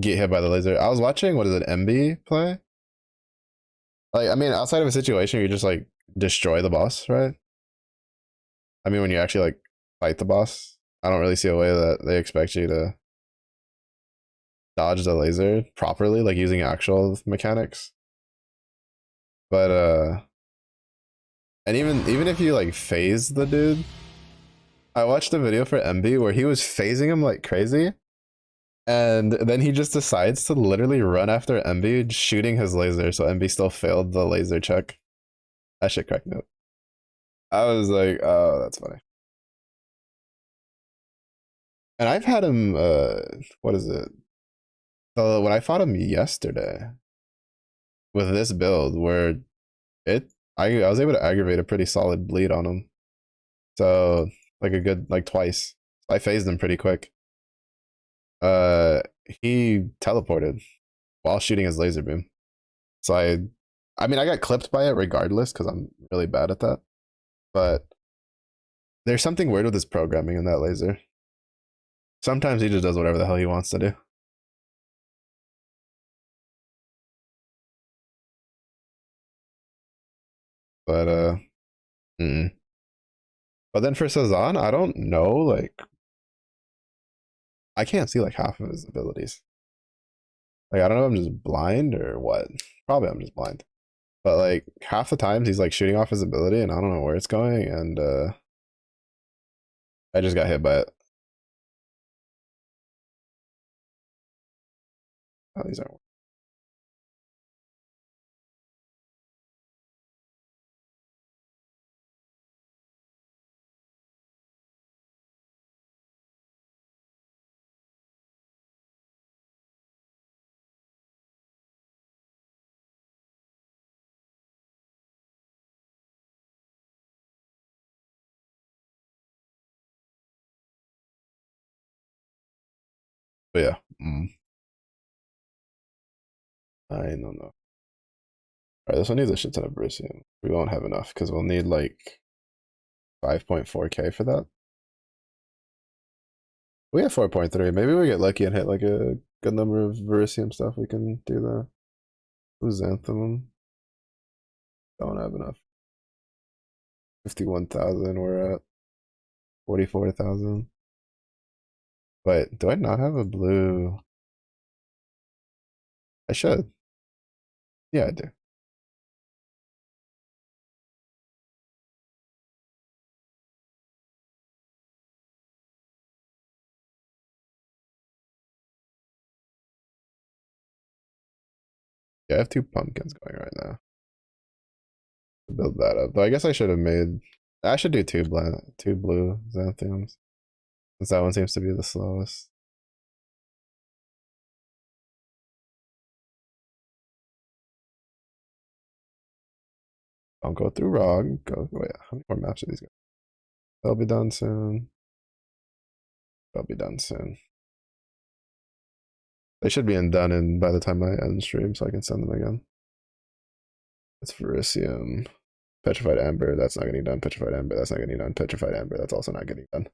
get hit by the laser. I was watching what is it, MB play? Like I mean, outside of a situation, you just like destroy the boss, right? I mean, when you actually like fight the boss, I don't really see a way that they expect you to dodge the laser properly, like using actual mechanics. But and even if you like phase the dude, I watched a video for MB where he was phasing him like crazy, and then he just decides to literally run after MB, shooting his laser, so MB still failed the laser check. That shit cracked me up. I was like, oh, that's funny. And I've had him. What is it? So when I fought him yesterday with this build, where I was able to aggravate a pretty solid bleed on him. So like a good like twice. I phased him pretty quick. Uh, he teleported while shooting his laser beam. So I mean, I got clipped by it regardless because I'm really bad at that. But there's something weird with his programming in that laser. Sometimes he just does whatever the hell he wants to do. But mm. But then for Sazan, I don't know. Like, I can't see like half of his abilities. Like, I don't know if I'm just blind or what. Probably I'm just blind. But like half the times he's like shooting off his ability and I don't know where it's going, and I just got hit by it. Oh, these aren't. But yeah, I don't know. All right, this one needs a shit ton of Berisium. We won't have enough because we'll need like 5.4k for that. We have 4.3. Maybe we get lucky and hit like a good number of Verisium stuff. We can do the Xanthemum. Don't have enough. 51,000. We're at 44,000. But do I not have a blue? I should. Yeah, I do. Yeah, I have two pumpkins going right now to build that up. Though I guess I should have made. I should do two blue Xanthemums since that one seems to be the slowest. Don't go through Rog. Go. Wait, how many more maps are these guys? They'll be done soon. They'll be done soon. They should be done in by the time I end stream, so I can send them again. That's Verisium. Petrified Amber, that's not getting done. Petrified Amber, that's not getting done. Petrified Amber, that's also not getting done.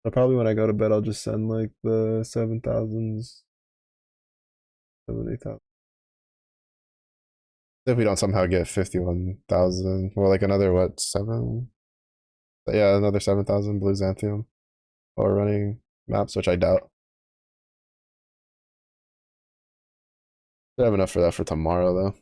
So probably when I go to bed, I'll just send like the 7,000s, 70,000. If we don't somehow get 51,000, well, like another what, seven? Yeah, another 7,000 Blue Xanthium or running maps, which I doubt. I have enough for that for tomorrow, though.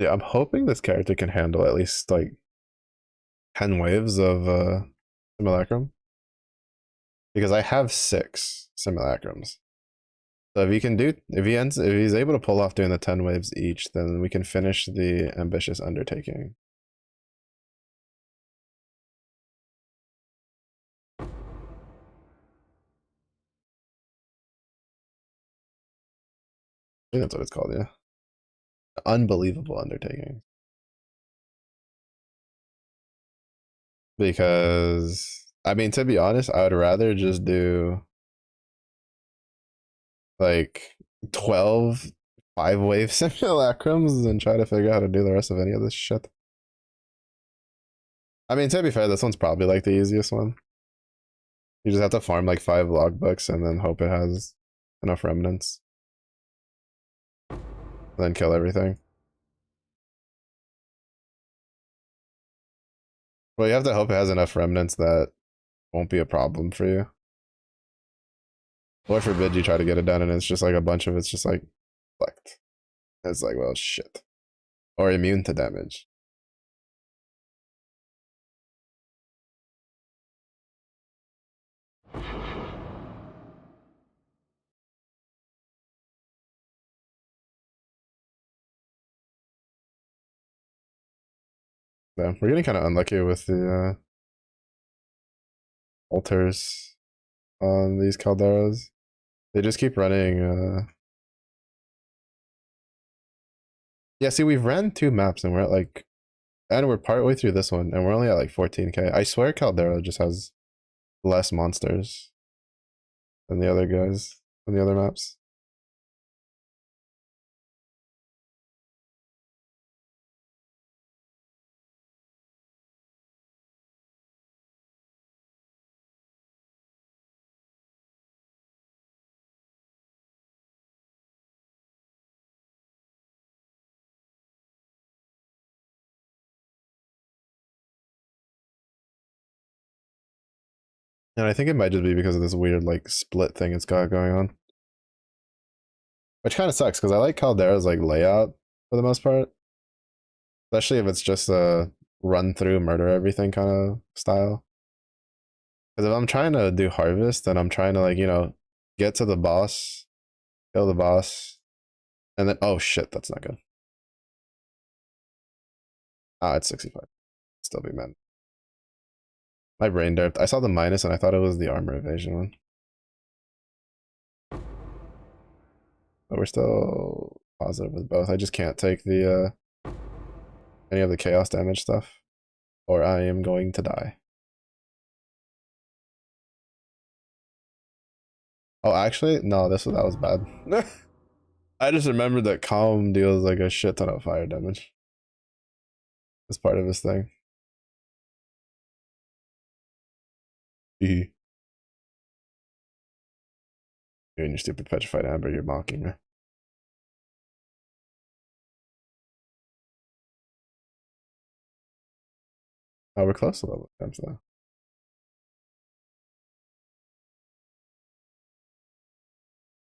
Yeah, I'm hoping this character can handle at least like 10 waves of simulacrum because I have 6 simulacrums. So if he can do, if he's able to pull off doing the 10 waves each, then we can finish the ambitious undertaking. I think that's what it's called, yeah. Unbelievable undertaking. Because I mean, to be honest, I would rather just do like 12 5-wave simulacrums than try to figure out how to do the rest of any of this shit. I mean, to be fair, this one's probably like the easiest one. You just have to farm like 5 logbooks and then hope it has enough remnants. And then kill everything. Well, you have to hope it has enough remnants that won't be a problem for you. Lord forbid you try to get it done and it's just like a bunch of it's just like select. It's like, well, shit. Or immune to damage. Yeah, we're getting kind of unlucky with the altars on these calderas. They just keep running. Yeah, see, we've ran 2 maps and we're at like, and we're partway through this one and we're only at like 14k. I swear Caldera just has less monsters than the other guys, than the other maps. And I think it might just be because of this weird like split thing it's got going on. Which kind of sucks because I like Caldera's like layout for the most part. Especially if it's just a run through, murder everything kind of style. Because if I'm trying to do harvest, then I'm trying to like, get to the boss, kill the boss, and then oh shit, that's not good. Ah, it's 65. Still be mad. My brain derped. I saw the minus and I thought it was the armor evasion one. But we're still positive with both. I just can't take the any of the chaos damage stuff. Or I am going to die. Oh, actually, no, that was bad. I just remembered that Calm deals like a shit ton of fire damage. As part of his thing. You and your stupid petrified amber, you're mocking me. Oh, we're close to level times though.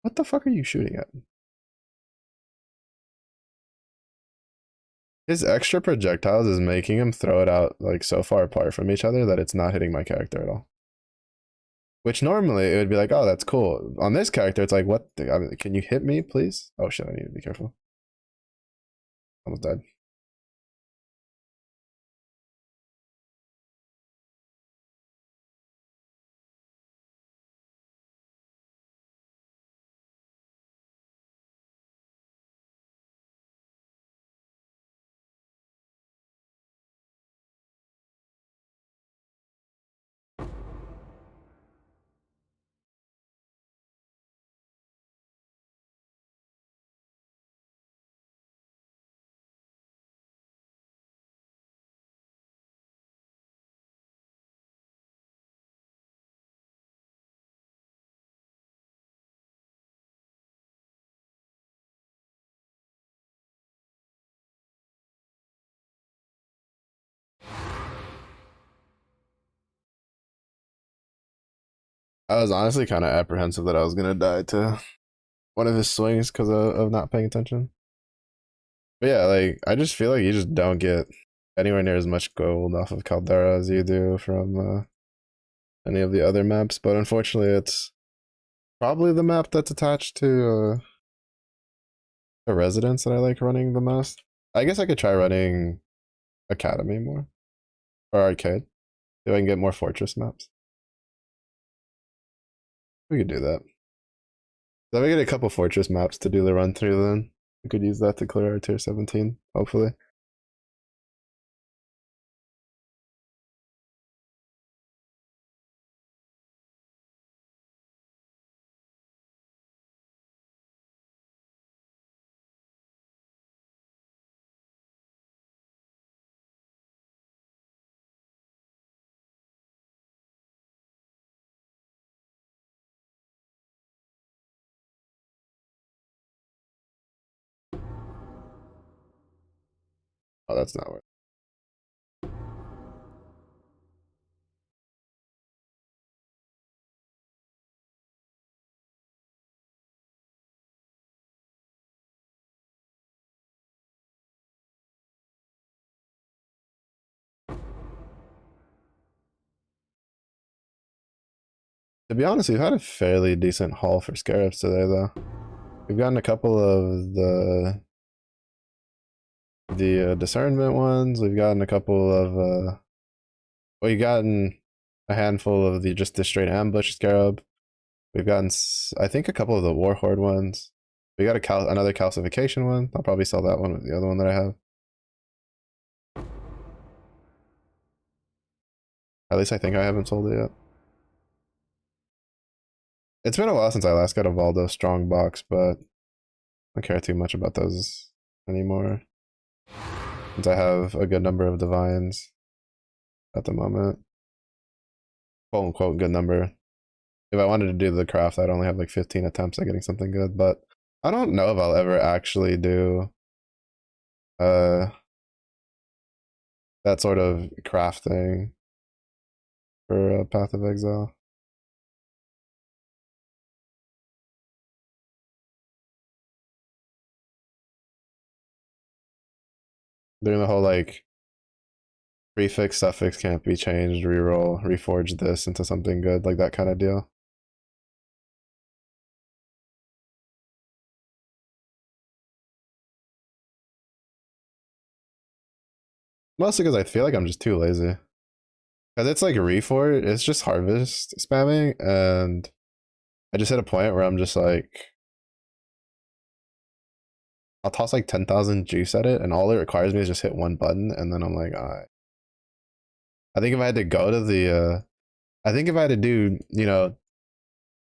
What the fuck are you shooting at? His extra projectiles is making him throw it out like so far apart from each other that it's not hitting my character at all. Which normally it would be like, oh, that's cool. On this character, it's like, what? I mean, can you hit me, please? Oh shit, I need to be careful. Almost died. I was honestly kind of apprehensive that I was gonna die to one of his swings because of not paying attention. But yeah, like I just feel like you just don't get anywhere near as much gold off of Caldera as you do from any of the other maps. But unfortunately, it's probably the map that's attached to a residence that I like running the most. I guess I could try running Academy more or Arcade. See if I can get more Fortress maps. We could do that. Let me get a couple Fortress maps to do the run through then. We could use that to clear our tier 17, hopefully. Oh, that's not worth. To be honest, we've had a fairly decent haul for Scarabs today, though. We've gotten a couple of the discernment ones. We've gotten a couple of we've gotten a handful of the straight ambush Scarab. We've gotten I think a couple of the Warhorde ones. We got another calcification one. I'll probably sell that one with the other one that I have. At least I think I haven't sold it yet. It's been a while since I last got a Valdo strong box, but I don't care too much about those anymore. Since I have a good number of divines at the moment. Quote unquote good number. If I wanted to do the craft, I'd only have like 15 attempts at getting something good, but I don't know if I'll ever actually do uh that sort of crafting for Path of Exile. Doing the whole like prefix, suffix can't be changed, reroll, reforge this into something good, like that kind of deal. Mostly because I feel like I'm just too lazy. Because it's like reforge, it's just harvest spamming, and I just hit a point where I'm just like, I'll toss like 10,000 juice at it, and all it requires me is just hit one button, and then I'm like, alright. I think if I had to go to I think if I had to do,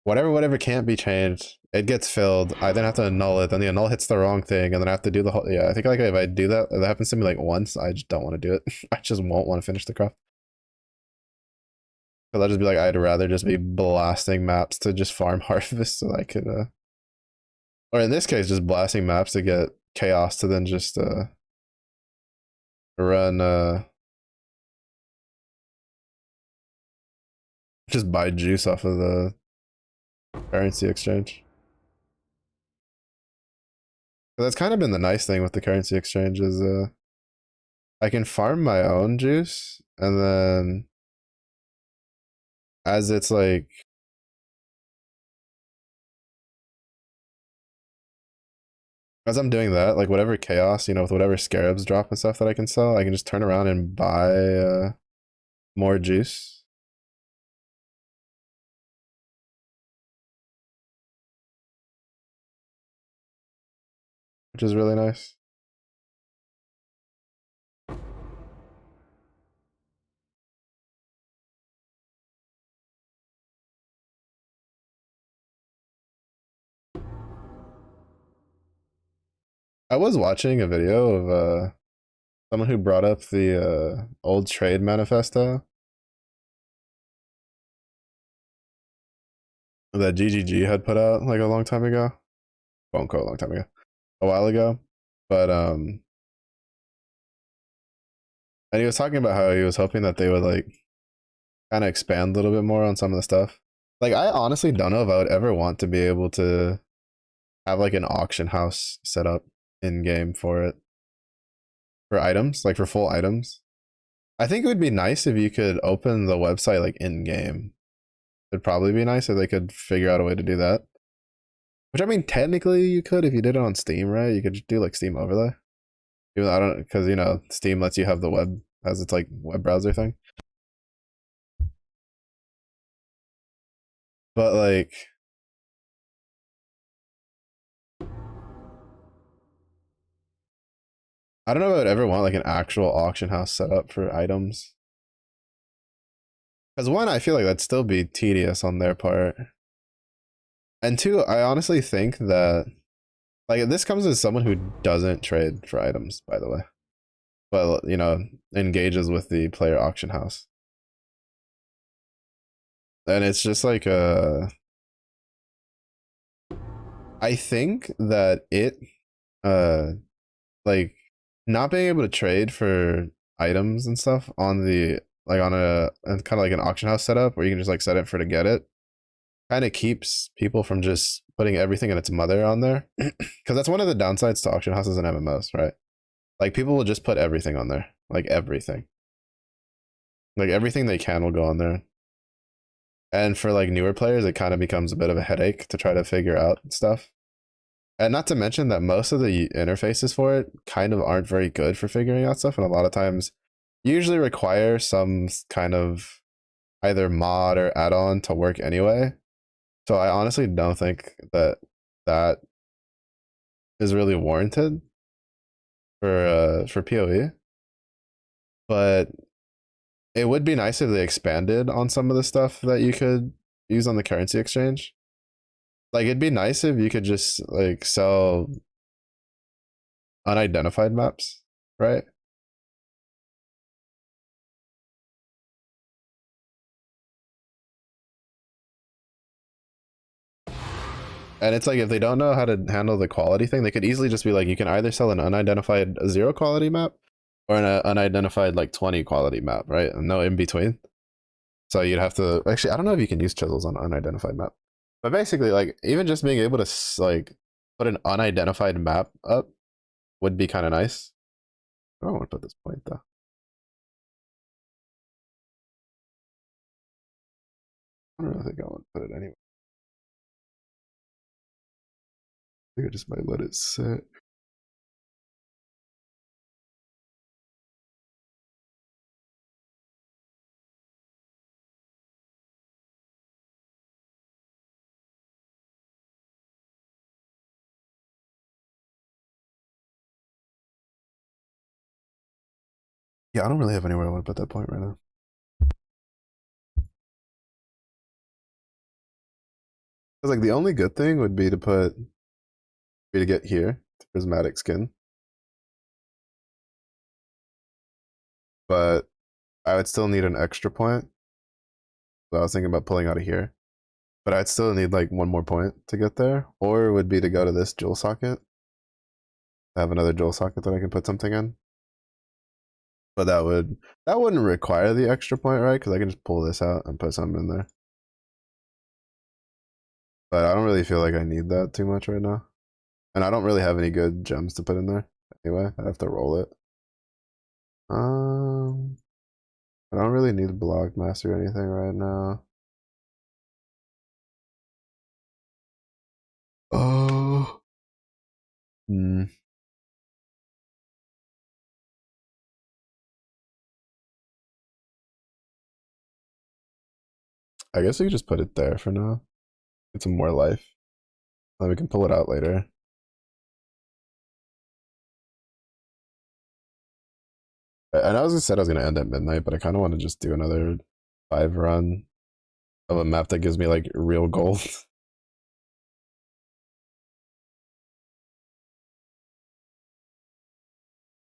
whatever can't be changed, it gets filled. I then have to annul it, then the annul hits the wrong thing, and then I have to do the whole. Yeah, I think like if I do that, that happens to me like once, I just don't want to do it. I just won't want to finish the craft. Because I'll just be like, I'd rather just be blasting maps to just farm harvest so I could, or in this case, just blasting maps to get chaos to then just run, just buy juice off of the currency exchange. But that's kind of been the nice thing with the currency exchange is I can farm my own juice, and then as it's like as I'm doing that, like whatever chaos, with whatever scarabs drop and stuff that I can sell, I can just turn around and buy more juice. Which is really nice. I was watching a video of someone who brought up the old trade manifesto that GGG had put out like a long time ago. Won't go a long time ago, a while ago. But and he was talking about how he was hoping that they would like kind of expand a little bit more on some of the stuff Like I honestly don't know if I would ever want to be able to have like an auction house set up in game for it for items, like for full items. I think it would be nice if you could open the website like in game. It'd probably be nice if they could figure out a way to do that. Which I mean, technically you could if you did it on Steam, right? You could just do like Steam overlay. Even though I don't, because you know Steam lets you have the web as its like web browser thing. But like, I don't know if I would ever want like an actual auction house set up for items. Because one, I feel like that'd still be tedious on their part. And two, I honestly think that like this comes as someone who doesn't trade for items, by the way, but you know, engages with the player auction house. And it's just like I think that it uh like not being able to trade for items and stuff on the like on a kind of like an auction house setup where you can just like set it for to get it kind of keeps people from just putting everything and its mother on there because that's one of the downsides to auction houses and mmos, right? Like people will just put everything on there, like everything they can will go on there. And for like newer players it kind of becomes a bit of a headache to try to figure out stuff. And not to mention that most of the interfaces for it kind of aren't very good for figuring out stuff, and a lot of times usually require some kind of either mod or add-on to work anyway. So I honestly don't think that that is really warranted for PoE. But it would be nice if they expanded on some of the stuff that you could use on the currency exchange. Like it'd be nice if you could just like sell unidentified maps, right? And it's like if they don't know how to handle the quality thing, they could easily just be like, you can either sell an unidentified zero quality map or an unidentified like 20 quality map, right? And no in between. So you'd have to actually, I don't know if you can use chisels on unidentified map, but basically, like even just being able to like put an unidentified map up would be kind of nice. I don't want to put this point though. I don't really think I want to put it anywhere. I think I just might let it sit. Yeah, I don't really have anywhere I want to put that point right now. Because like the only good thing would be to put be to get here to prismatic skin, but I would still need an extra point. So I was thinking about pulling out of here, but I'd still need like one more point to get there, or it would be to go to this jewel socket. I have another jewel socket that I can put something in, but that wouldn't require the extra point, right? Because I can just pull this out and put something in there. But I don't really feel like I need that too much right now, and I don't really have any good gems to put in there. Anyway, I have to roll it. Um, I don't really need a block master or anything right now. Oh. Hmm. I guess we could just put it there for now. Get some more life. Then we can pull it out later. I know I said I was gonna end at midnight, but I kind of want to just do another 5 run of a map that gives me like real gold,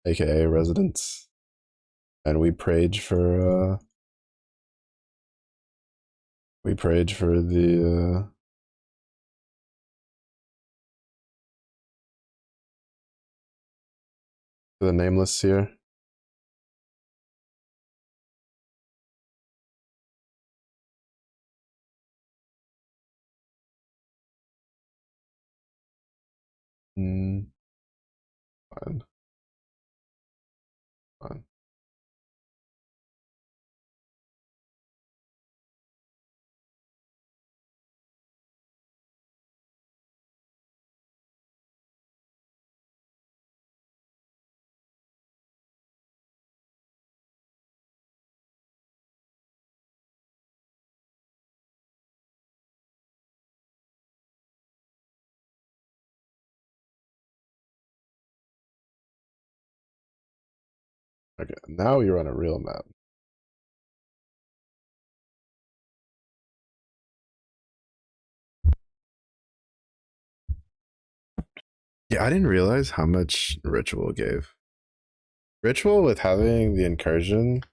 aka residence. And we prayed for the nameless here. Mm, fine, fine. Okay, now you're on a real map. Yeah, I didn't realize how much Ritual gave. Ritual with having the incursion,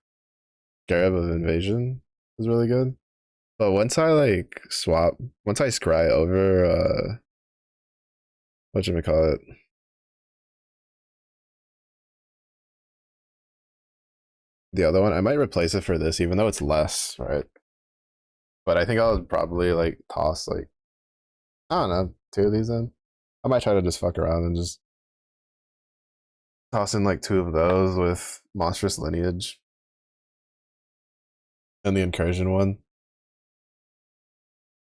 Scarab of Invasion was really good. But once I like swap, once I scry over, what should we call it? The other one, I might replace it for this, even though it's less, right? But I think I'll probably like toss like, I don't know, two of these in. I might try to just fuck around and just toss in like two of those with Monstrous Lineage and the incursion one,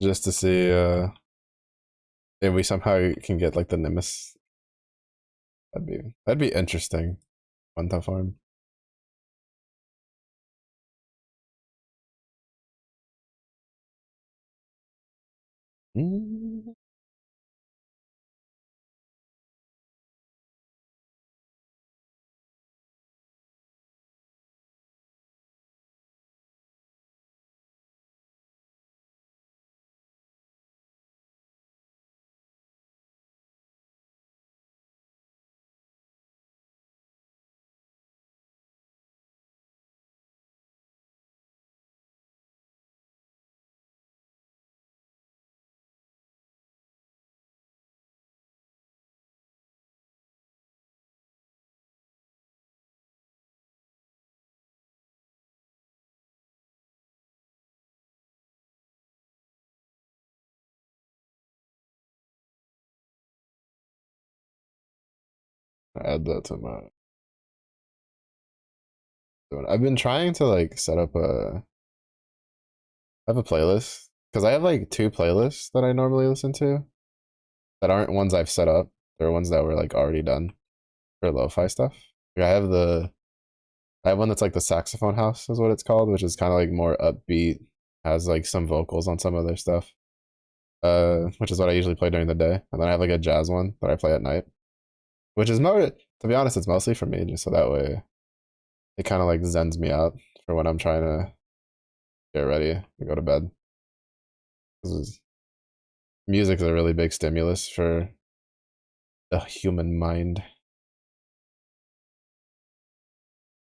just to see if we somehow can get like the Nimbus. That'd be interesting. One to farm. Mm. Add that to my. I've been trying to like set up a. I have a playlist because I have like two playlists that I normally listen to that aren't ones I've set up. They're ones that were like already done for lo-fi stuff. Like, I have one that's like the saxophone house is what it's called, which is kind of like more upbeat, has like some vocals on some of their stuff. Which is what I usually play during the day. And then I have like a jazz one that I play at night, which is more, to be honest, it's mostly for me, just so that way it kind of like zens me out for when I'm trying to get ready to go to bed. Because music is a really big stimulus for the human mind.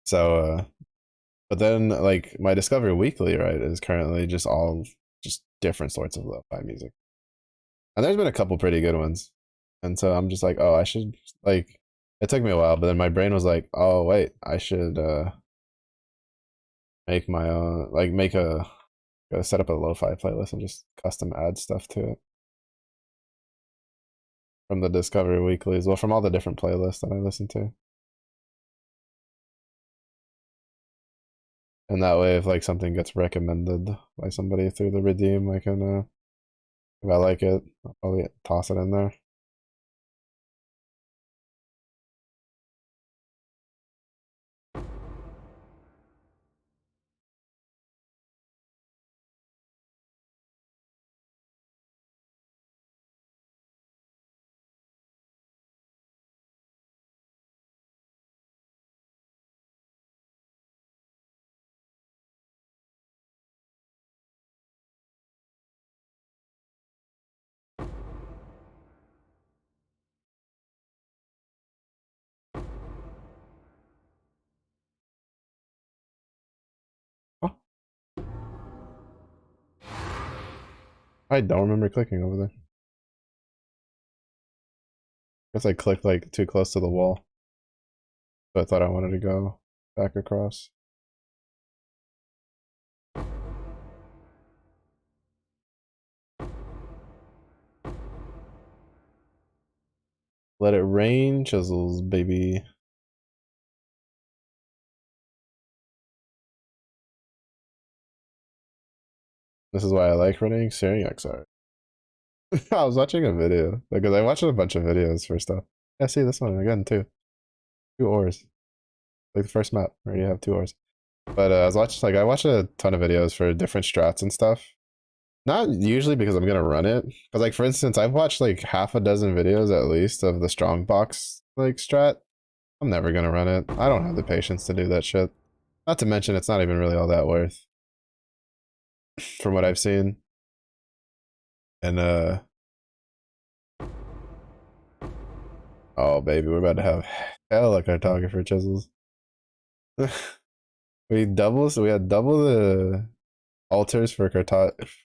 So, but then like my Discover Weekly, right, is currently just all just different sorts of lo-fi music. And there's been a couple pretty good ones. And so I'm just like, oh, I should like it took me a while, but then my brain was like, oh wait, I should make my own like make a set up a lo-fi playlist and just custom add stuff to it from the Discovery Weeklies. Well, from all the different playlists that I listen to. And that way if like something gets recommended by somebody through the redeem, I can if I like it, I'll probably toss it in there. Oh, I don't remember clicking over there. Guess I clicked like too close to the wall. So I thought I wanted to go back across. Let it rain, chisels, baby. This is why I like running Searing XR. I was watching a video because I watched a bunch of videos for stuff. Yeah, see this one again too. 2 ores. Like the first map, where you have 2 ores. But I watched a ton of videos for different strats and stuff. Not usually because I'm gonna run it. Because like for instance, I've watched like half a dozen videos at least of the strong box like strat. I'm never gonna run it. I don't have the patience to do that shit. Not to mention it's not even really all that worth from what I've seen. And oh baby, we're about to have hella cartographer chisels. We had double the altars for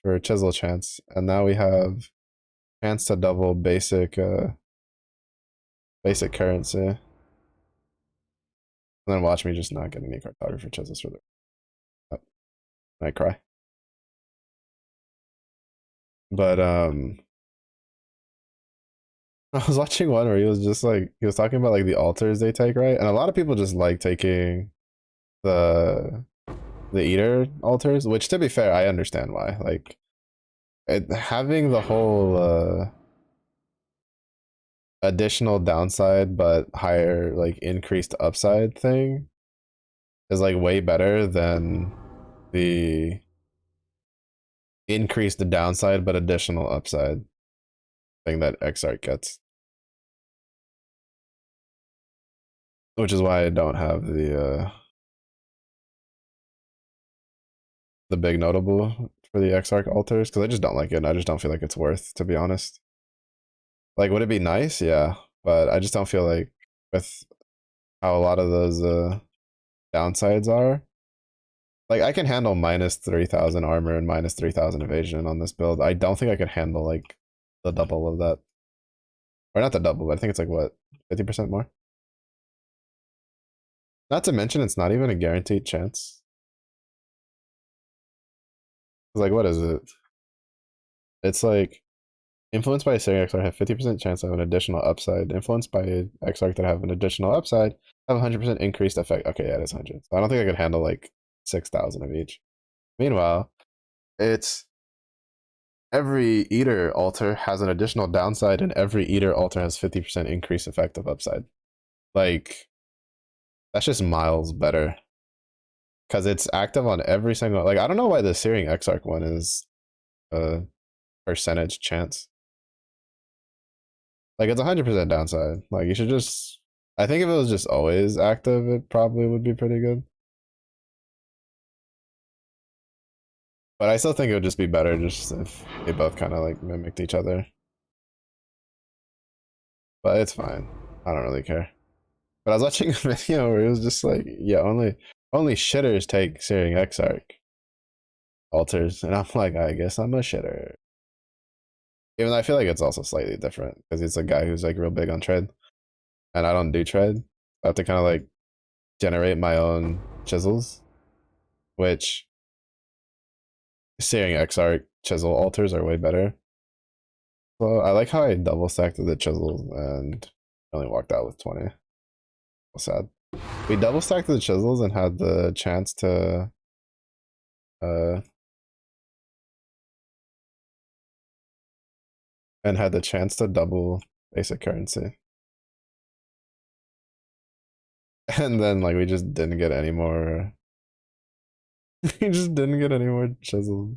for chisel chance, and now we have chance to double basic currency. And then watch me just not get any cartographer chisels for the I cry. But I was watching one where he was talking about like the altars they take, right? And a lot of people just like taking the eater altars, which to be fair, I understand why. Like having the whole additional downside but higher like increased upside thing is like way better than the increased downside but additional upside thing that XArt gets. Which is why I don't have the big notable for the XArc altars, because I just don't like it and I just don't feel like it's worth, to be honest. Like, would it be nice? Yeah. But I just don't feel like with how a lot of those downsides are. Like I can handle minus 3,000 armor and minus 3,000 evasion on this build. I don't think I could handle like the double of that. Or not the double, but I think it's like what, 50% more? Not to mention it's not even a guaranteed chance. Like what is it? It's like influenced by a Searing XR have 50% chance of an additional upside. Influenced by XR that have an additional upside have 100% increased effect. Okay, yeah, it is 100. So I don't think I could handle like 6,000 of each. Meanwhile, it's every eater altar has an additional downside, and every eater altar has 50% increased effective upside. Like, that's just miles better. Because it's active on every single. Like, I don't know why the Searing Exarch one is a percentage chance. Like, it's 100% downside. Like, you should just. I think if it was just always active, it probably would be pretty good. But I still think it would just be better just if they both kind of like mimicked each other. But it's fine. I don't really care. But I was watching a video where it was just like, yeah, only shitters take Searing Exarch altars, and I'm like, I guess I'm a shitter. Even though I feel like it's also slightly different because it's a guy who's like real big on trade, and I don't do trade. I have to kind of like generate my own chisels, which Searing Exarch chisel altars are way better. Well, I like how I double stacked the chisels and only walked out with 20. Sad. We double stacked the chisels and had the chance to uh double basic currency. And then like we just didn't get any more we just didn't get any more chisels.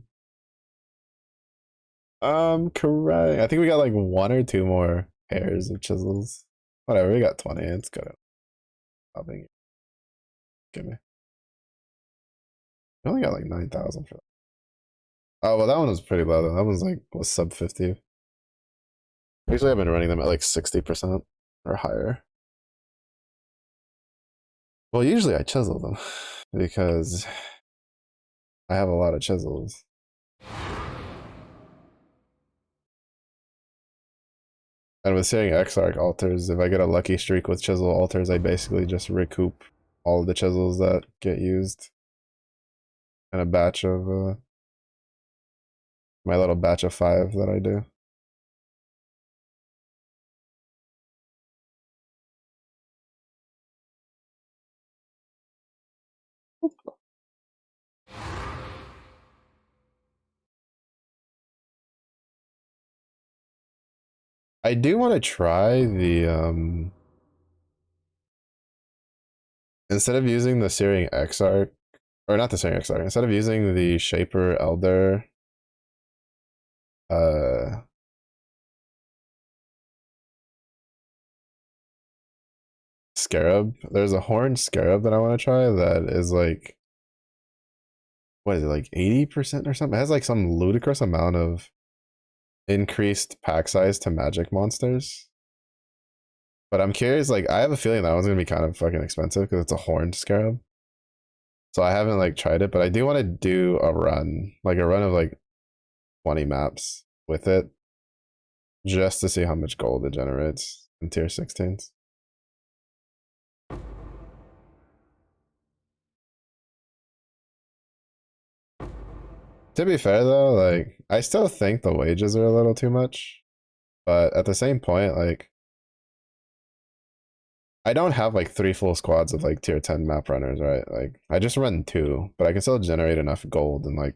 Correct. I think we got like 1 or 2 more pairs of chisels. Whatever, we got 20. It's good. Nothing. Give me. I only got like 9,000 for that. Oh well, that one was pretty low though. That one's like was sub 50. Usually I've been running them at like 60% or higher. Well, usually I chisel them because I have a lot of chisels. And with saying Exarch altars, if I get a lucky streak with chisel altars, I basically just recoup all of the chisels that get used in a batch of my little batch of 5 that I do. I do want to try the instead of using the Searing Exarch, or not the Searing Exarch, instead of using the Shaper Elder uh Scarab, there's a horned Scarab that I want to try that is like, what is it, like 80% or something? It has like some ludicrous amount of increased pack size to magic monsters. But I'm curious, like I have a feeling that one's gonna be kind of fucking expensive because it's a horned Scarab. So I haven't like tried it, but I do want to do a run, like a run of like 20 maps with it, just to see how much gold it generates in tier 16s. To be fair though, like I still think the wages are a little too much, but at the same point, like I don't have like three full squads of like tier 10 map runners, right? Like I just run two, but I can still generate enough gold in like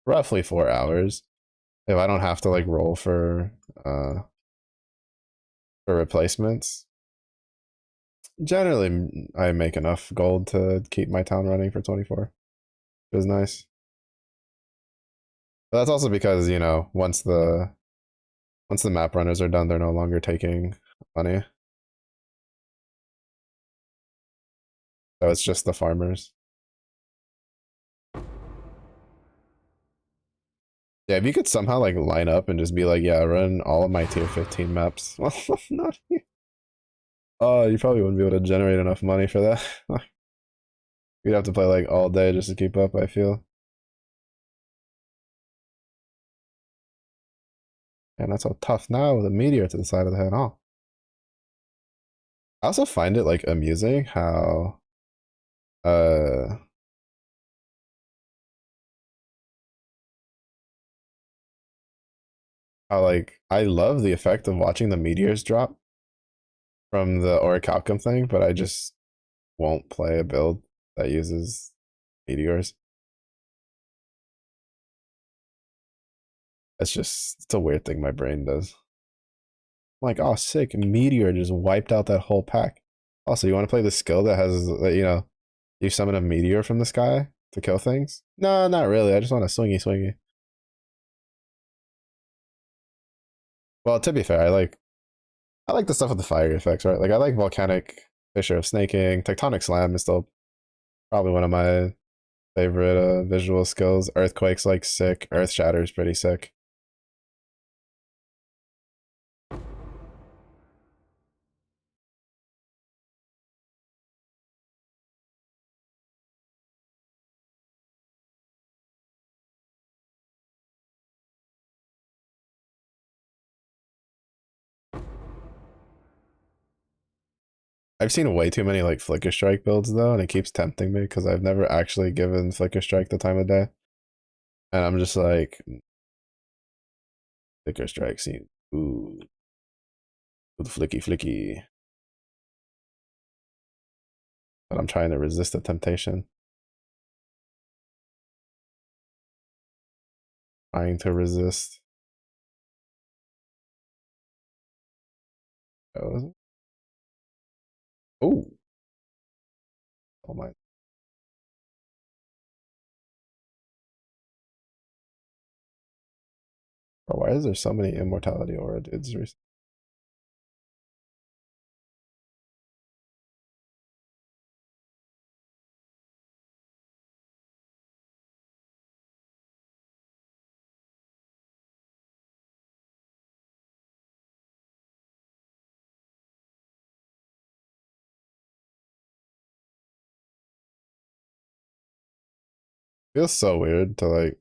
roughly 4 hours if I don't have to like roll for replacements. Generally, I make enough gold to keep my town running for 24. It was nice. But that's also because, you know, once the map runners are done, they're no longer taking money. So it's just the farmers. Yeah, if you could somehow like line up and just be like, yeah, run all of my tier 15 maps. Well, not you. Oh, you probably wouldn't be able to generate enough money for that. You'd have to play like all day just to keep up, I feel. And that's so tough now with a meteor to the side of the head. Oh. I also find it like amusing uh how like I love the effect of watching the meteors drop from the orichalcum thing, but I just won't play a build that uses meteors. It's a weird thing my brain does. I'm like, oh, sick, meteor just wiped out that whole pack. Also, you want to play the skill that has, you know, you summon a meteor from the sky to kill things? No, not really. I just want a swingy swingy. Well, to be fair, I like the stuff with the fire effects, right? Like I like volcanic fissure of snaking. Tectonic slam is still probably one of my favorite visual skills. Earthquake's like sick. Earth shatter's pretty sick. I've seen way too many like Flicker Strike builds though, and it keeps tempting me because I've never actually given Flicker Strike the time of day. And I'm just like, Flicker Strike scene. Ooh, with flicky flicky. But I'm trying to resist the temptation. Trying to resist. Oh, oh, oh my. Bro, why is there so many immortality aura dudes recently? Feels so weird to like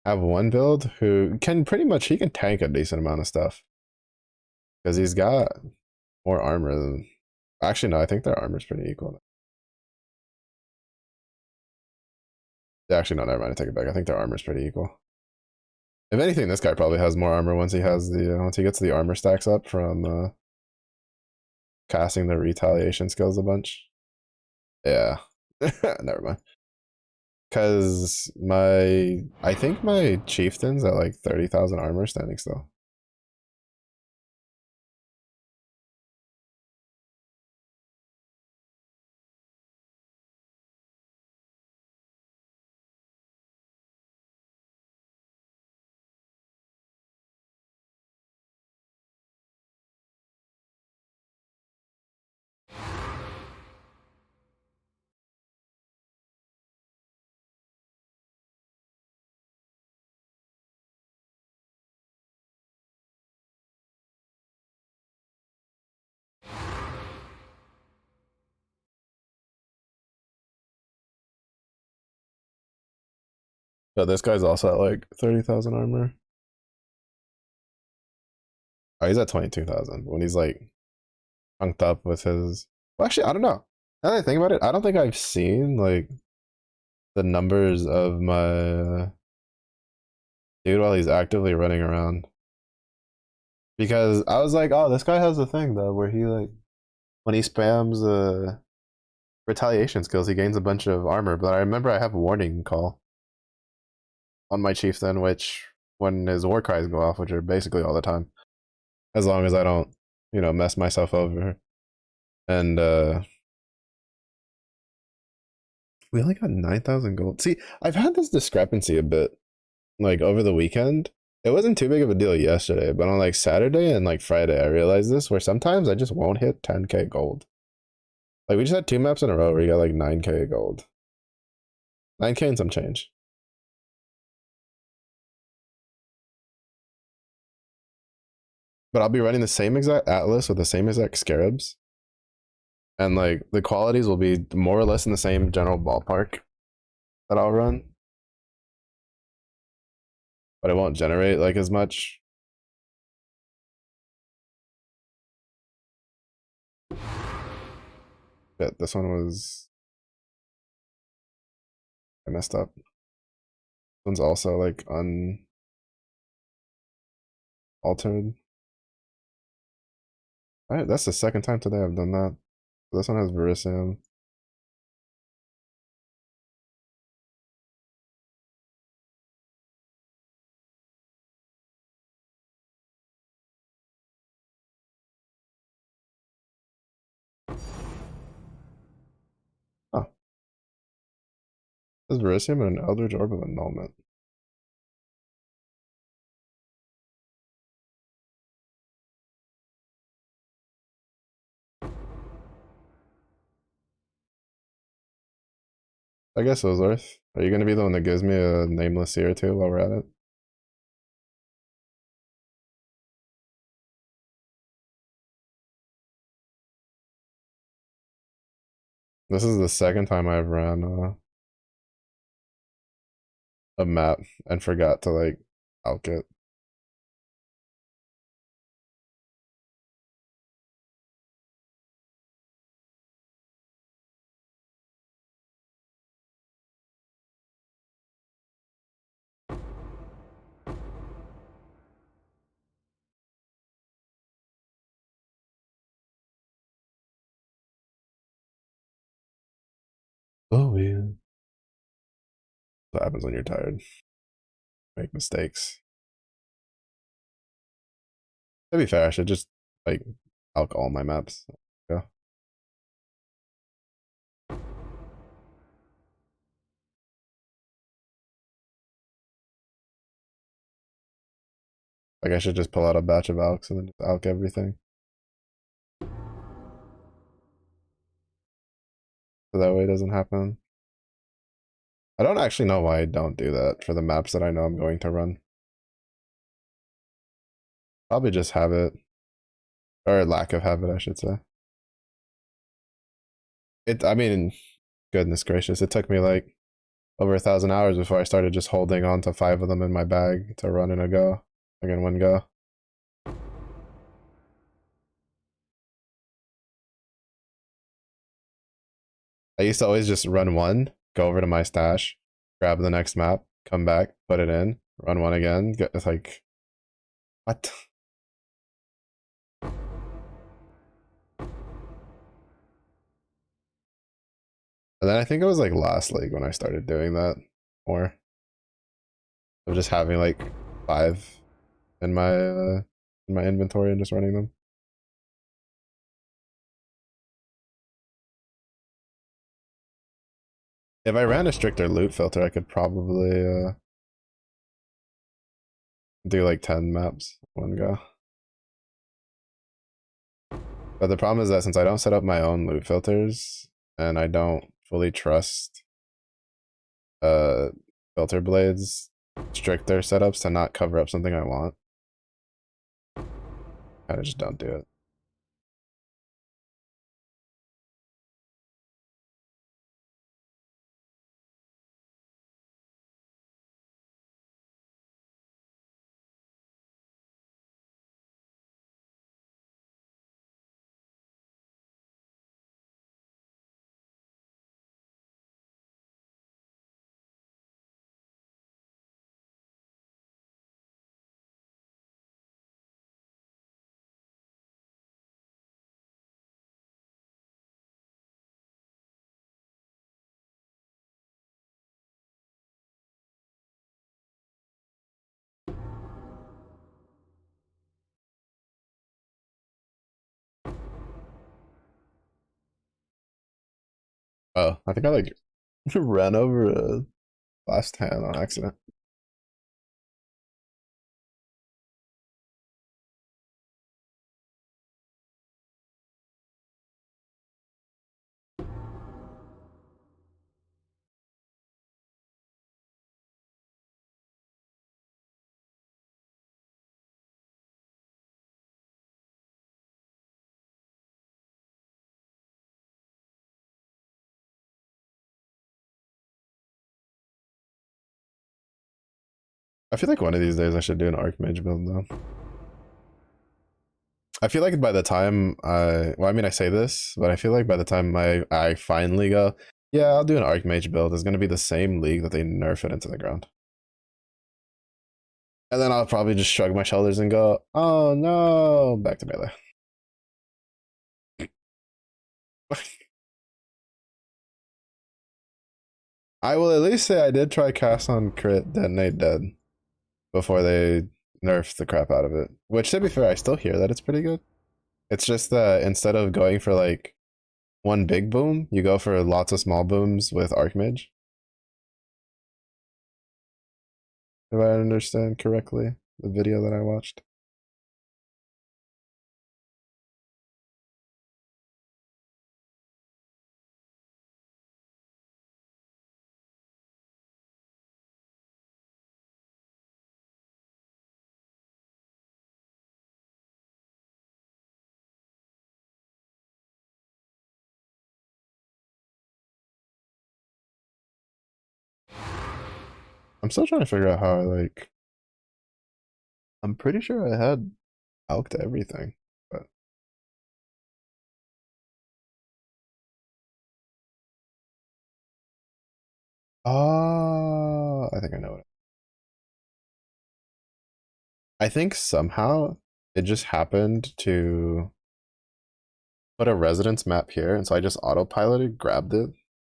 have one build who can pretty much he can tank a decent amount of stuff because he's got more armor than. Actually, no, I think their armor's pretty equal. Yeah, actually, no, never mind. I take it back. I think their armor's pretty equal. If anything, this guy probably has more armor once he has the once he gets the armor stacks up from casting the retaliation skills a bunch. Yeah, never mind. Because I think my chieftain's at like 30,000 armor standing still. But this guy's also at like 30,000 armor. Oh, he's at 22,000 when he's like punked up with his. Well, actually, I don't know. Now that I think about it, I don't think I've seen like the numbers of my dude while he's actively running around. Because I was like, oh, this guy has a thing though where he like when he spams retaliation skills, he gains a bunch of armor. But I remember I have a warning call on my chieftain, which when his war cries go off, which are basically all the time, as long as I don't, mess myself over. And we only got 9,000 gold. See, I've had this discrepancy a bit, like over the weekend. It wasn't too big of a deal yesterday, but on like Saturday and like Friday, I realized this where sometimes I just won't hit 10k gold. Like we just had 2 maps in a row where you got like 9k gold. 9k and some change. But I'll be running the same exact atlas with the same exact scarabs. And like the qualities will be more or less in the same general ballpark that I'll run. But it won't generate like as much. Yeah, this one was I messed up. This one's also like unaltered. Alright, that's the second time today I've done that. This one has Verisium. Oh, there's Verisium and an Eldritch Orb of Annulment. I guess it was worth. Are you gonna be the one that gives me a nameless seer too while we're at it? This is the second time I've ran a map and forgot to like alk it. Oh yeah. What happens when you're tired? Make mistakes. To be fair, I should just like alk all my maps. Yeah. Like I should just pull out a batch of alks and then just alk everything. So that way it doesn't happen. I don't actually know why I don't do that for the maps that I know I'm going to run. Probably just habit. Or lack of habit, I should say. I mean, goodness gracious, it took me like over 1,000 hours before I started just holding on to 5 of them in my bag to run in a go. Like in one go. I used to always just run one, go over to my stash, grab the next map, come back, put it in, run one again. It's like, what? And then I think it was like last league when I started doing that more. Of just having like 5 in my inventory and just running them. If I ran a stricter loot filter, I could probably do like 10 maps one go. But the problem is that since I don't set up my own loot filters and I don't fully trust uh filter blades stricter setups to not cover up something I want, I just don't do it. Oh, I think I like ran over a last hand on accident. I feel like one of these days I should do an Archmage build though. I feel like by the time well, I mean, I say this, but I feel like by the time I finally go, yeah, I'll do an Archmage build, it's gonna be the same league that they nerf it into the ground. And then I'll probably just shrug my shoulders and go, oh no, back to melee. I will at least say I did try cast on crit, detonate dead before they nerfed the crap out of it. Which, to be fair, I still hear that it's pretty good. It's just that instead of going for like one big boom, you go for lots of small booms with Archmage. If I understand correctly, the video that I watched. I'm still trying to figure out how I like. I'm pretty sure I had alked everything, but I think I know it. I think somehow it just happened to put a residence map here, and so I just autopiloted, grabbed it,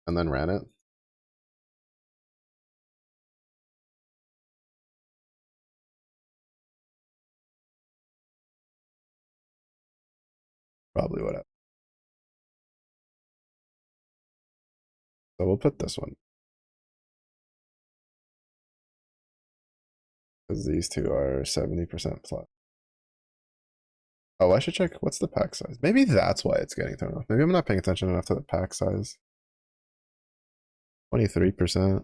and then ran it. Probably what. So we'll put this one because these two are 70% plus. Oh, I should check what's the pack size. Maybe that's why it's getting thrown off. Maybe I'm not paying attention enough to the pack size. 23%.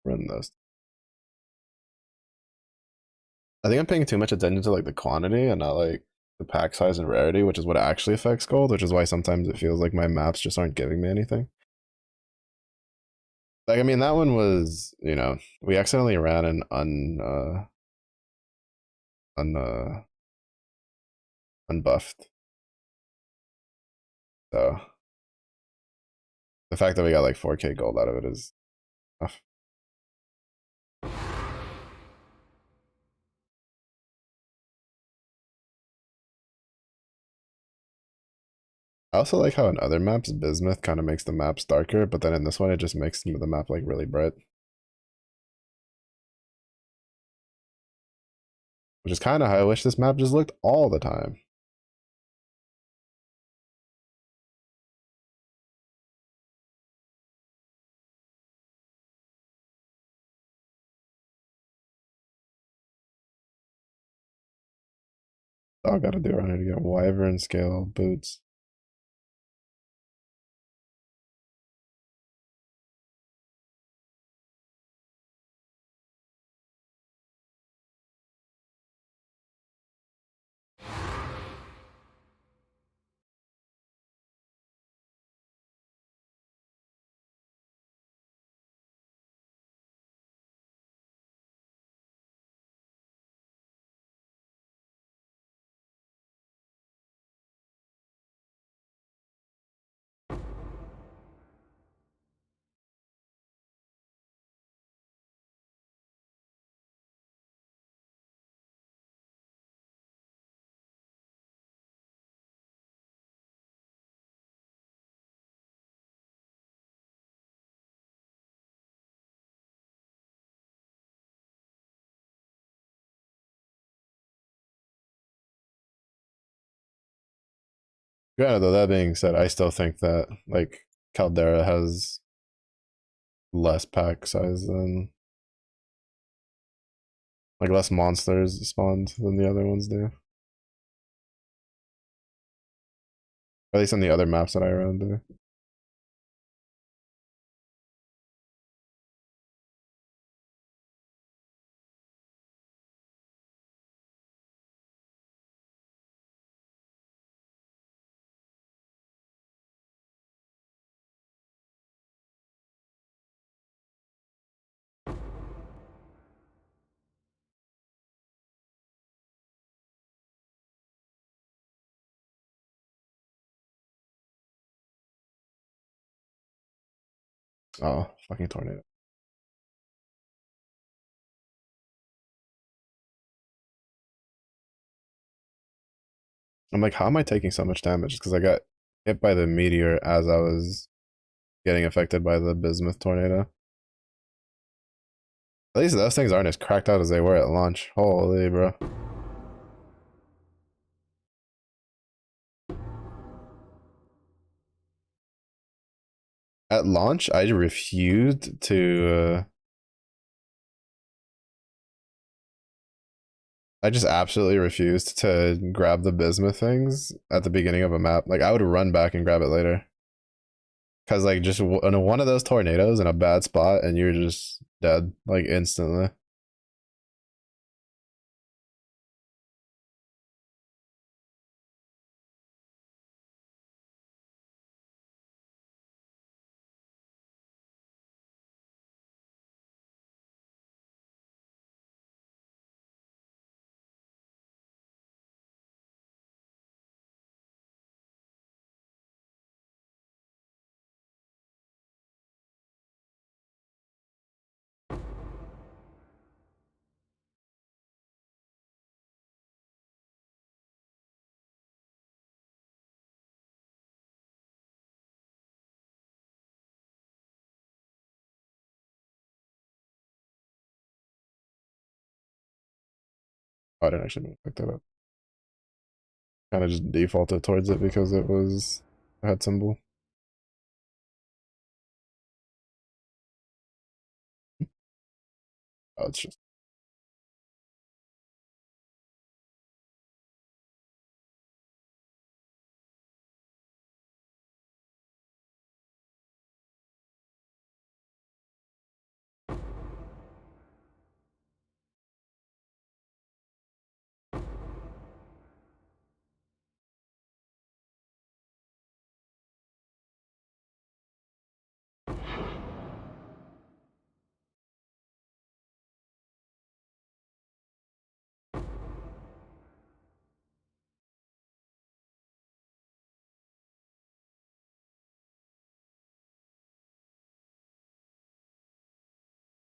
Run those. I think I'm paying too much attention to like the quantity and not like the pack size and rarity, which is what actually affects gold, which is why sometimes it feels like my maps just aren't giving me anything. Like, I mean, that one was, we accidentally ran an un unbuffed. So the fact that we got like 4K gold out of it is tough. I also like how in other maps, bismuth kind of makes the maps darker, but then in this one, it just makes the map like really bright. Which is kind of how I wish this map just looked all the time. All I gotta do around here to get wyvern scale boots. Granted, though, that being said, I still think that like Caldera has less pack size than like less monsters spawned than the other ones do. At least on the other maps that I ran do. Oh, fucking tornado. I'm like, how am I taking so much damage? Because I got hit by the meteor as I was getting affected by the bismuth tornado. At least those things aren't as cracked out as they were at launch. Holy bro. At launch, I refused to. I just absolutely refused to grab the bismuth things at the beginning of a map. Like I would run back and grab it later. Cause like just in one of those tornadoes in a bad spot and you're just dead like instantly. Oh, I didn't actually pick that up. Kind of just defaulted towards it because it was a head symbol. Oh, it's just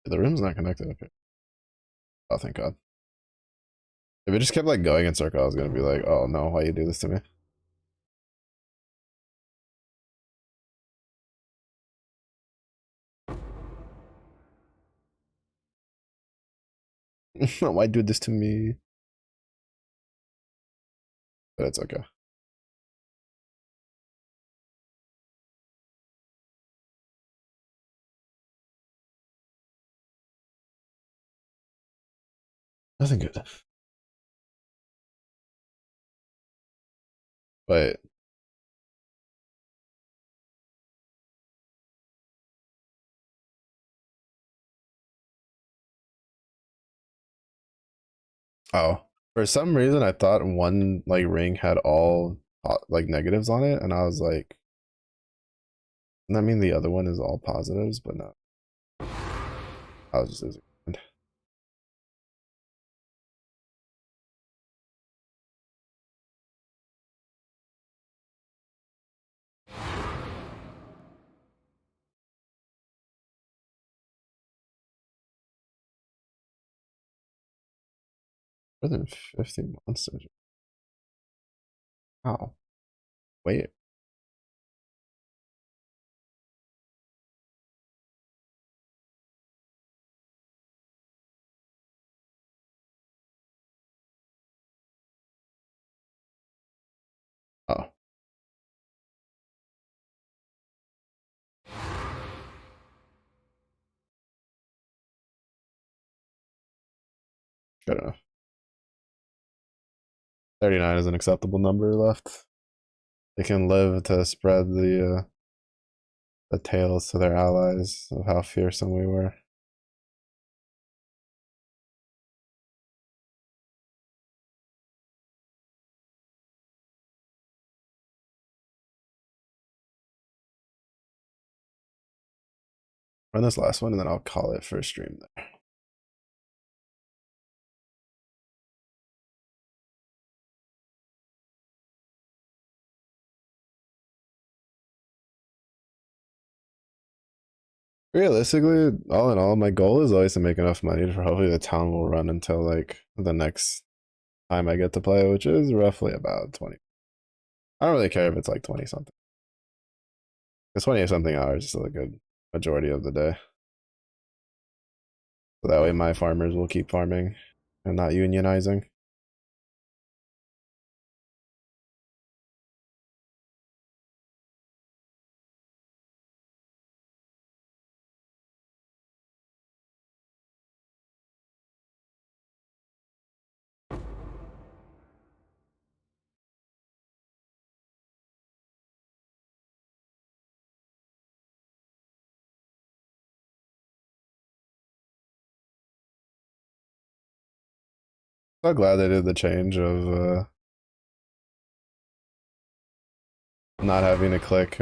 the room's not connected. Okay. Oh, thank God. If it just kept like going in circle, I was gonna be like, oh no, why you do this to me? Why do this to me? But it's okay. Nothing good. But oh, for some reason I thought one like ring had all like negatives on it, and I was like, doesn't that mean the other one is all positives? But no, I was just losing. More than 50 monsters. Wow. Wait. Oh. Good enough. 39 is an acceptable number left. They can live to spread the tales to their allies of how fearsome we were. Run this last one and then I'll call it for a stream there. Realistically, all in all, my goal is always to make enough money for hopefully the town will run until like the next time I get to play, which is roughly about 20. I don't really care if it's like 20 something. Because 20 or something hours is still a good majority of the day. So that way my farmers will keep farming and not unionizing. So glad they did the change of not having to click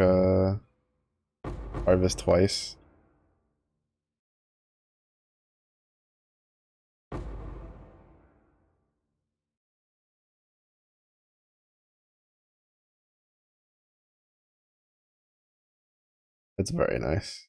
harvest twice. It's very nice.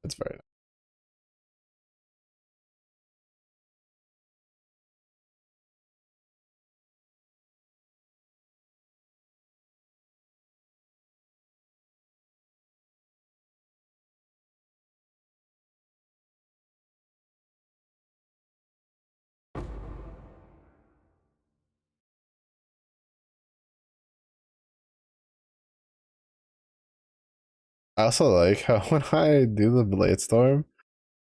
It's very nice. I also like how when I do the blade storm,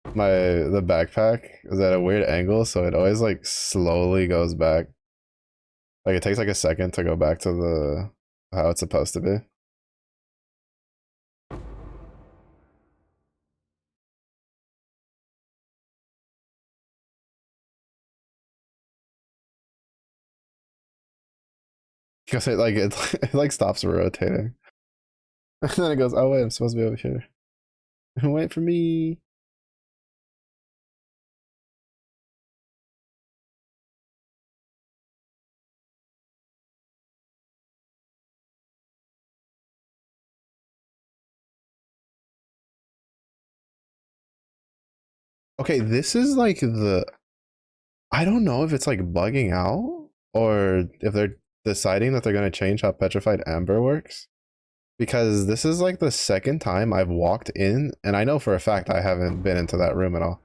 the backpack is at a weird angle, so it always like slowly goes back. Like it takes like a second to go back to the how it's supposed to be. Because it like stops rotating. And then it goes, oh wait, I'm supposed to be over here. Wait for me. Okay, this is like the I don't know if it's like bugging out or if they're deciding that they're gonna change how petrified amber works. Because this is like the second time I've walked in, and I know for a fact I haven't been into that room at all.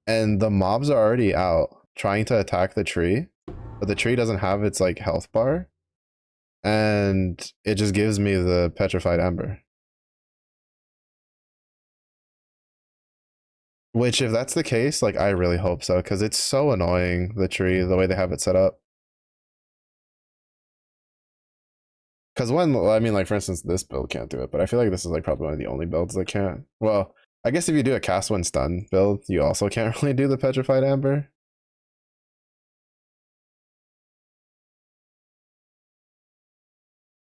And the mobs are already out trying to attack the tree, but the tree doesn't have its like health bar, and it just gives me the petrified ember. Which, if that's the case, like I really hope so, because it's so annoying, the tree, the way they have it set up. Because when, I mean, like for instance, this build can't do it, but I feel like this is like probably one of the only builds that can't. Well, I guess if you do a cast when stun build, you also can't really do the petrified amber.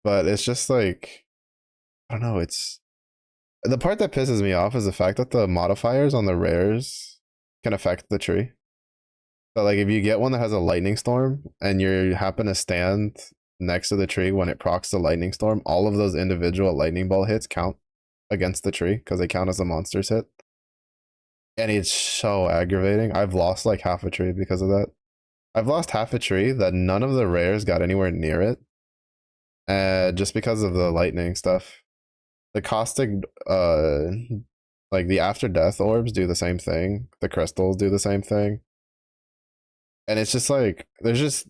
But it's just like, I don't know, it's the part that pisses me off is the fact that the modifiers on the rares can affect the tree. So like if you get one that has a lightning storm and you happen to stand next to the tree when it procs the lightning storm, all of those individual lightning ball hits count against the tree because they count as a monster's hit. And it's so aggravating. I've lost like half a tree because of that. I've lost half a tree that none of the rares got anywhere near it. Just because of the lightning stuff. The caustic Like the after death orbs do the same thing. The crystals do the same thing. And it's just like there's just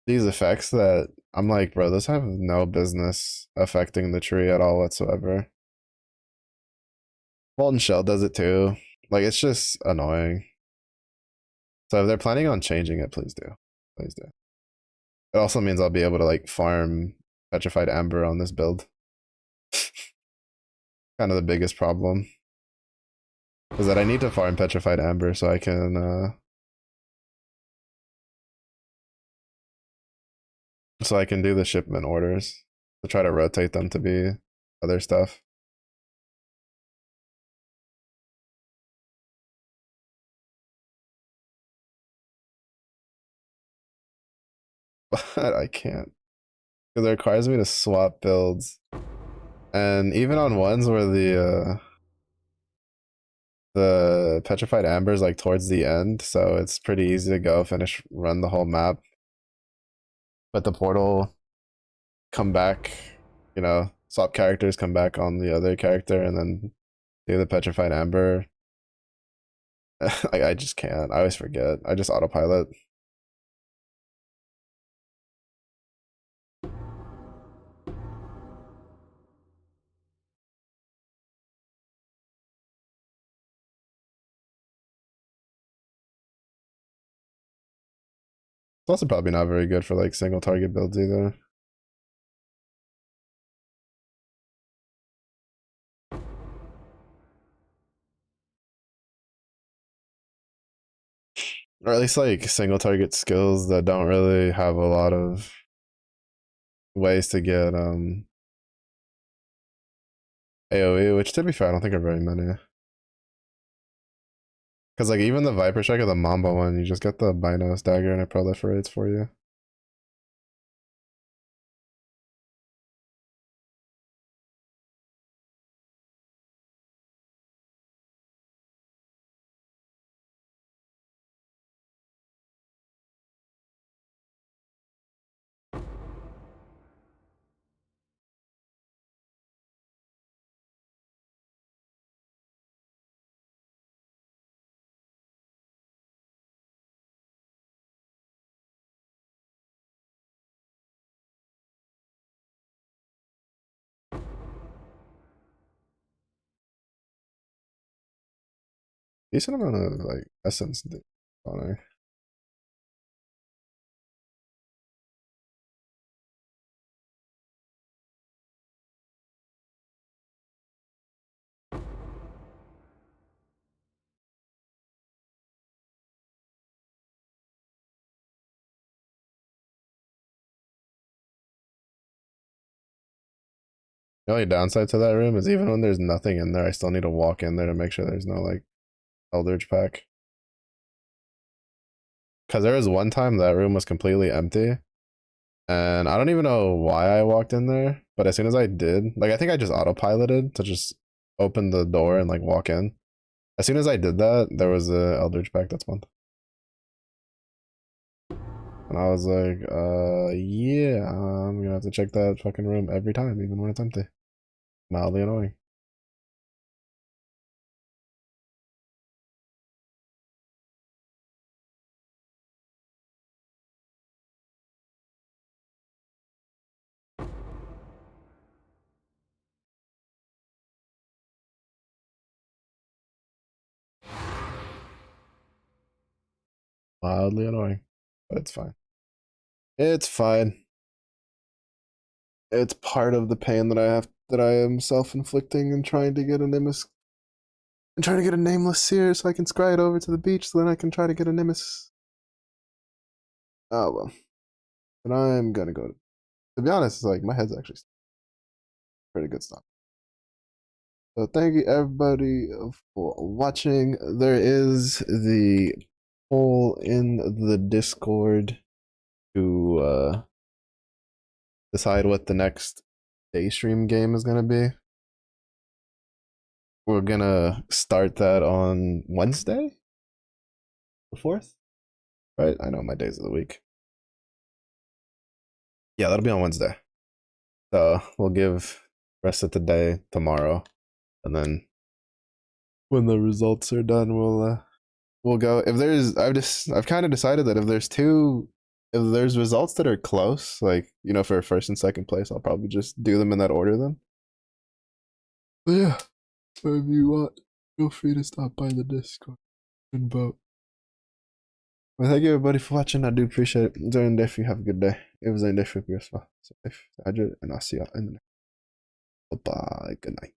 these effects that I'm like, bro, this have no business affecting the tree at all whatsoever. Molten Shell does it too. Like it's just annoying. So if they're planning on changing it, please do. Please do. It also means I'll be able to like farm petrified amber on this build. Kind of the biggest problem is that I need to farm petrified amber so I can do the shipment orders to try to rotate them to be other stuff. But I can't because it requires me to swap builds, and even on ones where the petrified amber is like towards the end, so it's pretty easy to go finish run the whole map. But the portal come back, swap characters, come back on the other character, and then do the petrified amber. I just can't. I always forget. I just autopilot. It's also probably not very good for like single target builds either. Or at least like single target skills that don't really have a lot of ways to get AoE, which to be fair, I don't think are very many. Because like even the Viper Strike or the Mamba one, you just get the Binos dagger and it proliferates for you. Decent amount of like essence spawning. The only downside to that room is even when there's nothing in there, I still need to walk in there to make sure there's no like Eldritch pack. Because there was one time that room was completely empty, and I don't even know why I walked in there, but as soon as I did, like I think I just autopiloted to just open the door and like walk in. As soon as I did that, there was a Eldritch pack that spawned. And I was like, yeah, I'm gonna have to check that fucking room every time, even when it's empty. Mildly annoying. Mildly annoying. But it's fine. It's fine. It's part of the pain that I am self-inflicting and trying to get a Nimbus and trying to get a nameless seer so I can scry it over to the beach so then I can try to get a Nimbus. Oh well. But I'm gonna go to be honest, it's like my head's actually pretty good stuff. So thank you everybody for watching. There is the poll in the Discord to decide what the next day stream game is gonna be. We're gonna start that on Wednesday, the 4th, right? I know my days of the week. Yeah, that'll be on Wednesday. So we'll give rest of the day tomorrow, and then when the results are done, we'll go. If there's, I've kind of decided that if there's results that are close, like for first and second place, I'll probably just do them in that order then. But yeah, so if you want, feel free to stop by the Discord and vote. Well, thank you everybody for watching. I do appreciate it. Enjoy the day. If you have a good day. It was a day for you as well. So, and I'll see y'all in the next. Bye. Good night.